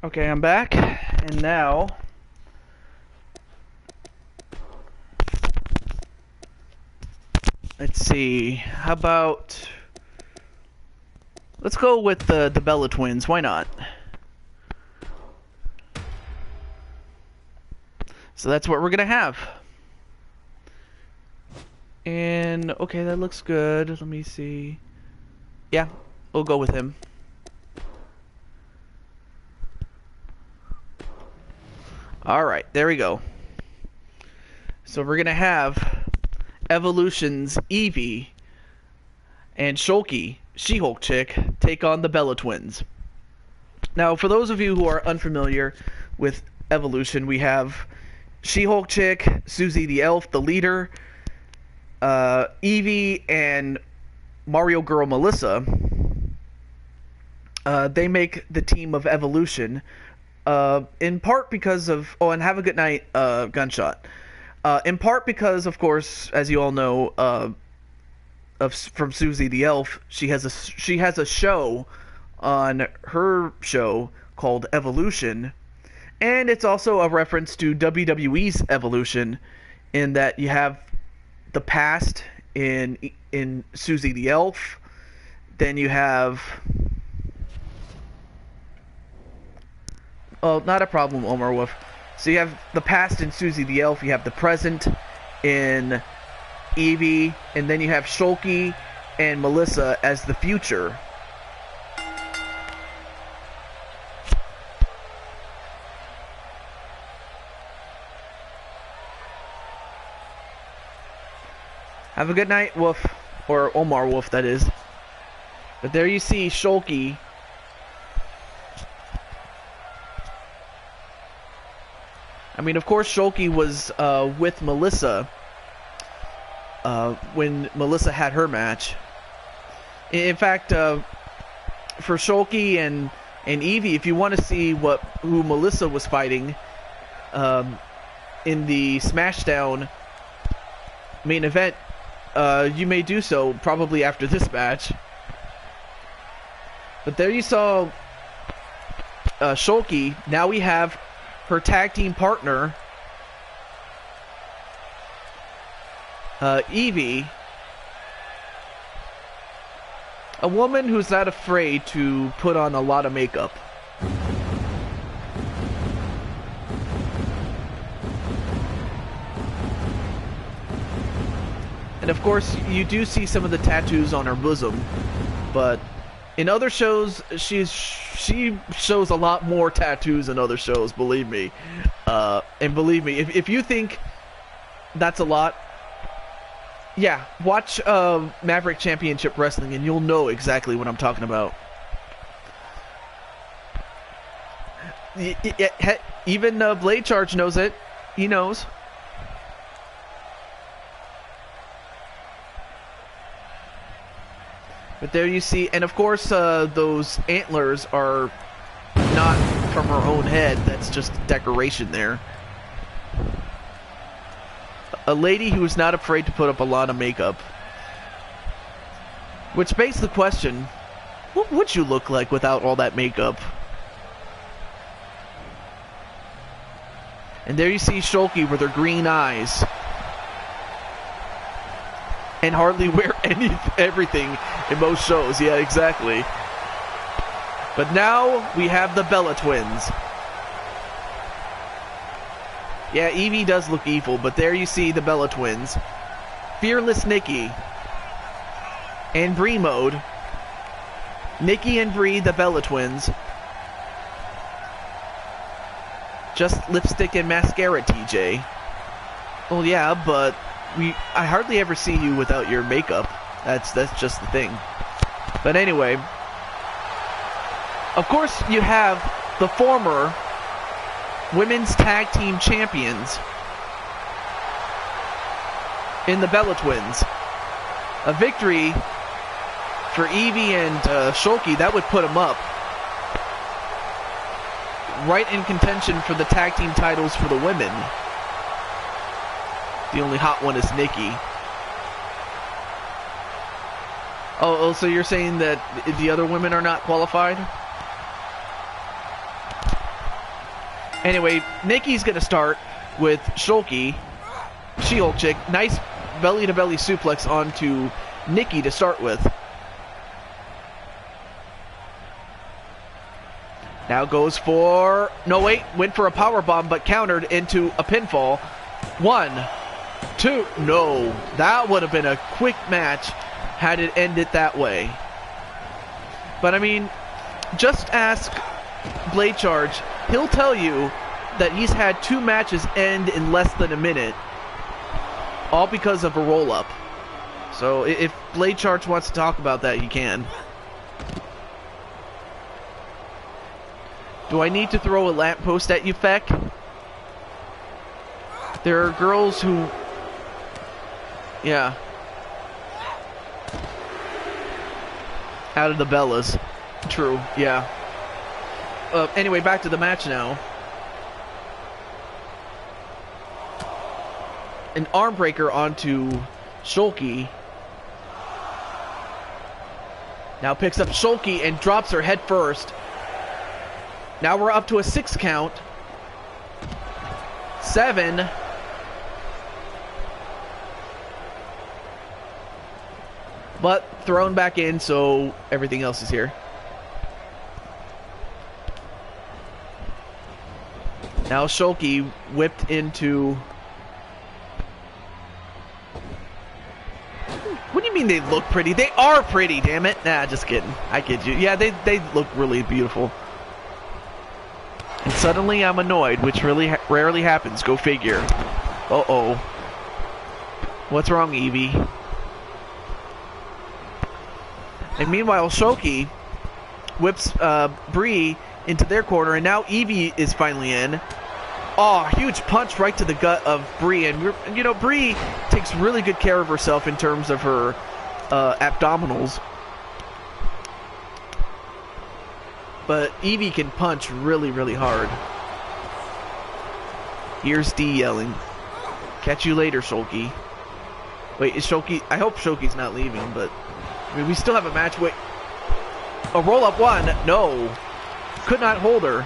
Speaker 1: Okay, I'm back, and now let's see. How about let's go with the Bella twins. Why not? So that's what we're gonna have. And okay, that looks good. Let me see. Yeah, we'll go with him. Alright, there we go. So we're gonna have Evolution's Eevee and Shulky, She-Hulk chick, take on the Bella twins. Now, for those of you who are unfamiliar with Evolution, we have She-Hulk chick, Susie the Elf, the leader, Eevee, and Mario Girl Melissa. They make the team of Evolution. In part because of... Oh, and have a good night, Gunshot. In part because, of course, as you all know, from Susie the Elf, she has a show on her show called Evolution, and it's also a reference to WWE's Evolution, in that you have the past in Susie the Elf, then you have... Oh, not a problem, Omar Wolf. So you have the past in Susie the Elf, you have the present in Eevee, and then you have Shulky and Melissa as the future. Have a good night, Wolf. Or Omar Wolf, that is. But there you see Shulky. I mean, of course, Shulky was with Melissa when Melissa had her match. In fact, for Shulky and Eevee, if you want to see who Melissa was fighting in the SmackDown main event, you may do so probably after this match. But there you saw Shulky. Now we have her tag team partner, Eevee, a woman who's not afraid to put on a lot of makeup. And of course, you do see some of the tattoos on her bosom, but in other shows, she shows a lot more tattoos in other shows, believe me. And believe me, if you think that's a lot, yeah, watch Maverick Championship Wrestling and you'll know exactly what I'm talking about. Even Blade Charge knows it. He knows. But there you see, and of course those antlers are not from her own head, that's just decoration there. A lady who is not afraid to put up a lot of makeup. Which begs the question, what would you look like without all that makeup? And there you see Shulky with her green eyes. And hardly wear everything in most shows. Yeah, exactly. But now we have the Bella twins. Yeah, Eevee does look evil, but there you see the Bella twins. Fearless Nikki. And Bree mode. Nikki and Bree, the Bella twins. Just lipstick and mascara, TJ. Well, yeah, but I hardly ever see you without your makeup. That's just the thing. But anyway, of course you have the former women's tag team champions in the Bella Twins. A victory for Evie and Shulky, that would put them up right in contention for the tag team titles for the women. The only hot one is Nikki. Oh, so you're saying that the other women are not qualified? Anyway, Nikki's going to start with Shulky. She-Hulk chick. Nice belly-to-belly suplex onto Nikki to start with. Now goes for... No, wait. Went for a powerbomb, but countered into a pinfall. 1, 2... No. That would have been a quick match had it ended that way. But, I mean, just ask Blade Charge. He'll tell you that he's had 2 matches end in less than a minute. All because of a roll-up. So, if Blade Charge wants to talk about that, he can. Do I need to throw a lamppost at you, Feck? There are girls who... Yeah. Out of the Bellas. True, yeah. Anyway, back to the match now. An arm breaker onto Shulky. Now picks up Shulky and drops her head first. Now we're up to a 6 count. 7. But thrown back in, so everything else is here. Now Shulky whipped into... What do you mean they look pretty? They are pretty, damn it. Nah, just kidding. I kid you. Yeah, they look really beautiful. And suddenly I'm annoyed, which really rarely happens. Go figure. Uh-oh. What's wrong, Evie? And meanwhile, Shulky whips Bree into their corner, and now Evie is finally in. Oh, huge punch right to the gut of Bree. And, you know, Bree takes really good care of herself in terms of her abdominals. But Evie can punch really, really hard. Here's D yelling. Catch you later, Shulky. Wait, is Shulky... I hope Shulky's not leaving, but... I mean, we still have a match. Wait. A roll-up 1. No. Could not hold her.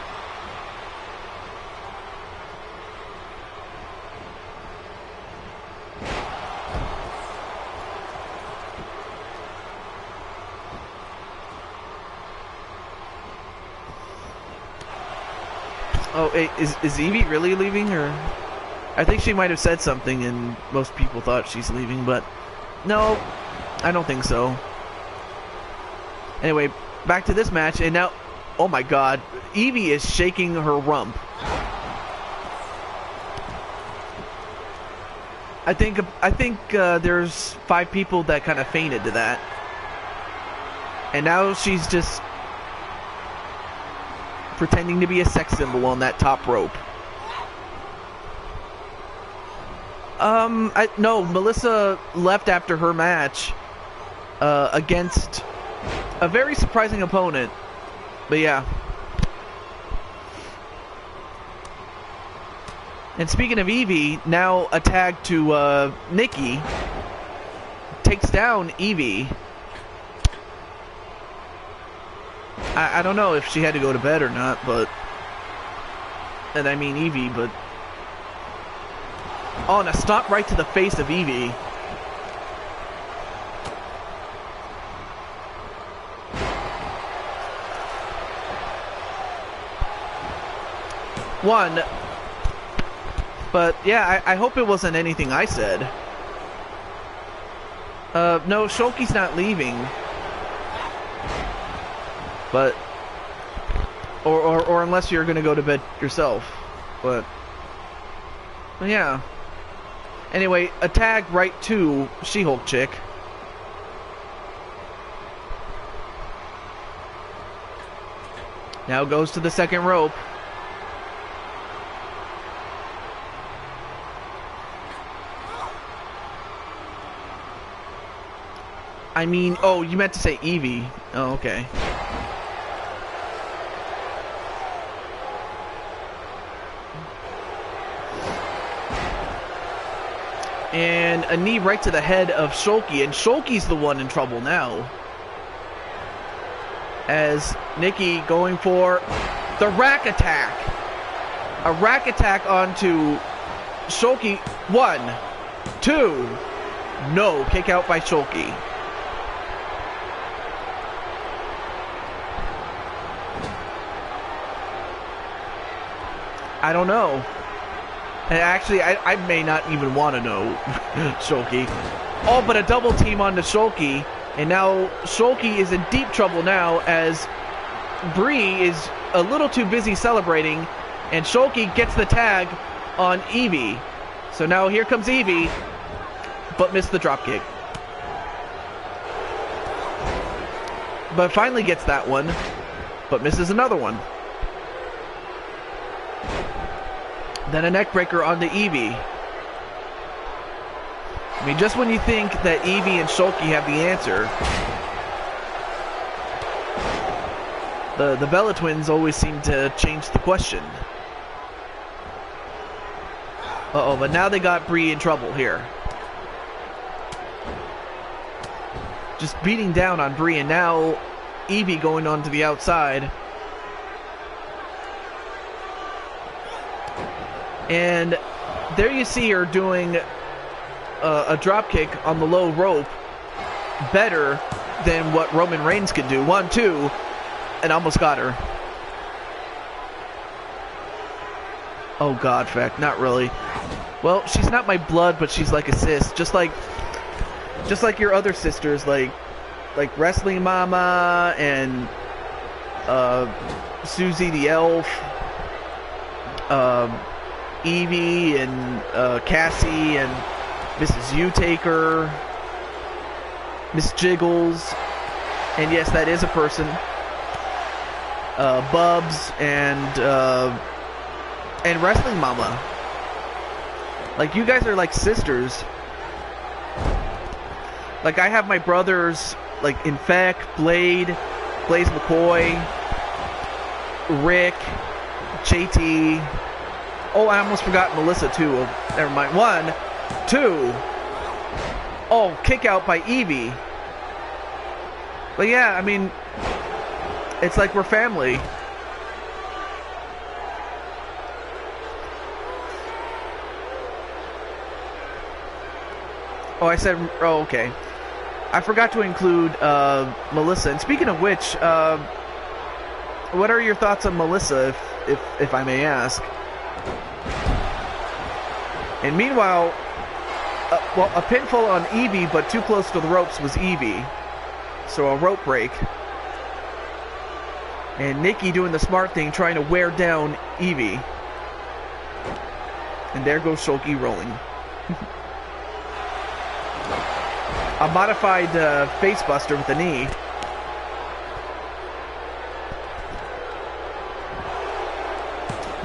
Speaker 1: Oh, hey, is Evie really leaving, or... I think she might have said something and most people thought she's leaving, but... No, I don't think so. Anyway, back to this match, and now... Oh my god, Evie is shaking her rump. I think there's 5 people that kind of fainted to that. And now she's just... pretending to be a sex symbol on that top rope. No, Melissa left after her match against a very surprising opponent. But yeah. And speaking of Evie, now a tag to Nikki takes down Evie. I don't know if she had to go to bed or not, but... And I mean Evie, but... Oh, and a stop right to the face of Evie. One. But, yeah, I hope it wasn't anything I said. No, Shulky's not leaving. But, or unless you're gonna go to bed yourself, but yeah. Anyway, a tag right to She-Hulk chick. Now goes to the second rope. I mean, oh, you meant to say Evie. Oh, okay. And a knee right to the head of Shulky, and Shulky's the one in trouble now. As Nikki going for the rack attack. A rack attack onto Shulky. 1, 2. No, kick out by Shulky. I don't know. And actually, I may not even want to know Shulky. Oh, but a double team onto Shulky. And now Shulky is in deep trouble now as Bree is a little too busy celebrating. And Shulky gets the tag on Evie. So now here comes Evie, but missed the dropkick. But finally gets that one, but misses another one. Then a neckbreaker onto Evie. I mean, just when you think that Evie and Shulky have the answer, the Bella Twins always seem to change the question. Uh-oh, but now they got Bree in trouble here. Just beating down on Bree, and now Evie going on to the outside. And there you see her doing a drop kick on the low rope better than what Roman Reigns could do. 1, 2, and almost got her. Oh God, Feck, not really. Well, she's not my blood, but she's like a sis, just like your other sisters, like Wrestling Mama and Susie the Elf, Evie and Cassie and Mrs. U-Taker, Miss Jiggles, and yes, that is a person. Bubs and Wrestling Mama. Like, you guys are like sisters. Like, I have my brothers, like Infect, Blade, Blaze McCoy, Rick, JT. Oh, I almost forgot Melissa too. Oh, never mind. 1, 2. Oh, kick out by Evie. But yeah, I mean, it's like we're family. Oh, I said, oh, okay. I forgot to include Melissa. And speaking of which, what are your thoughts on Melissa, if I may ask? And meanwhile, well, a pinfall on Evie, but too close to the ropes was Evie. So a rope break. And Nikki doing the smart thing, trying to wear down Evie. And there goes Shulky rolling. A modified face buster with the knee.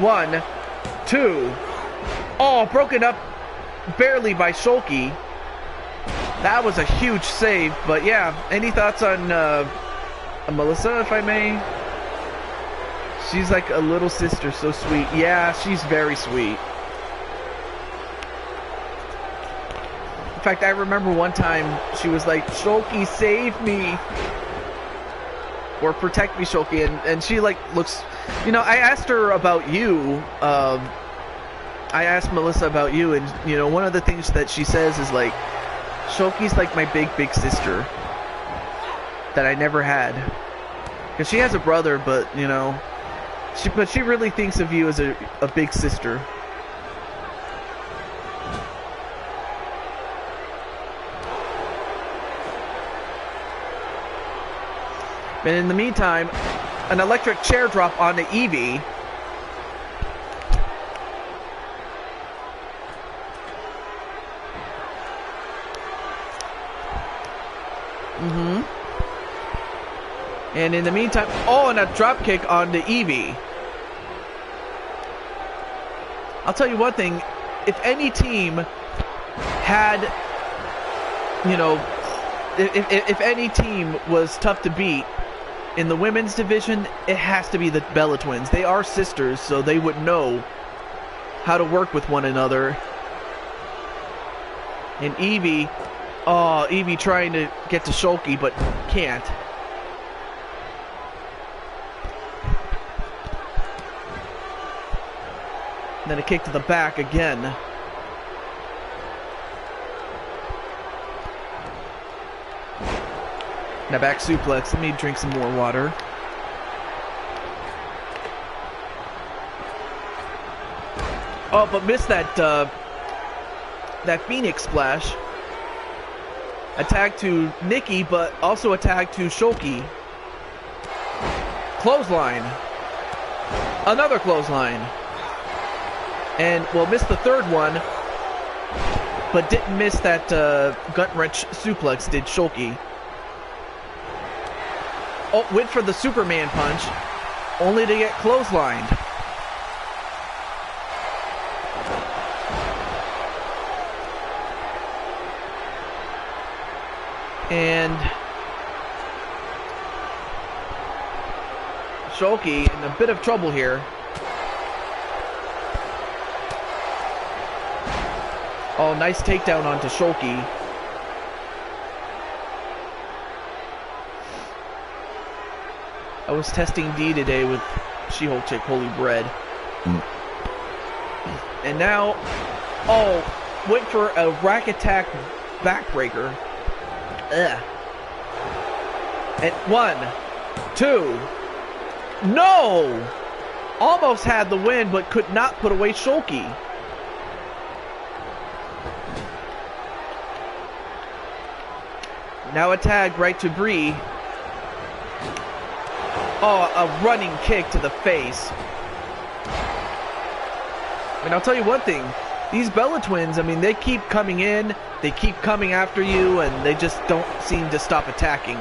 Speaker 1: One, two. Oh, broken up barely by Shulky. That was a huge save, but yeah. Any thoughts on Melissa, if I may? She's like a little sister, so sweet. Yeah, she's very sweet. In fact, I remember one time she was like, Shulky, save me. Or protect me, Shulky. And she like looks, you know, I asked her about you. I asked Melissa about you, and you know, one of the things that she says is like, Shulky's like my big sister that I never had. Because she has a brother, but you know, she really thinks of you as a big sister. And in the meantime, an electric chair drop onto Evie. And in the meantime, oh, and a drop kick on the Evie. I'll tell you one thing, if any team had, you know, if any team was tough to beat in the women's division, it has to be the Bella Twins. They are sisters, so they would know how to work with one another. And Evie, oh, Evie trying to get to Shulky, but can't. And then a kick to the back again. Now back suplex. Let me drink some more water. Oh, but missed that that Phoenix splash. A tag to Nikki, but also a tag to Shulky. Clothesline. Another clothesline. And, well, missed the third one, but didn't miss that gut wrench suplex, did Shulky. Oh, went for the Superman punch, only to get clotheslined. And Shulky in a bit of trouble here. Oh, nice takedown onto Shulky. I was testing D today with She-Hulk chick, Holy Bread. And now, oh, went for a rack attack backbreaker. Ugh. And 1, 2, no! Almost had the win, but could not put away Shulky. Now a tag right to Bree. Oh, a running kick to the face. And I'll tell you one thing. These Bella Twins, I mean, they keep coming in. They keep coming after you, and they just don't seem to stop attacking.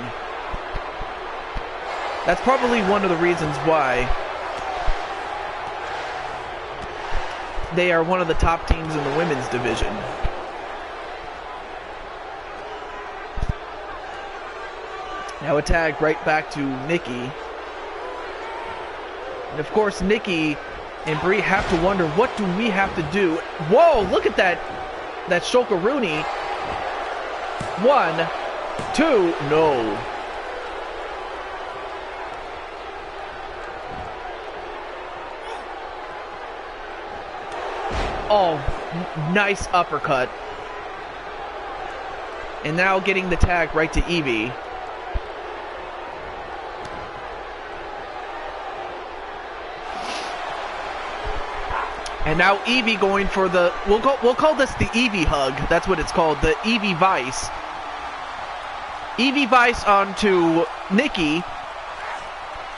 Speaker 1: That's probably one of the reasons why they are one of the top teams in the women's division. Now a tag right back to Nikki. And of course, Nikki and Bree have to wonder, what do we have to do? Whoa, look at that Shulkaroonie. 1, 2, no. Oh, nice uppercut. And now getting the tag right to Evie. And now Evie going for the, we'll call this the Evie hug. That's what it's called, the Evie Vice. Evie Vice onto Nikki.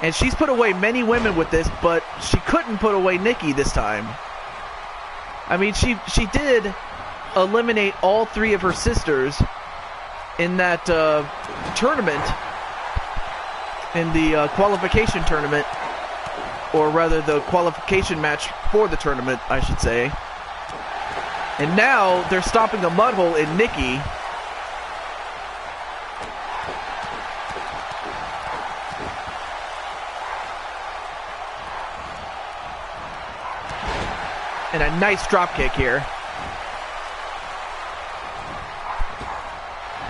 Speaker 1: And she's put away many women with this, but she couldn't put away Nikki this time. I mean, she did eliminate all 3 of her sisters in that tournament, in the qualification tournament. Or rather, the qualification match for the tournament, I should say. And now, they're stopping a mud hole in Nikki. And a nice drop kick here.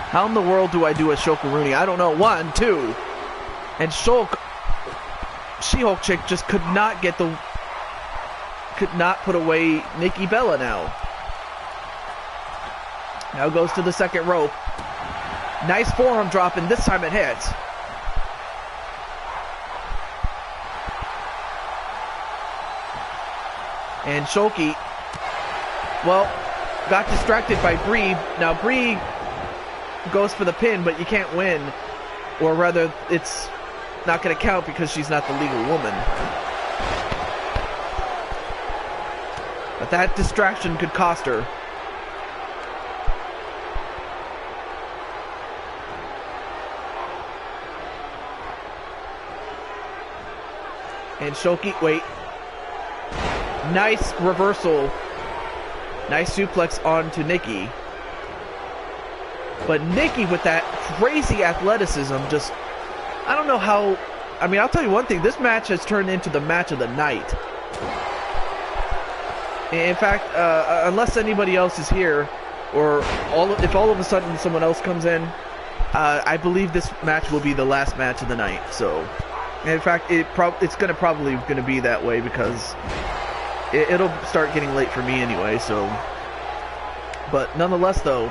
Speaker 1: How in the world do I do a Shulkaroonie? I don't know. 1, 2. And She-Hulk chick just could not put away Nikki Bella now. Now goes to the second rope. Nice forearm drop, and this time it hits. And Shulky, well, got distracted by Bree. Now Bree goes for the pin, but you can't win. Or rather, it's not going to count because she's not the legal woman. But that distraction could cost her. And Shoki, wait. Nice reversal. Nice suplex onto Nikki. But Nikki with that crazy athleticism just... I don't know how... I mean, I'll tell you one thing. This match has turned into the match of the night. In fact, unless anybody else is here, or if all of a sudden someone else comes in, I believe this match will be the last match of the night. So, in fact, it's probably gonna be that way because it'll start getting late for me anyway. So, but nonetheless, though,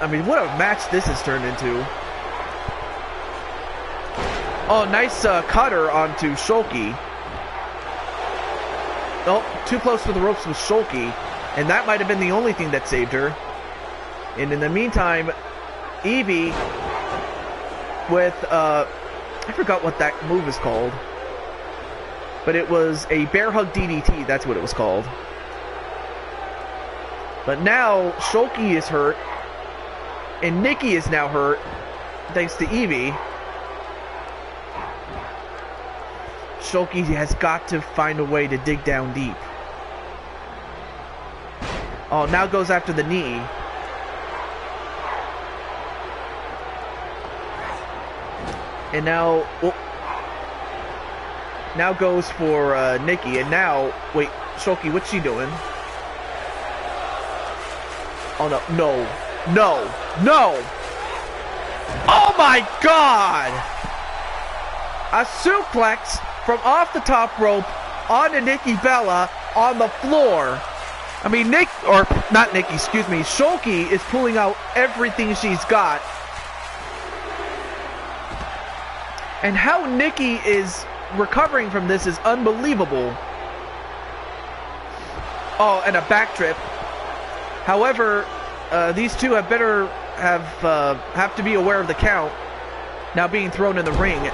Speaker 1: I mean, what a match this has turned into. Oh, nice cutter onto Shoki. Oh, too close to the ropes with Shoki, and that might have been the only thing that saved her. And in the meantime, Evie with, I forgot what that move is called, but it was a bear hug DDT, that's what it was called. But now, Shoki is hurt, and Nikki is now hurt, thanks to Evie. Shoki has got to find a way to dig down deep. Oh, now goes after the knee. And now, now goes for Nikki. And now, wait, Shoki, what's she doing? Oh no, no, no, no! Oh my God! A suplex from off the top rope onto Nikki Bella on the floor. I mean, Shoki is pulling out everything she's got. And how Nikki is recovering from this is unbelievable. Oh, and a backtrip. However, these two have to be aware of the count. Now being thrown in the ring.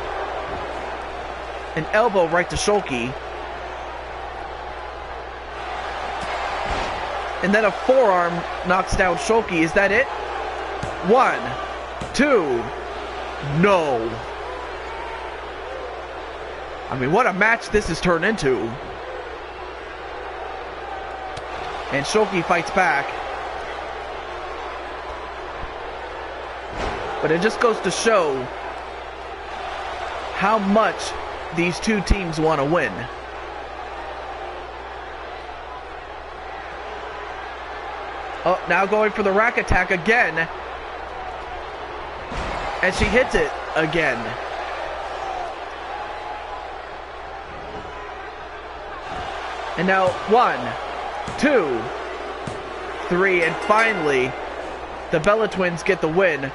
Speaker 1: An elbow right to Shoki. And then a forearm knocks down Shoki. Is that it? 1, 2. No. I mean, what a match this has turned into. And Shoki fights back. But it just goes to show how much these two teams want to win. Oh, now going for the rack attack again. And she hits it again. And now 1, 2, 3, and finally the Bella Twins get the win.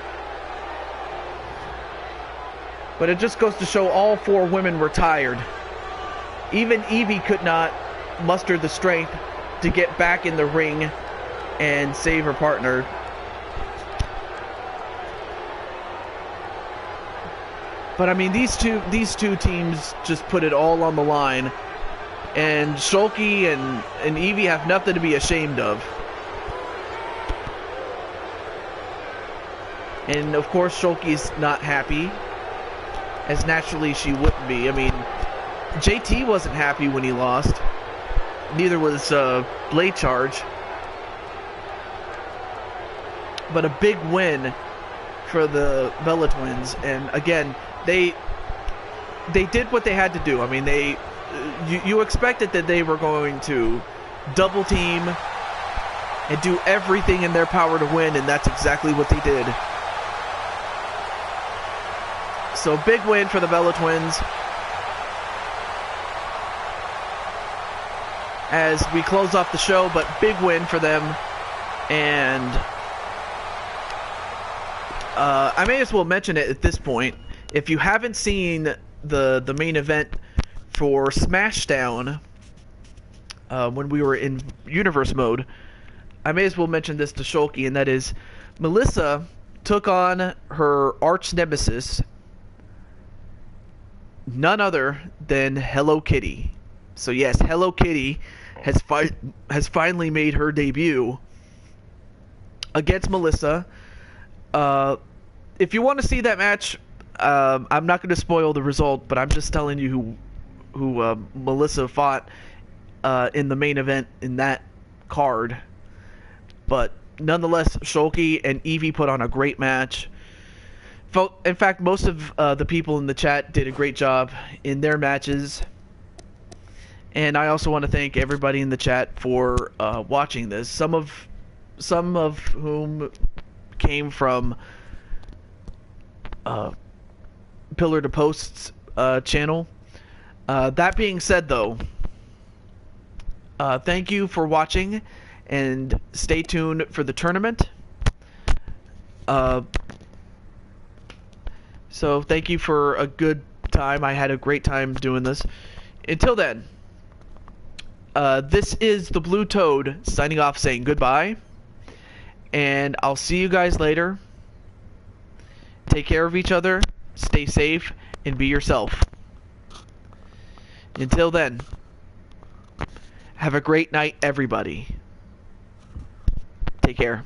Speaker 1: But it just goes to show all 4 women were tired. Even Evie could not muster the strength to get back in the ring and save her partner. But I mean, these two teams just put it all on the line. And Shoki and Evie have nothing to be ashamed of. And of course Shoki's not happy, as naturally she wouldn't be. I mean, JT wasn't happy when he lost. Neither was Blade Charge. But a big win for the Bella Twins. And again, they did what they had to do. I mean, you expected that they were going to double team and do everything in their power to win, and that's exactly what they did. So big win for the Bella Twins. As we close off the show, but big win for them. And I may as well mention it at this point. If you haven't seen the main event for Smashdown when we were in Universe mode, I may as well mention this to Shoki, and that is Melissa took on her arch nemesis, none other than Hello Kitty. So yes, Hello Kitty has finally made her debut against Melissa. If you want to see that match, I'm not going to spoil the result, but I'm just telling you who Melissa fought in the main event in that card. But nonetheless, Shulky and Evie put on a great match. In fact, most of the people in the chat did a great job in their matches. And I also want to thank everybody in the chat for watching this. Some of whom came from Pillar to Post's channel. That being said, though, thank you for watching, and stay tuned for the tournament. So thank you for a good time. I had a great time doing this. Until then, this is the Blue Toad signing off, saying goodbye, and I'll see you guys later. Take care of each other, stay safe, and be yourself. Until then, have a great night, everybody. Take care.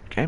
Speaker 1: Okay.